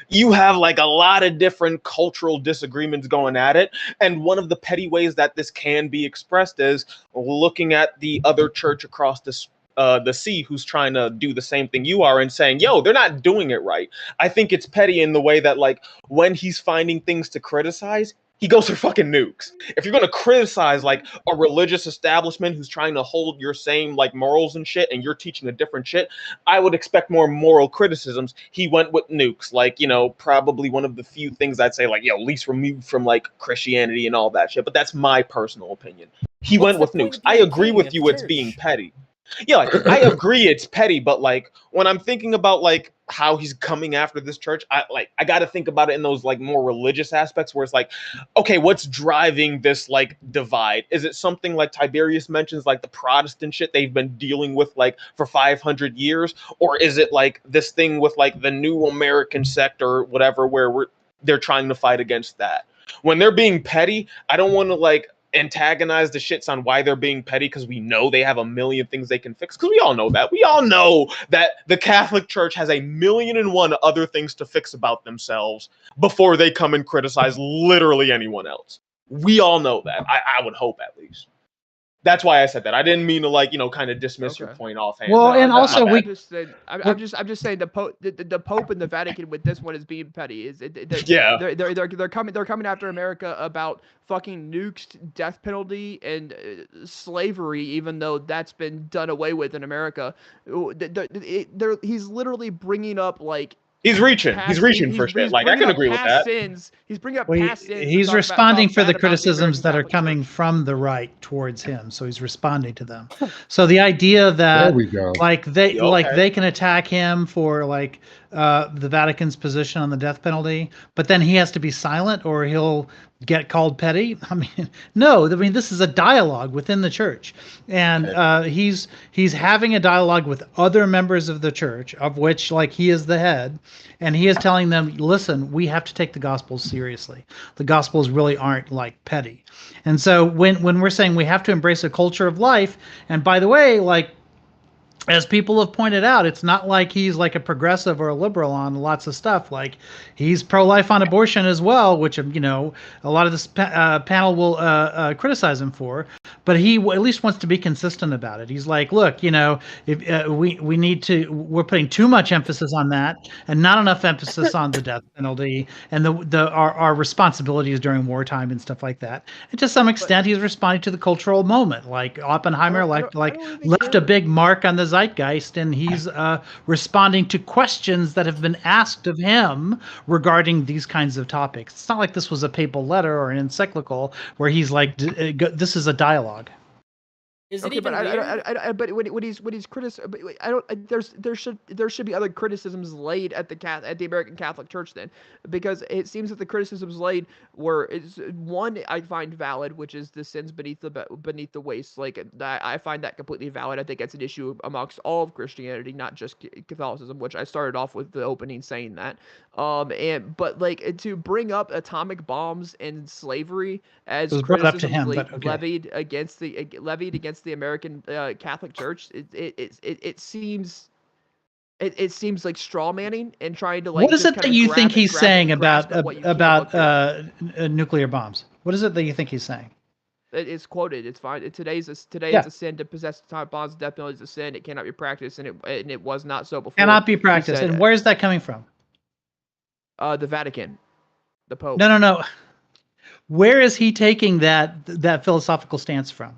you have like a lot of different cultural disagreements going at it, and one of the petty ways that this can be expressed is looking at the other church across the sea who's trying to do the same thing you are and saying, yo, they're not doing it right. I think it's petty in the way that like when he's finding things to criticize, he goes for fucking nukes. If you're going to criticize like a religious establishment who's trying to hold your same like morals and shit, and you're teaching a different shit, I would expect more moral criticisms. He went with nukes, like, probably one of the few things I'd say like, least removed from like Christianity and all that shit. But that's my personal opinion. He What's went the with point nukes. of I being a agree king with at you. the It's being church? petty. Yeah, like, I agree it's petty, but like when I'm thinking about like how he's coming after this church, I got to think about it in those like more religious aspects where it's like, okay, what's driving this like divide? Is it something like Tiberius mentions, like the Protestant shit they've been dealing with like for 500 years, or is it like this thing with like the new American sect or whatever where they're trying to fight against that? When they're being petty, I don't want to like antagonize the shits on why they're being petty because we know they have a million things they can fix, because we all know that. We all know that the Catholic Church has a million and one other things to fix about themselves before they come and criticize literally anyone else. We all know that. I would hope, at least. That's why I said that. I didn't mean to like, kind of dismiss your point offhand. Well, and No, also I'm just saying. I'm just saying the Pope and the Vatican with this one is being petty. Yeah. They're coming after America about fucking nukes, death penalty, and slavery, even though that's been done away with in America. He's literally bringing up like. He's reaching for shit. Like, I can agree with that. Sins. He's bringing up past sins. He's responding for the criticisms that are Catholic coming from the right towards him. So he's responding to them. So the idea that There we go. like they can attack him for like the Vatican's position on the death penalty, but then he has to be silent or he'll get called petty. I mean, no. I mean, this is a dialogue within the church, and he's having a dialogue with other members of the church, of which like he is the head, and he is telling them, listen, we have to take the Gospels seriously. The Gospels really aren't like petty, and so when we're saying we have to embrace a culture of life, and by the way, like, as people have pointed out, it's not like he's like a progressive or a liberal on lots of stuff. Like, he's pro-life on abortion as well, which, a lot of this panel will criticize him for. But he at least wants to be consistent about it. He's like, look, if we need to, we're putting too much emphasis on that and not enough emphasis on the death penalty and our responsibilities during wartime and stuff like that. And to some extent, he's responding to the cultural moment. Like Oppenheimer, left a big mark on the zeitgeist, and he's responding to questions that have been asked of him regarding these kinds of topics. It's not like this was a papal letter or an encyclical where he's like, this is a dialogue. Is it even weird? But when he's criticizing, I don't. There should be other criticisms laid at the American Catholic Church then, because it seems that the criticisms laid were one I find valid, which is the sins beneath the waist. Like, I find that completely valid. I think that's an issue amongst all of Christianity, not just Catholicism, which I started off with the opening saying that. But like, to bring up atomic bombs and slavery as criticisms levied against the American Catholic Church, it seems like straw manning and trying to like. What is it that you think he's saying about nuclear bombs? What is it that you think he's saying? It's quoted. It's fine. Today it's a sin to possess atomic bombs. Death penalty is a sin. It cannot be practiced, and it was not so before. Cannot be practiced. And where's that coming from? The Vatican, the Pope. No. Where is he taking that philosophical stance from?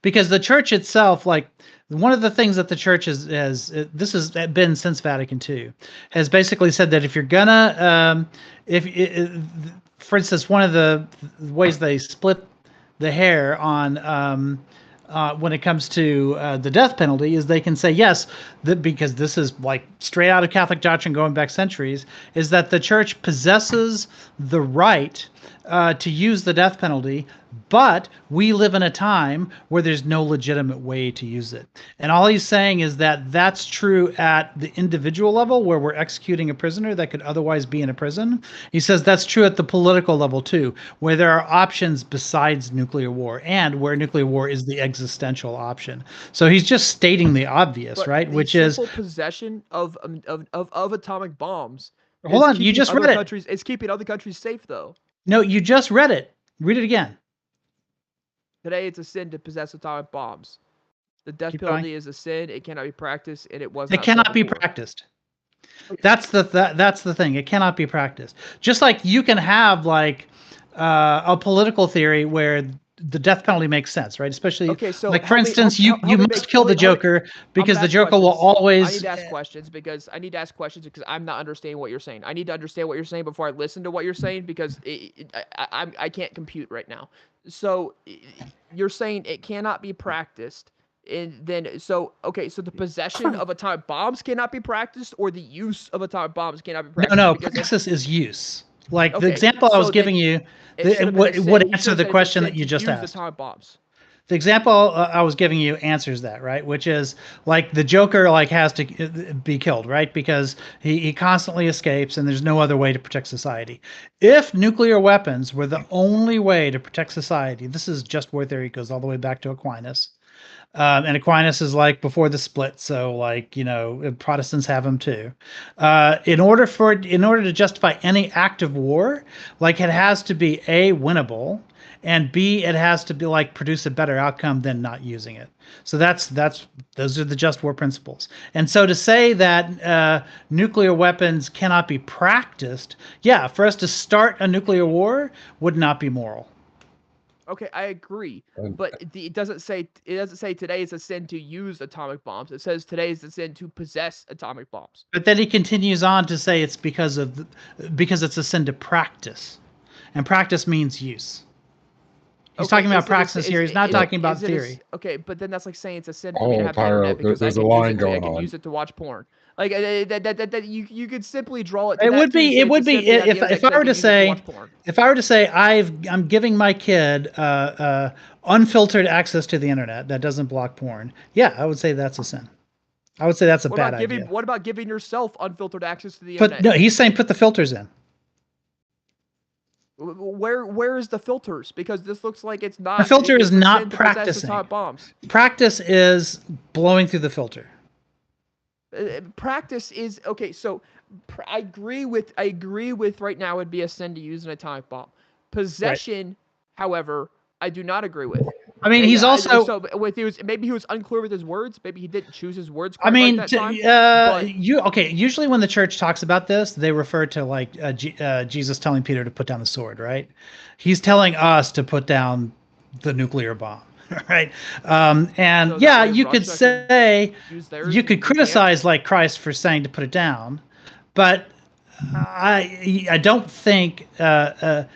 Because the church itself, like, one of the things that the church has this has been since Vatican II, has basically said that if you're gonna, for instance, one of the ways they split the hair on when it comes to the death penalty is they can say yes, because this is like straight out of Catholic doctrine going back centuries, is that the church possesses the right to use the death penalty, but we live in a time where there's no legitimate way to use it. And all he's saying is that that's true at the individual level where we're executing a prisoner that could otherwise be in a prison. He says that's true at the political level too, where there are options besides nuclear war and where nuclear war is the existential option. So he's just stating the obvious, right? Which is possession of atomic bombs. Hold on, you just read it. It's keeping other countries safe, though. No, you just read it. Read it again. Today, it's a sin to possess atomic bombs. The death penalty is a sin. It cannot be practiced, and it was. It cannot be practiced. That's the thing. It cannot be practiced. Just like you can have like a political theory where the death penalty makes sense, right? Especially like, for instance, you must kill the Joker because the Joker will always. I need to ask questions because I'm not understanding what you're saying. I need to understand what you're saying before I listen to what you're saying because I can't compute right now. So you're saying it cannot be practiced And then, so the possession of atomic bombs cannot be practiced, or the use of atomic bombs cannot be practiced. No, because praxis is use. Like the Okay, example I was so giving then you, it should have been a sin. would He should answer have the said it's a question sin that you to just use asked. atomic bombs. The example I was giving you answers that, right? Which is like the Joker like has to be killed, right? Because he constantly escapes and there's no other way to protect society. If nuclear weapons were the only way to protect society, this is just war theory, goes all the way back to Aquinas. And Aquinas is like before the split, so like Protestants have them too. In order to justify any act of war, like it has to be A, winnable, and B, it has to be like produce a better outcome than not using it. So those are the just war principles. And so to say that nuclear weapons cannot be practiced, yeah, for us to start a nuclear war would not be moral. Okay, I agree, And- but it doesn't say today is a sin to use atomic bombs. It says today is a sin to possess atomic bombs. But then he continues on to say it's because it's a sin to practice, and practice means use. He's Okay, talking about is it a praxis sin- here. He's not is- talking about is it a s- theory. Okay, but then that's like saying it's a sin for me to Oh, have the Pyro, internet because there's I a can use line it. I going can on. use it to watch porn. Like that you could simply draw it to It that would too, be say it it's would a be sin for me to have the internet if 'cause I were can to use it say watch porn. if I were to say I'm giving my kid unfiltered access to the internet that doesn't block porn. Yeah, I would say that's a sin. I would say that's a bad idea. What about giving yourself unfiltered access to the But internet? no, he's saying put the filters in. Where is the filters? Because this looks like it's not. The filter is it's a not sin to possess practicing. atomic bombs. Practice is blowing through the filter. Practice is okay. So I agree with right now it'd be a sin to use an atomic bomb. Possession, however, I do not agree with. I mean, he's also. So with maybe he was unclear with his words. Maybe he didn't choose his words I quite mean, right that time. Usually when the church talks about this, they refer to like Jesus telling Peter to put down the sword, right? He's telling us to put down the nuclear bomb, right? And So yeah, that way you could Russia say use theirs you and could we can't? criticize like Christ for saying to put it down, but I don't think I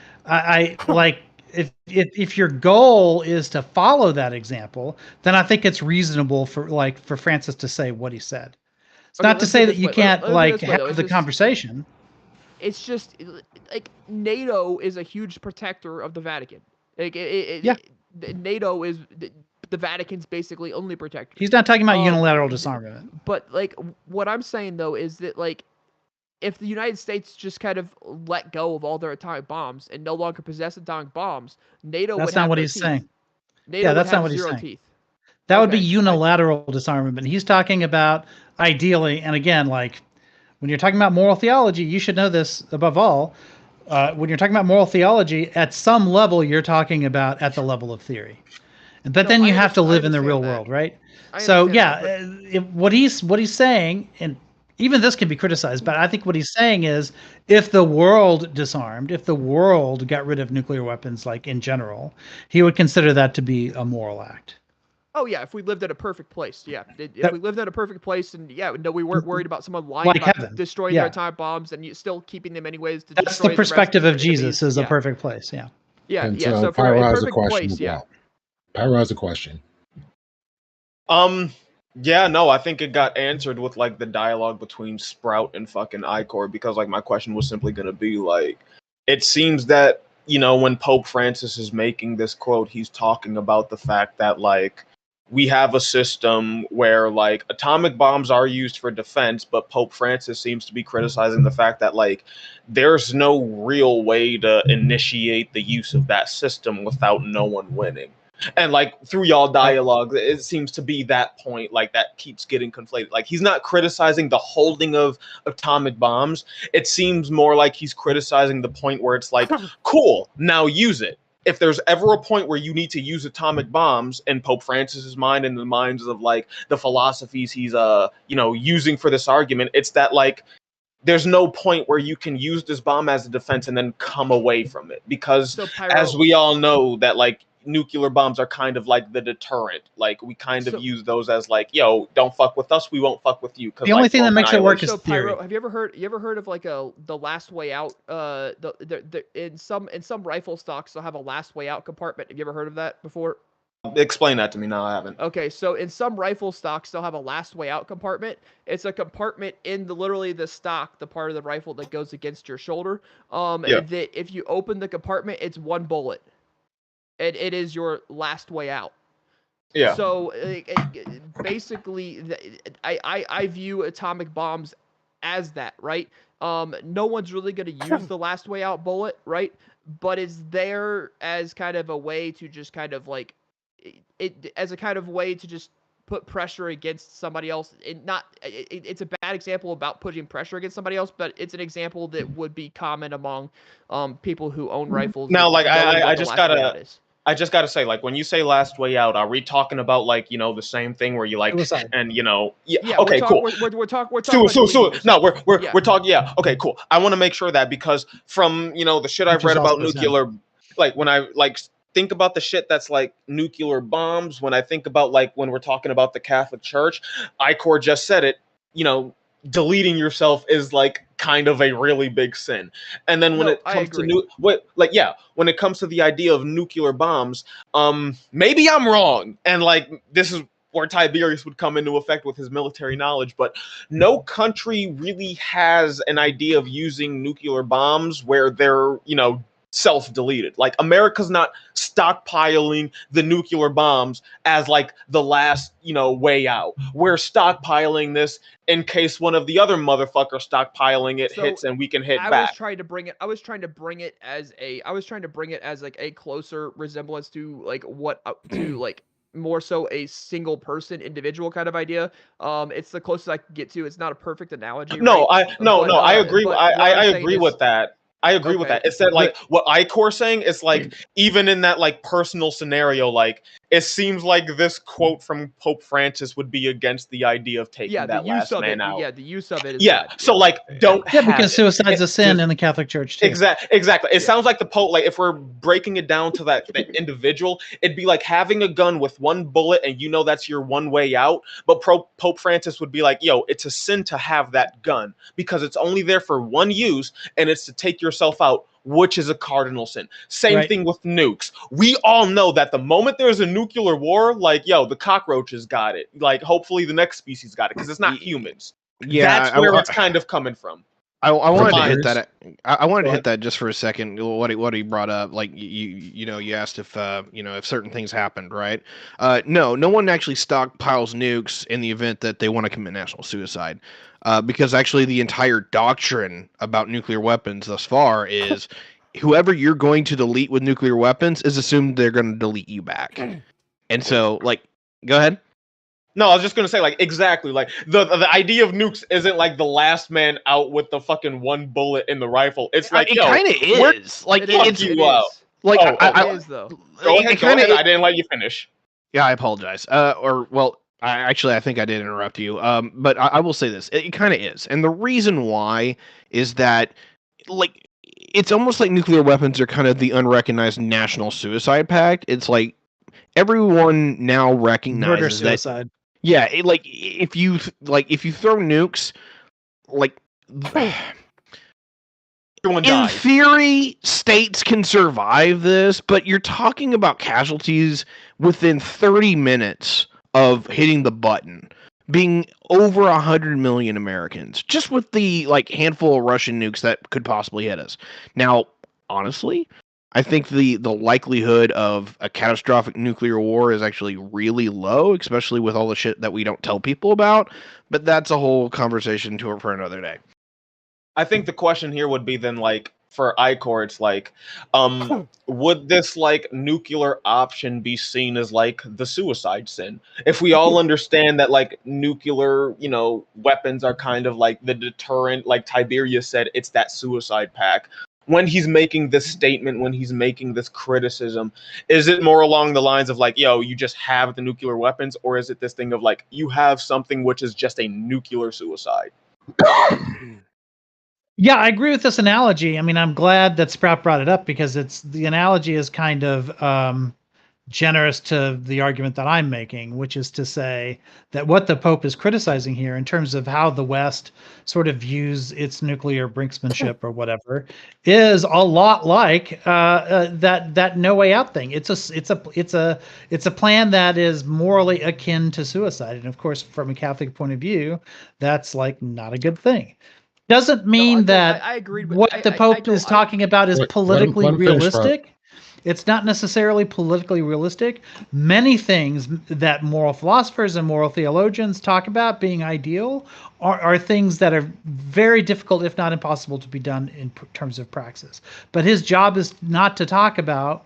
like if your goal is to follow that example, then I think it's reasonable for Francis to say what he said. It's Okay, not to let's say put it that this you way. can't Let me put it like this way, though. have It's the just- conversation. It's just like NATO is a huge protector of the Vatican. Like Yeah. NATO is the Vatican's basically only protector. He's not talking about Um, unilateral disarmament. But like what I'm saying though is that like if the United States just kind of let go of all their atomic bombs and no longer possess atomic bombs, NATO That's would not have what no he's teeth. saying. NATO Yeah, would that's not have what he's 0 saying. teeth. That would be Okay, unilateral disarmament. He's talking about ideally, and again, like when you're talking about moral theology, you should know this above all. When you're talking about moral theology, at some level, you're talking about at the level of theory. But No, then you I have to understand- I live in the real understand that. world, right? I So understand yeah, that, what he's saying, and even this can be criticized, but I think what he's saying is, if the world disarmed, if the world got rid of nuclear weapons, like in general, he would consider that to be a moral act. Oh yeah, if we lived in a perfect place, yeah. If That- we lived in a perfect place, and yeah, no, we weren't worried about someone lying Like about heaven, destroying yeah. their atomic bombs and still keeping them anyways to That's destroy the perspective rest of the enemies. Jesus is a Yeah. perfect place. Yeah. Yeah, And yeah. so So for Pyro a has a perfect question place, as yeah. well. Pyro has a question. Yeah, no, I think it got answered with like the dialogue between Sprout and fucking Icor, because like my question was simply gonna be like, it seems that, you know, when Pope Francis is making this quote, he's talking about the fact that like we have a system where like atomic bombs are used for defense, but Pope Francis seems to be criticizing the fact that like there's no real way to initiate the use of that system without no one winning. And like through y'all dialogue, it seems to be that point, like that keeps getting conflated. Like he's not criticizing the holding of atomic bombs. It seems more like he's criticizing the point where it's like, cool, now use it. If there's ever a point where you need to use atomic bombs in Pope Francis's mind and the minds of like the philosophies he's using for this argument, it's that like there's no point where you can use this bomb as a defense and then come away from it, because So Pyro, as we all know that like nuclear bombs are kind of like the deterrent. Like we kind of So- use those as like, yo, don't fuck with us, we won't fuck with you. The only thing that makes it work is so theory. Pyro, have you ever heard of like the last way out? In some rifle stocks they'll have a last way out compartment. Have you ever heard of that before? Explain that to me. No, I haven't. Okay, so in some rifle stocks, they'll have a last way out compartment. It's a compartment in literally the stock, the part of the rifle that goes against your shoulder. Yeah. That if you open the compartment, it's one bullet, and it is your last way out. Yeah. So basically, I view atomic bombs as that, right? No one's really going to use the last way out bullet, right? But it's there as kind of a way to just kind of like it as a kind of way to just put pressure against somebody else. It's a bad example about putting pressure against somebody else, but it's an example that would be common among people who own rifles. Now, like knowing I what the just last way gotta. out is. I just gotta say, like, when you say last way out, are we talking about like, you know, the same thing where you like Suicide. and you know, yeah, Yeah, okay, cool. We're talking about deleting yourself. No, we're Yeah. talking. Yeah, okay, cool. I want to make sure that because from you know the shit I've Which is read about also Zen. nuclear, like when I like think about the shit that's like nuclear bombs, when I think about like when we're talking about the Catholic Church, Icor just said it. You know, deleting yourself is like kind of a really big sin. And then when No, it I comes to agree. when it comes to the idea of nuclear bombs, maybe I'm wrong, and like this is where Tiberius would come into effect with his military knowledge, but no country really has an idea of using nuclear bombs where they're, you know, self-deleted. Like America's not stockpiling the nuclear bombs as like the last, you know, way out. We're stockpiling this in case one of the other motherfuckers stockpiling it So, hits and we can hit I was back. trying to bring it as like a closer resemblance to like what to like more so a single person individual kind of idea. It's the closest I can get to. It's not a perfect analogy, No, right? I agree. But what I I'm saying agree is with that. I agree with okay. that. It said like what Icor's saying is like even in that like personal scenario, like it seems like this quote from Pope Francis would be against the idea of taking Yeah, the that use last of man it. out. Yeah, the use of it is Yeah. bad. So Yeah. like don't Yeah, have because it. suicide's a sin Just- in the Catholic Church too. Exactly. It Yeah. sounds like the Pope, like if we're breaking it down to that the individual, it'd be like having a gun with one bullet and you know that's your one way out. But Pope Francis would be like, yo, it's a sin to have that gun because it's only there for one use and it's to take yourself out, which is a cardinal sin. Same Right. thing with nukes. We all know that the moment there's a nuclear war, like, yo, the cockroaches got it. Like, hopefully the next species got it because it's not humans. Yeah, That's where it's kind of coming from. I wanted to hit Mars. that. I wanted to Go hit that just for a second. What he brought up, like you know, you asked if you know if certain things happened, right? No one actually stockpiles nukes in the event that they want to commit national suicide, because actually the entire doctrine about nuclear weapons thus far is whoever you're going to delete with nuclear weapons is assumed they're going to delete you back, and so like, go ahead. No, I was just gonna say, like, exactly, like the idea of nukes isn't like the last man out with the fucking one bullet in the rifle. It's like, it yo, kind of we're- is. Like It it's is. It you out. is. like Oh, It is though. Go it ahead. kinda I didn't let you finish. Yeah, I apologize. Or well, I think I did interrupt you. But I will say this: it kind of is, and the reason why is that, like, it's almost like nuclear weapons are kind of the unrecognized national suicide pact. It's like everyone now Murder recognizes that. suicide. Yeah, if you throw nukes, like. Everyone In dies. theory, states can survive this, but you're talking about casualties within 30 minutes of hitting the button, being over 100 million Americans, just with the like handful of Russian nukes that could possibly hit us. Now, honestly, I think the likelihood of a catastrophic nuclear war is actually really low, especially with all the shit that we don't tell people about. But that's a whole conversation for another day. I think the question here would be then like for Icor, it's like, would this like nuclear option be seen as like the suicide sin? If we all understand that like nuclear, you know, weapons are kind of like the deterrent, like Tiberius said, it's that suicide pact. When he's making this statement, when he's making this criticism, is it more along the lines of like, yo, you just have the nuclear weapons, or is it this thing of like you have something which is just a nuclear suicide? Yeah, I agree with this analogy. I mean, I'm glad that Sprout brought it up because the analogy is kind of generous to the argument that I'm making, which is to say that what the Pope is criticizing here in terms of how the West sort of views its nuclear brinksmanship or whatever is a lot like that no way out thing. It's a plan that is morally akin to suicide, and of course, from a Catholic point of view, that's like not a good thing. Doesn't mean that I agreed with what the Pope is talking about is Wait, politically let him finish, Sprout. realistic. It's not necessarily politically realistic. Many things that moral philosophers and moral theologians talk about being ideal are things that are very difficult, if not impossible, to be done in terms of praxis. But his job is not to talk about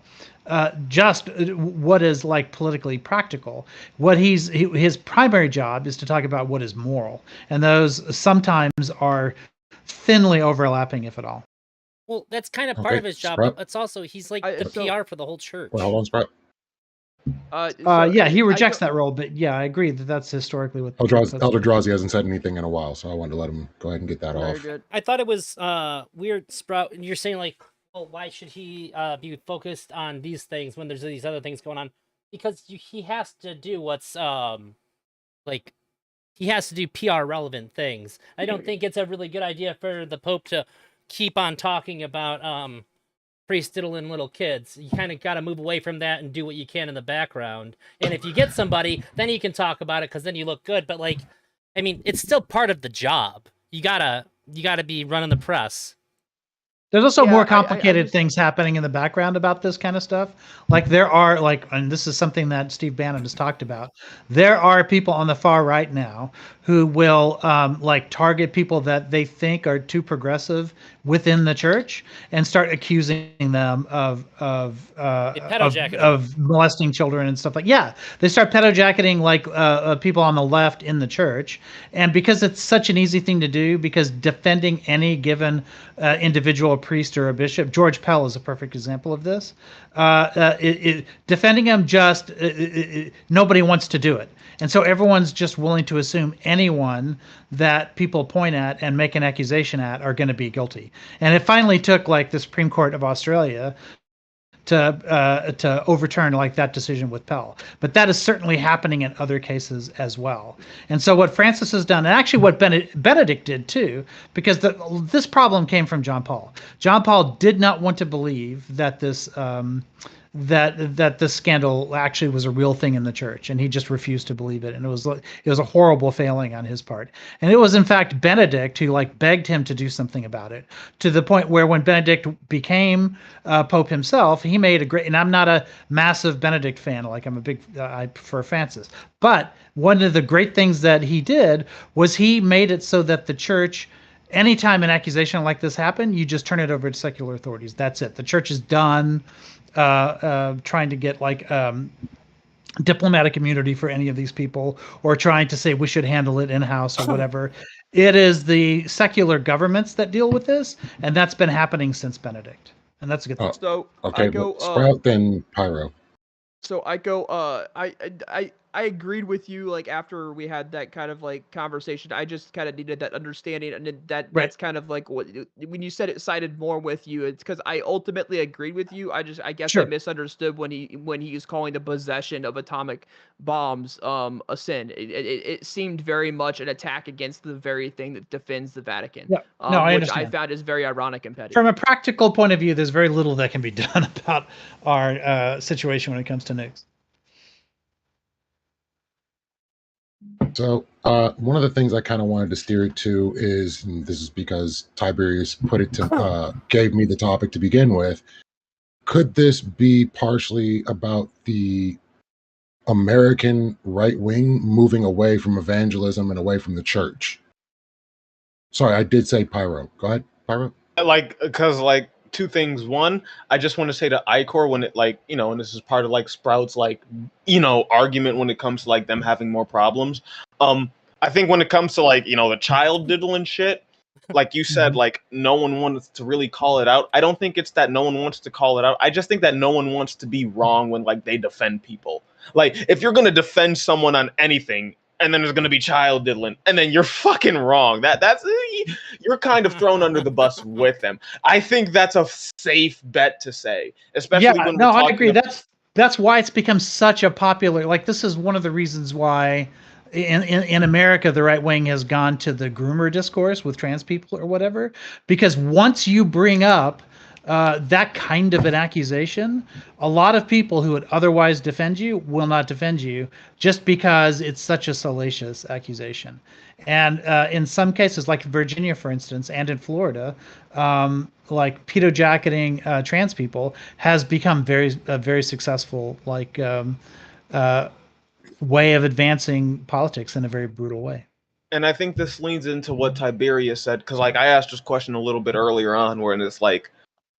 just what is like politically practical. His primary job is to talk about what is moral, and those sometimes are thinly overlapping, if at all. Well, that's kind of part Okay, of his job, Sprout. but it's also he's like I- the so- PR for the whole church. Wait, hold on, Sprout. Yeah, he rejects I that role, but yeah, I agree that that's historically what. Elder that's Drazi hasn't said anything in a while, so I wanted to let him go ahead and get that Very off. good. I thought it was weird, Sprout. And you're saying like, oh, why should he be focused on these things when there's these other things going on? Because he has to do what's like he has to do PR relevant things. I don't think it's a really good idea for the Pope to keep on talking about priests diddling little kids. You kind of got to move away from that and do what you can in the background. And if you get somebody, then you can talk about it because then you look good. But like, I mean, it's still part of the job. You gotta be running the press. There's also Yeah, more I complicated just- things happening in the background about this kind of stuff. Like there are and this is something that Steve Bannon has talked about. There are people on the far right now who will like target people that they think are too progressive within the church and start accusing them of molesting children and stuff like. Yeah, they start pedojacketing like people on the left in the church, and because it's such an easy thing to do, because defending any given individual priest or a bishop, George Pell is a perfect example of this. Defending him nobody wants to do it. And so everyone's just willing to assume anyone that people point at and make an accusation at are going to be guilty. And it finally took like the Supreme Court of Australia to overturn like that decision with Pell. But that is certainly happening in other cases as well. And so what Francis has done, and actually what Benedict did too, because this problem came from John Paul. John Paul did not want to believe that this that this scandal actually was a real thing in the church, and he just refused to believe it. And it was a horrible failing on his part. And it was in fact Benedict who like begged him to do something about it, to the point where when Benedict became Pope himself, he made a great. And I'm not a massive Benedict fan. Like I'm a big. I prefer Francis. But one of the great things that he did was he made it so that the church, anytime an accusation like this happened, you just turn it over to secular authorities. That's it. The church is done trying to get like diplomatic immunity for any of these people, or trying to say we should handle it in-house or whatever. It is the secular governments that deal with this, and that's been happening since Benedict. And that's a good thing. So Okay, I go. Sprout, then Pyro. So I go. I agreed with you. Like after we had that kind of like conversation, I just kind of needed that understanding, and that's kind of like what when you said it sided more with you. It's because I ultimately agreed with you. I guess I misunderstood when he was calling the possession of atomic bombs a sin. It seemed very much an attack against the very thing that defends the Vatican. Yeah. No, I which I understand. found is very ironic and petty. From a practical point of view, there's very little that can be done about our situation when it comes to nukes. So one of the things I kind of wanted to steer it to is, and this is because Tiberius put it to gave me the topic to begin with. Could this be partially about the American right wing moving away from evangelism and away from the church? Sorry, I did say Pyro. Go ahead, Pyro. Like, because like two things. One, I just want to say to Icor, when it like, you know, and this is part of like Sprout's like, you know, argument when it comes to like them having more problems. I think when it comes to like, you know, the child diddling shit, like you said, like no one wants to really call it out. I don't think it's that no one wants to call it out. I just think that no one wants to be wrong when like they defend people. Like if you're gonna defend someone on anything, and then there's gonna be child diddling, and then you're fucking wrong. That's you're kind of thrown under the bus with them. I think that's a safe bet to say, especially when we're talking I agree. that's why it's become such a popular. Like this is one of the reasons why in America the right wing has gone to the groomer discourse with trans people or whatever, because once you bring up that kind of an accusation, a lot of people who would otherwise defend you will not defend you just because it's such a salacious accusation. And in some cases, like Virginia, for instance, and in Florida, like pedo jacketing trans people has become very successful, like way of advancing politics in a very brutal way. And I think this leans into what Tiberius said, because like I asked this question a little bit earlier on, where it's like,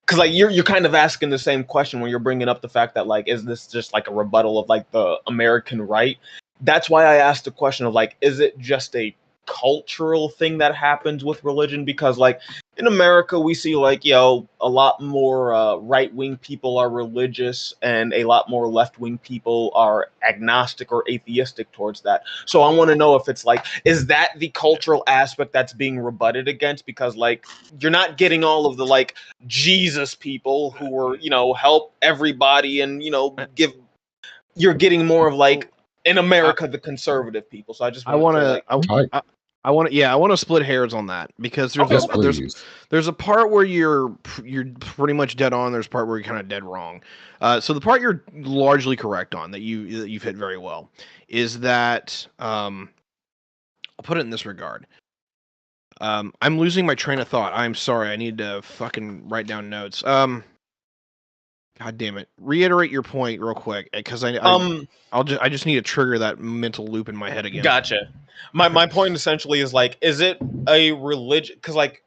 because like you're kind of asking the same question when you're bringing up the fact that like, is this just like a rebuttal of like the American right? That's why I asked the question of like, is it just a cultural thing that happens with religion? Because like in America we see like, you know, a lot more right-wing people are religious and a lot more left-wing people are agnostic or atheistic towards that. So I want to know if it's like, is that the cultural aspect that's being rebutted against? Because like you're not getting all of the like Jesus people who were, you know, help everybody and, you know, give, you're getting more of like in America the conservative people. So I just want to I want to split hairs on that, because there's a part where you're pretty much dead on. There's a part where you're kind of dead wrong. So the part you're largely correct on, that you've hit very well, is that I'll put it in this regard. I'm losing my train of thought. I'm sorry. I need to fucking write down notes. God damn it! Reiterate your point real quick, because I just need to trigger that mental loop in my head again. Gotcha. My point essentially is like, is it a religion? Because like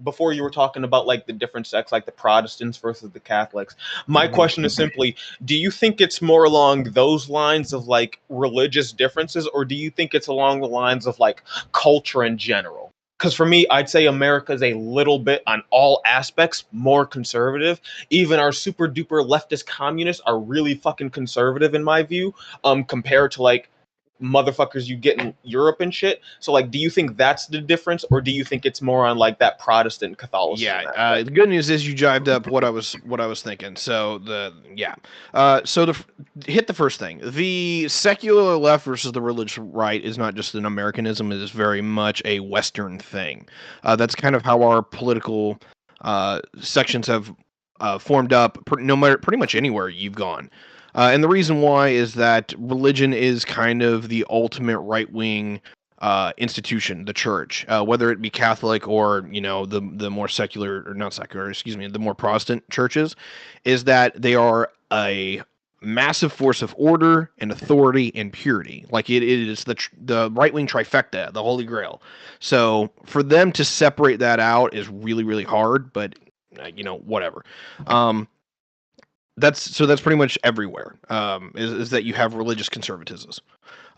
before you were talking about like the different sects, like the Protestants versus the Catholics. My question is simply, do you think it's more along those lines of like religious differences, or do you think it's along the lines of like culture in general? Because for me, I'd say America is a little bit on all aspects more conservative. Even our super duper leftist communists are really fucking conservative in my view, compared to like motherfuckers you get in Europe and shit. So like, do you think that's the difference, or do you think it's more on like that Protestant Catholicism? Yeah, the good news is you jived up what I was thinking. So to hit the first thing, the secular left versus the religious right is not just an Americanism; it is very much a Western thing. That's kind of how our political sections have formed up. Pretty much anywhere you've gone. And the reason why is that religion is kind of the ultimate right-wing institution, the church, whether it be Catholic or, you know, the more secular, or not secular, excuse me, the more Protestant churches, is that they are a massive force of order and authority and purity. Like it is the right-wing trifecta, the Holy Grail. So for them to separate that out is really, really hard, but you know, whatever. That's pretty much everywhere. Is that you have religious conservatism.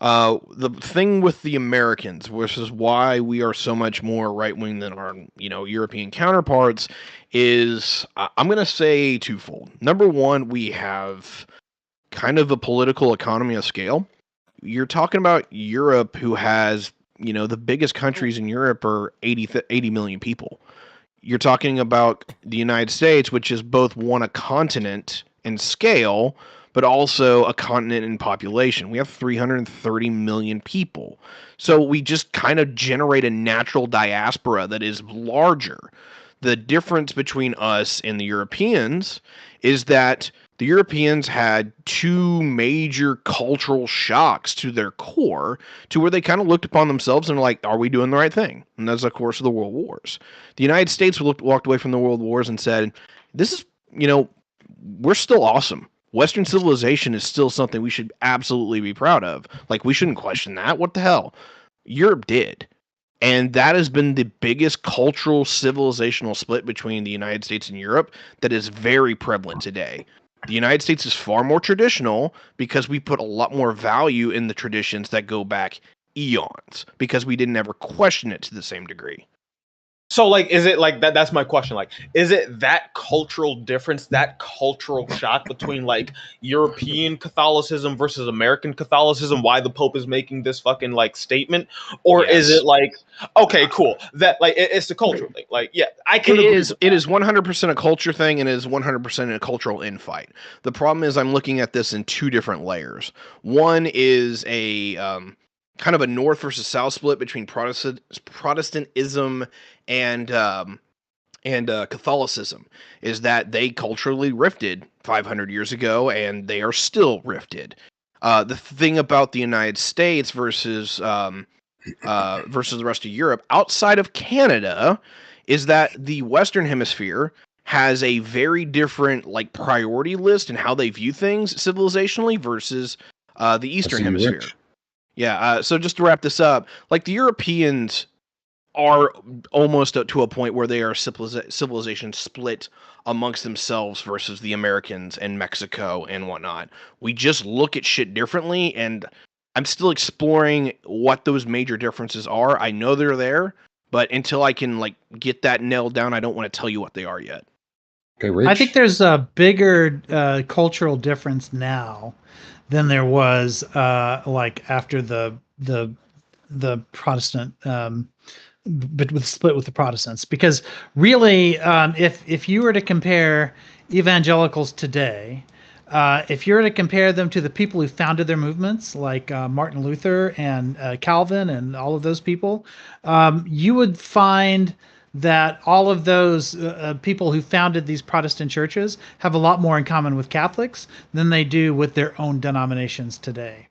The thing with the Americans, which is why we are so much more right wing than our, you know, European counterparts, is I'm gonna say twofold. Number one, we have kind of a political economy of scale. You're talking about Europe, who has, you know, the biggest countries in Europe are 80 million people. You're talking about the United States, which is both a continent in scale, but also a continent in population. We have 330 million people. So we just kind of generate a natural diaspora that is larger. The difference between us and the Europeans is that the Europeans had two major cultural shocks to their core, to where they kind of looked upon themselves and were like, are we doing the right thing? And that's, of course, the World Wars. The United States walked away from the World Wars and said, this is, you know, we're still awesome. Western civilization is still something we should absolutely be proud of. Like, we shouldn't question that. What the hell? Europe did. And that has been the biggest cultural civilizational split between the United States and Europe that is very prevalent today. The United States is far more traditional because we put a lot more value in the traditions that go back eons, because we didn't ever question it to the same degree. So like, is it like that? That's my question. Like, is it that cultural difference, that cultural shock between like European Catholicism versus American Catholicism? Why the Pope is making this fucking like statement, or is Yes. it like, okay, cool, that like it's the cultural thing? Like, yeah, I can agree with It that. is 100% a culture thing, and it is 100% a cultural infight. The problem is I'm looking at this in two different layers. One is a kind of a north versus south split between Protestantism and Catholicism. Is that they culturally rifted 500 years ago, and they are still rifted. The thing about the United States versus the rest of Europe, outside of Canada, is that the Western Hemisphere has a very different like priority list and how they view things civilizationally versus the I Eastern see you, Hemisphere. Rich. Yeah. So just to wrap this up, like the Europeans are almost to a point where they are civilization split amongst themselves versus the Americans and Mexico and whatnot. We just look at shit differently, and I'm still exploring what those major differences are. I know they're there, but until I can like get that nailed down, I don't want to tell you what they are yet. Okay, Rich. I think there's a bigger cultural difference now than there was like after the Protestant but with split with the Protestants, because really, if you were to compare evangelicals today, if you were to compare them to the people who founded their movements, like Martin Luther and Calvin and all of those people, you would find that all of those people who founded these Protestant churches have a lot more in common with Catholics than they do with their own denominations today.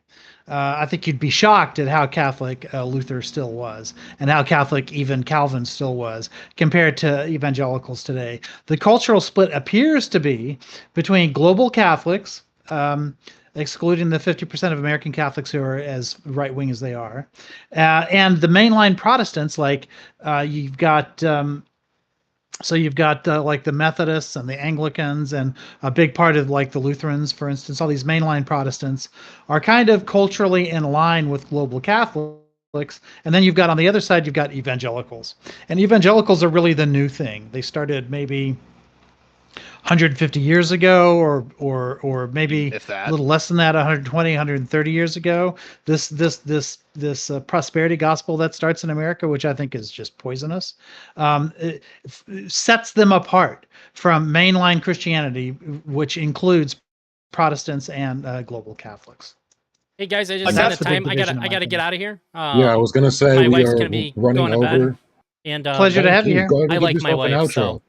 I think you'd be shocked at how Catholic Luther still was, and how Catholic even Calvin still was, compared to evangelicals today. The cultural split appears to be between global Catholics, excluding the 50% of American Catholics who are as right-wing as they are, and the mainline Protestants, like you've got like the Methodists and the Anglicans, and a big part of like the Lutherans, for instance. All these mainline Protestants are kind of culturally in line with global Catholics. And then you've got on the other side, you've got evangelicals. And evangelicals are really the new thing. They started maybe 150 years ago, or maybe If that. a little less than that, 120, 130 years ago. This prosperity gospel that starts in America, which I think is just poisonous, it sets them apart from mainline Christianity, which includes Protestants and global Catholics. Hey guys, I just Like, seen the that's the big time. I division, gotta in my get opinion. out of here. Yeah, I was gonna say my we wife's are gonna be running going to bed, over. and Pleasure to Thank have you you. here. Go ahead and I give like my yourself an wife. outro. So,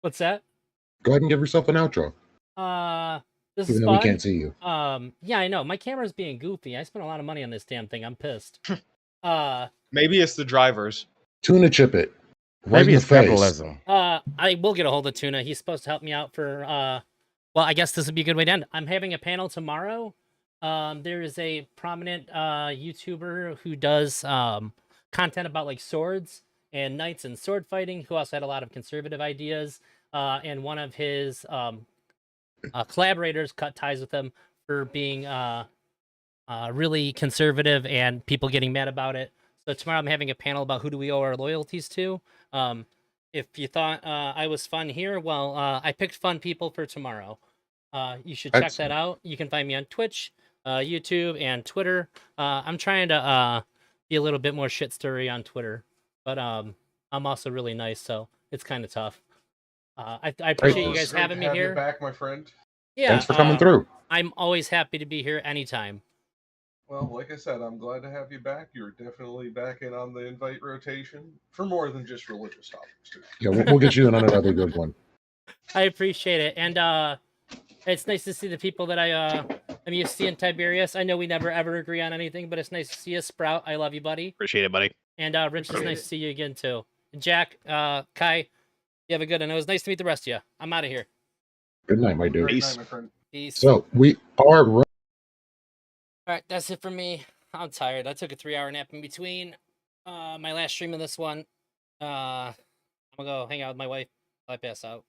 what's that? Go ahead and give yourself an outro, This is even though we fun. can't see you. Yeah, I know my camera's being goofy. I spent a lot of money on this damn thing. I'm pissed. Maybe it's the drivers. Tuna chip it right in Maybe the it's face. capitalism. I will get a hold of Tuna. He's supposed to help me out for well, I guess this would be a good way to end. I'm having a panel tomorrow. There is a prominent YouTuber who does content about like swords and knights and sword fighting, who also had a lot of conservative ideas. And one of his collaborators cut ties with him for being really conservative, and people getting mad about it. So tomorrow I'm having a panel about who do we owe our loyalties to. If you thought I was fun here, well, I picked fun people for tomorrow. You should check that out. You can find me on Twitch, YouTube, and Twitter. I'm trying to be a little bit more shit stirry on Twitter, but I'm also really nice, so it's kind of tough. I appreciate you Well, guys it's great having to me have you here. back, my friend. Yeah, Thanks for coming through. I'm always happy to be here anytime. Well, like I said, I'm glad to have you back. You're definitely back in on the invite rotation for more than just religious topics, too. Yeah, we'll get you in on another good one. I appreciate it, and it's nice to see the people that I'm used to seeing. Tiberius, I know we never ever agree on anything, but it's nice to see you. Sprout, I love you, buddy. Appreciate it, buddy. And Rich, it's Appreciate nice it. to see you again too. Jack, Kai, you have a good one. It was nice to meet the rest of you. I'm out of here. Good night, my dude. Great Peace. night, my friend. Peace. So we are. All right, that's it for me. I'm tired. I took a 3-hour nap in between my last stream of this one. I'm gonna go hang out with my wife. I pass out.